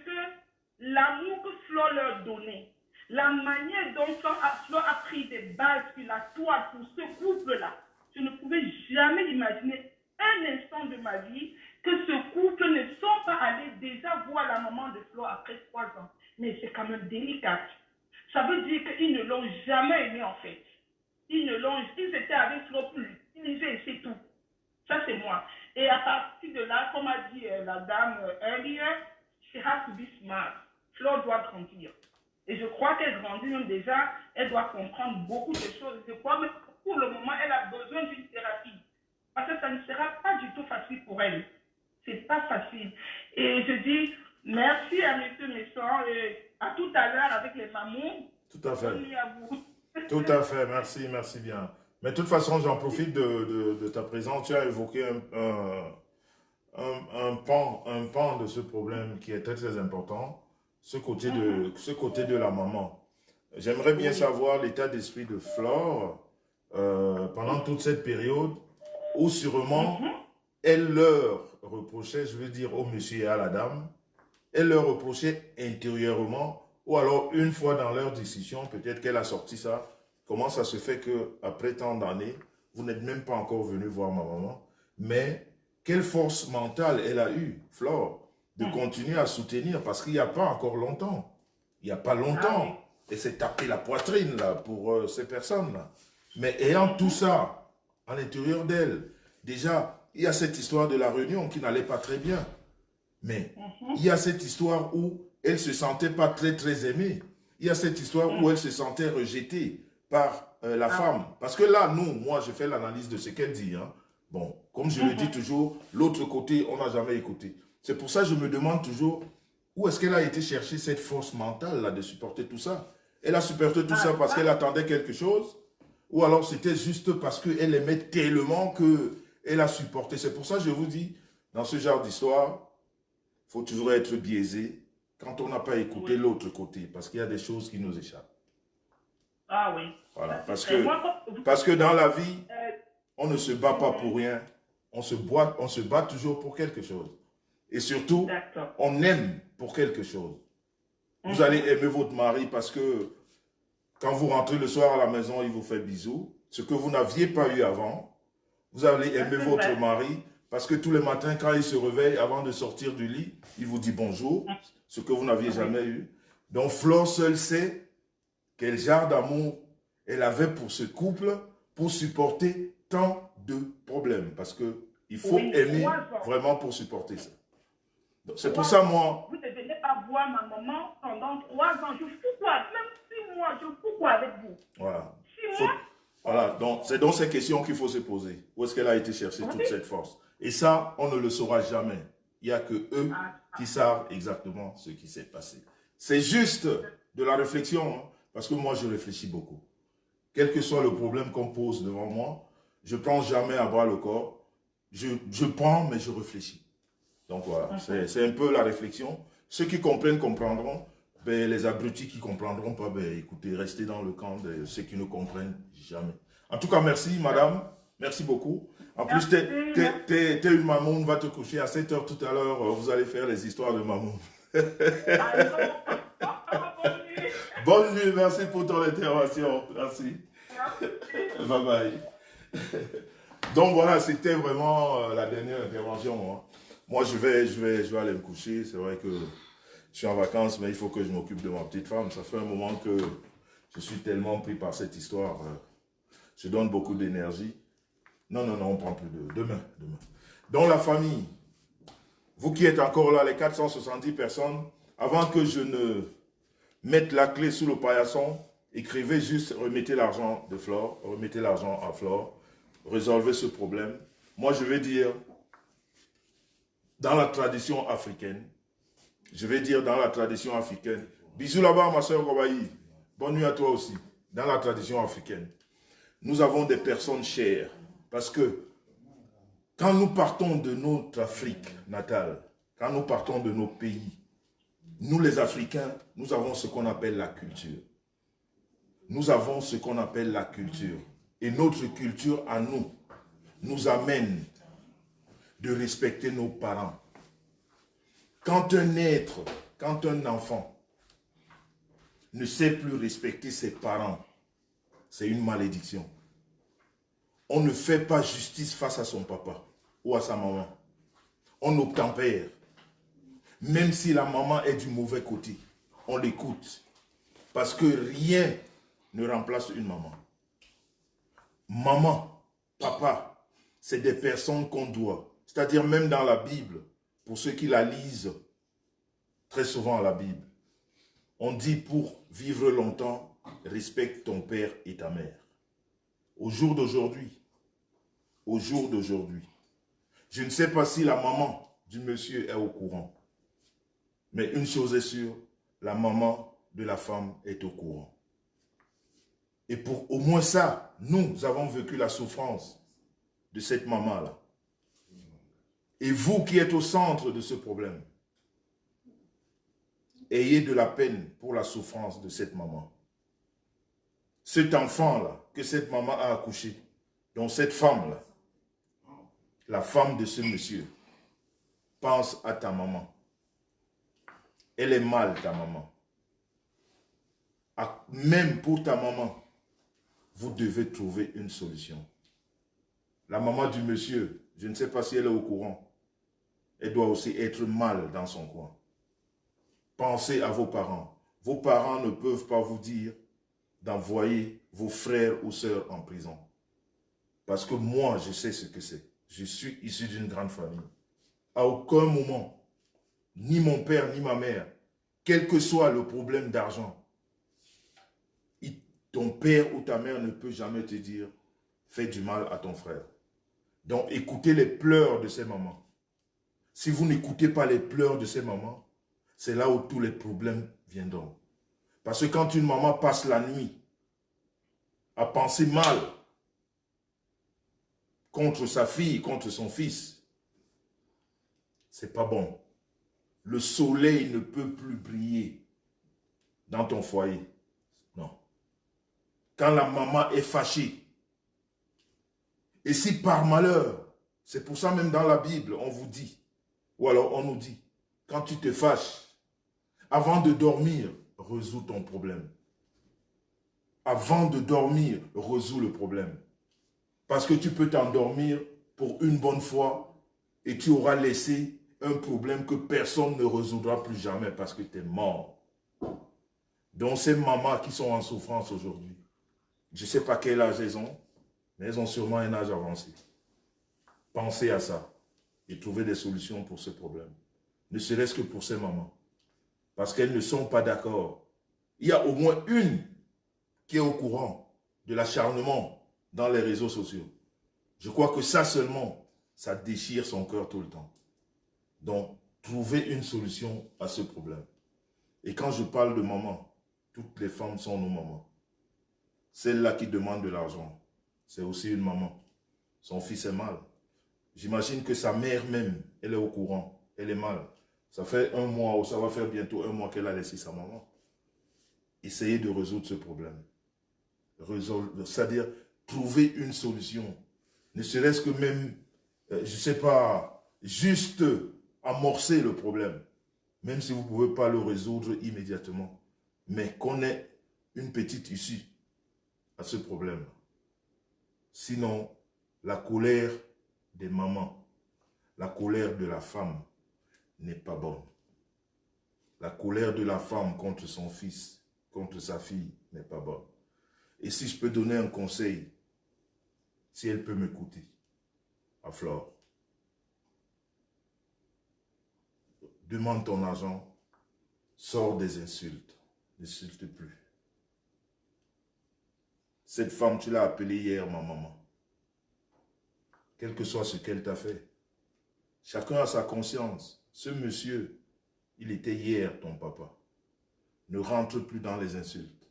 l'amour que Flore leur donnait, la manière dont Flore a pris des bases sur la toile pour ce couple-là, je ne pouvais jamais imaginer un instant de ma vie que ce couple ne sont pas allés déjà voir la maman de Flore après 3 ans. Mais c'est quand même délicat. Ça la dame earlier, she has to be smart. Flore doit grandir. Et je crois qu'elle grandit même déjà, elle doit comprendre beaucoup de choses. Je crois même que pour le moment, elle a besoin d'une thérapie. Parce que ça ne sera pas du tout facile pour elle. C'est pas facile. Et je dis merci à M. Messon et à tout à l'heure avec les mamans. Tout à fait. Bonne nuit à vous. Tout à fait, merci, merci bien. Mais de toute façon, j'en profite de ta présence. Tu as évoqué un pan de ce problème qui est très, très important, ce côté de la maman. J'aimerais bien savoir l'état d'esprit de Flore pendant toute cette période où sûrement elle leur reprochait, je veux dire au monsieur et à la dame, elle leur reprochait intérieurement, ou alors une fois dans leur discussion, peut-être qu'elle a sorti ça. Comment ça se fait qu'après tant d'années, vous n'êtes même pas encore venu voir ma maman? Mais quelle force mentale elle a eue, Flore, de continuer à soutenir, parce qu'il n'y a pas encore longtemps. Il n'y a pas longtemps. Elle s'est tapé la poitrine là, pour ces personnes-là. Mais ayant tout ça à l'intérieur d'elle, déjà, il y a cette histoire de la réunion qui n'allait pas très bien. Mais il y a cette histoire où elle ne se sentait pas très, très aimée. Il y a cette histoire où elle se sentait rejetée par la femme. Parce que là, moi, je fais l'analyse de ce qu'elle dit. Hein. Bon, comme je le dis toujours, l'autre côté, on n'a jamais écouté. C'est pour ça que je me demande toujours, où est-ce qu'elle a été chercher cette force mentale là, de supporter tout ça? Elle a supporté tout ça parce qu'elle attendait quelque chose? Ou alors c'était juste parce qu'elle aimait tellement qu'elle a supporté? C'est pour ça que je vous dis, dans ce genre d'histoire, il faut toujours être biaisé quand on n'a pas écouté l'autre côté, parce qu'il y a des choses qui nous échappent. Ah oui. Voilà, parce que dans la vie, on ne se bat pas pour rien. On se bat toujours pour quelque chose. Et surtout, on aime pour quelque chose. Vous allez aimer votre mari parce que quand vous rentrez le soir à la maison, il vous fait bisous. Ce que vous n'aviez pas eu avant. Vous allez aimer votre mari parce que tous les matins, quand il se réveille, avant de sortir du lit, il vous dit bonjour. Ce que vous n'aviez jamais eu. Donc, Flore seule sait quel genre d'amour elle avait pour ce couple pour supporter tant de problèmes. Parce qu'il faut aimer vraiment pour supporter ça. C'est pour ça, moi... Vous ne venez pas voir ma maman pendant 3 ans. Je fous quoi? Même 6 mois, je fous quoi avec vous? Voilà. 6 mois? Voilà. Donc, c'est dans ces questions qu'il faut se poser. Où est-ce qu'elle a été chercher toute cette force? Et ça, on ne le saura jamais. Il n'y a que eux qui savent exactement ce qui s'est passé. C'est juste de la réflexion, hein, parce que moi, je réfléchis beaucoup. Quel que soit le problème qu'on pose devant moi, je ne prends jamais à bras le corps. Je prends, mais je réfléchis. Donc voilà, c'est un peu la réflexion. Ceux qui comprennent, comprendront. Ben, les abrutis qui ne comprendront pas, ben, écoutez, restez dans le camp de ceux qui ne comprennent jamais. En tout cas, merci, madame. Merci beaucoup. En plus, t'es une maman, on va te coucher à 7 h tout à l'heure. Vous allez faire les histoires de maman. Bonne nuit, merci pour ton intervention. Merci. Bye bye. Donc voilà, c'était vraiment la dernière intervention. Hein. Moi, je vais aller me coucher. C'est vrai que je suis en vacances, mais il faut que je m'occupe de ma petite femme. Ça fait un moment que je suis tellement pris par cette histoire. Je donne beaucoup d'énergie. Non, on ne prend plus de... Demain. Dans la famille, vous qui êtes encore là, les 470 personnes, avant que je ne mette la clé sous le paillasson, écrivez juste, remettez l'argent de Flore, remettez l'argent à Flore, résolvez ce problème. Moi, je vais dire, dans la tradition africaine, bisous là-bas, ma soeur Gobaï, bonne nuit à toi aussi, dans la tradition africaine, nous avons des personnes chères, parce que quand nous partons de notre Afrique natale, quand nous partons de nos pays, nous les Africains, nous avons ce qu'on appelle la culture. Nous avons ce qu'on appelle la culture. Et notre culture à nous amène de respecter nos parents. Quand un enfant ne sait plus respecter ses parents, c'est une malédiction. On ne fait pas justice face à son papa ou à sa maman. On obtempère. Même si la maman est du mauvais côté, on l'écoute. Parce que rien ne remplace une maman. Maman, papa, c'est des personnes qu'on doit. C'est-à-dire même dans la Bible, pour ceux qui la lisent très souvent à la Bible, on dit pour vivre longtemps, respecte ton père et ta mère. Au jour d'aujourd'hui, je ne sais pas si la maman du monsieur est au courant, mais une chose est sûre, la maman de la femme est au courant. Et pour au moins ça, nous avons vécu la souffrance de cette maman-là. Et vous qui êtes au centre de ce problème, ayez de la peine pour la souffrance de cette maman. Cet enfant-là, que cette maman a accouché, donc cette femme-là, la femme de ce monsieur, pense à ta maman. Elle est mal, ta maman. Même pour ta maman, vous devez trouver une solution. La maman du monsieur, je ne sais pas si elle est au courant, elle doit aussi être mal dans son coin. Pensez à vos parents. Vos parents ne peuvent pas vous dire d'envoyer vos frères ou sœurs en prison. Parce que moi, je sais ce que c'est. Je suis issu d'une grande famille. À aucun moment, ni mon père, ni ma mère, quel que soit le problème d'argent, ton père ou ta mère ne peut jamais te dire « fais du mal à ton frère ». Donc, écoutez les pleurs de ces mamans. Si vous n'écoutez pas les pleurs de ces mamans, c'est là où tous les problèmes viendront. Parce que quand une maman passe la nuit à penser mal contre sa fille, contre son fils, c'est pas bon. Le soleil ne peut plus briller dans ton foyer. Non. Quand la maman est fâchée, et si par malheur, c'est pour ça même dans la Bible, on vous dit, ou alors on nous dit, quand tu te fâches, avant de dormir, résous ton problème. Avant de dormir, résous le problème. Parce que tu peux t'endormir pour une bonne fois et tu auras laissé un problème que personne ne résoudra plus jamais parce que tu es mort. Donc ces mamans qui sont en souffrance aujourd'hui, je ne sais pas quel âge elles ont, mais elles ont sûrement un âge avancé. Pensez à ça et trouvez des solutions pour ce problème. Ne serait-ce que pour ces mamans. Parce qu'elles ne sont pas d'accord. Il y a au moins une qui est au courant de l'acharnement dans les réseaux sociaux. Je crois que ça seulement, ça déchire son cœur tout le temps. Donc, trouvez une solution à ce problème. Et quand je parle de maman, toutes les femmes sont nos mamans. Celle-là qui demande de l'argent, c'est aussi une maman. Son fils est mal. J'imagine que sa mère même, elle est au courant. Elle est mal. Ça fait un mois ou ça va faire bientôt un mois qu'elle a laissé sa maman. Essayez de résoudre ce problème. C'est-à-dire, trouver une solution. Ne serait-ce que même, je ne sais pas, juste amorcer le problème. Même si vous ne pouvez pas le résoudre immédiatement. Mais qu'on ait une petite issue à ce problème. Sinon, la colère des mamans, la colère de la femme n'est pas bonne. La colère de la femme contre son fils, contre sa fille n'est pas bonne. Et si je peux donner un conseil, si elle peut m'écouter, à Flore, demande ton argent, sors des insultes, n'insulte plus. Cette femme, tu l'as appelée hier ma maman. Quel que soit ce qu'elle t'a fait, chacun a sa conscience. Ce monsieur, il était hier ton papa. Ne rentre plus dans les insultes.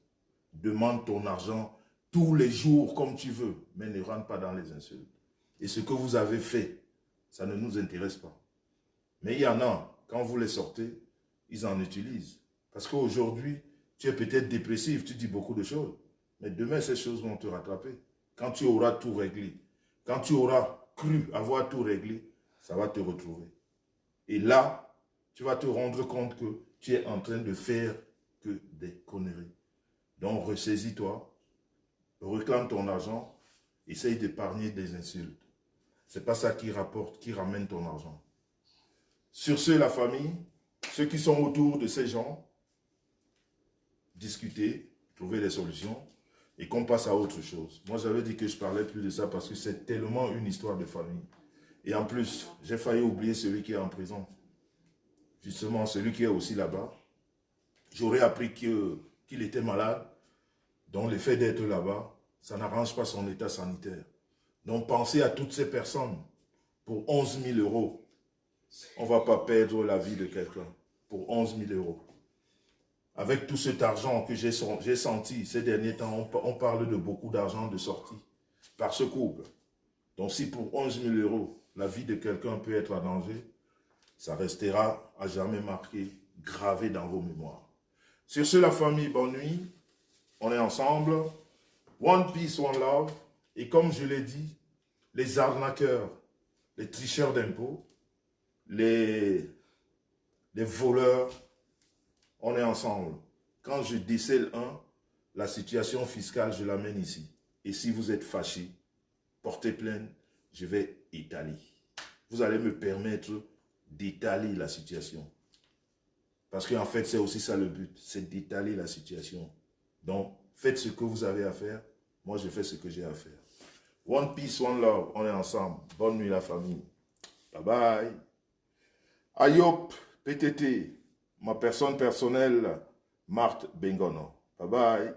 Demande ton argent tous les jours comme tu veux, mais ne rentre pas dans les insultes. Et ce que vous avez fait, ça ne nous intéresse pas. Mais il y en a, quand vous les sortez, ils en utilisent. Parce qu'aujourd'hui, tu es peut-être dépressif, tu dis beaucoup de choses. Mais demain, ces choses vont te rattraper. Quand tu auras tout réglé, quand tu auras cru avoir tout réglé, ça va te retrouver. Et là, tu vas te rendre compte que tu es en train de faire que des conneries. Donc, ressaisis-toi, réclame ton argent, essaye d'épargner des insultes. Ce n'est pas ça qui rapporte, qui ramène ton argent. Sur ce, la famille, ceux qui sont autour de ces gens, discuter, trouver des solutions et qu'on passe à autre chose. Moi, j'avais dit que je ne parlais plus de ça parce que c'est tellement une histoire de famille. Et en plus, j'ai failli oublier celui qui est en prison. justement celui qui est aussi là-bas, j'aurais appris qu'il était malade. Donc le fait d'être là-bas, ça n'arrange pas son état sanitaire. Donc pensez à toutes ces personnes. Pour 11 000 euros, on ne va pas perdre la vie de quelqu'un. Pour 11 000 euros. Avec tout cet argent que j'ai senti ces derniers temps, on parle de beaucoup d'argent de sortie par ce couple. Donc si pour 11 000 euros, la vie de quelqu'un peut être en danger, ça restera à jamais marqué, gravé dans vos mémoires. Sur ce, la famille, bonne nuit. On est ensemble. One peace, one love. Et comme je l'ai dit, les arnaqueurs, les tricheurs d'impôts, les voleurs, on est ensemble. Quand je décèle un, la situation fiscale, je l'amène ici. Et si vous êtes fâché, portez plainte, je vais étaler. Vous allez me permettre d'étaler la situation. Parce qu'en fait, c'est aussi ça le but, c'est d'étaler la situation. Donc, faites ce que vous avez à faire. Moi, je fais ce que j'ai à faire. One peace, one love. On est ensemble. Bonne nuit, la famille. Bye bye. Ayop, PTT. Ma personne personnelle, Marthe Bengono. Bye bye.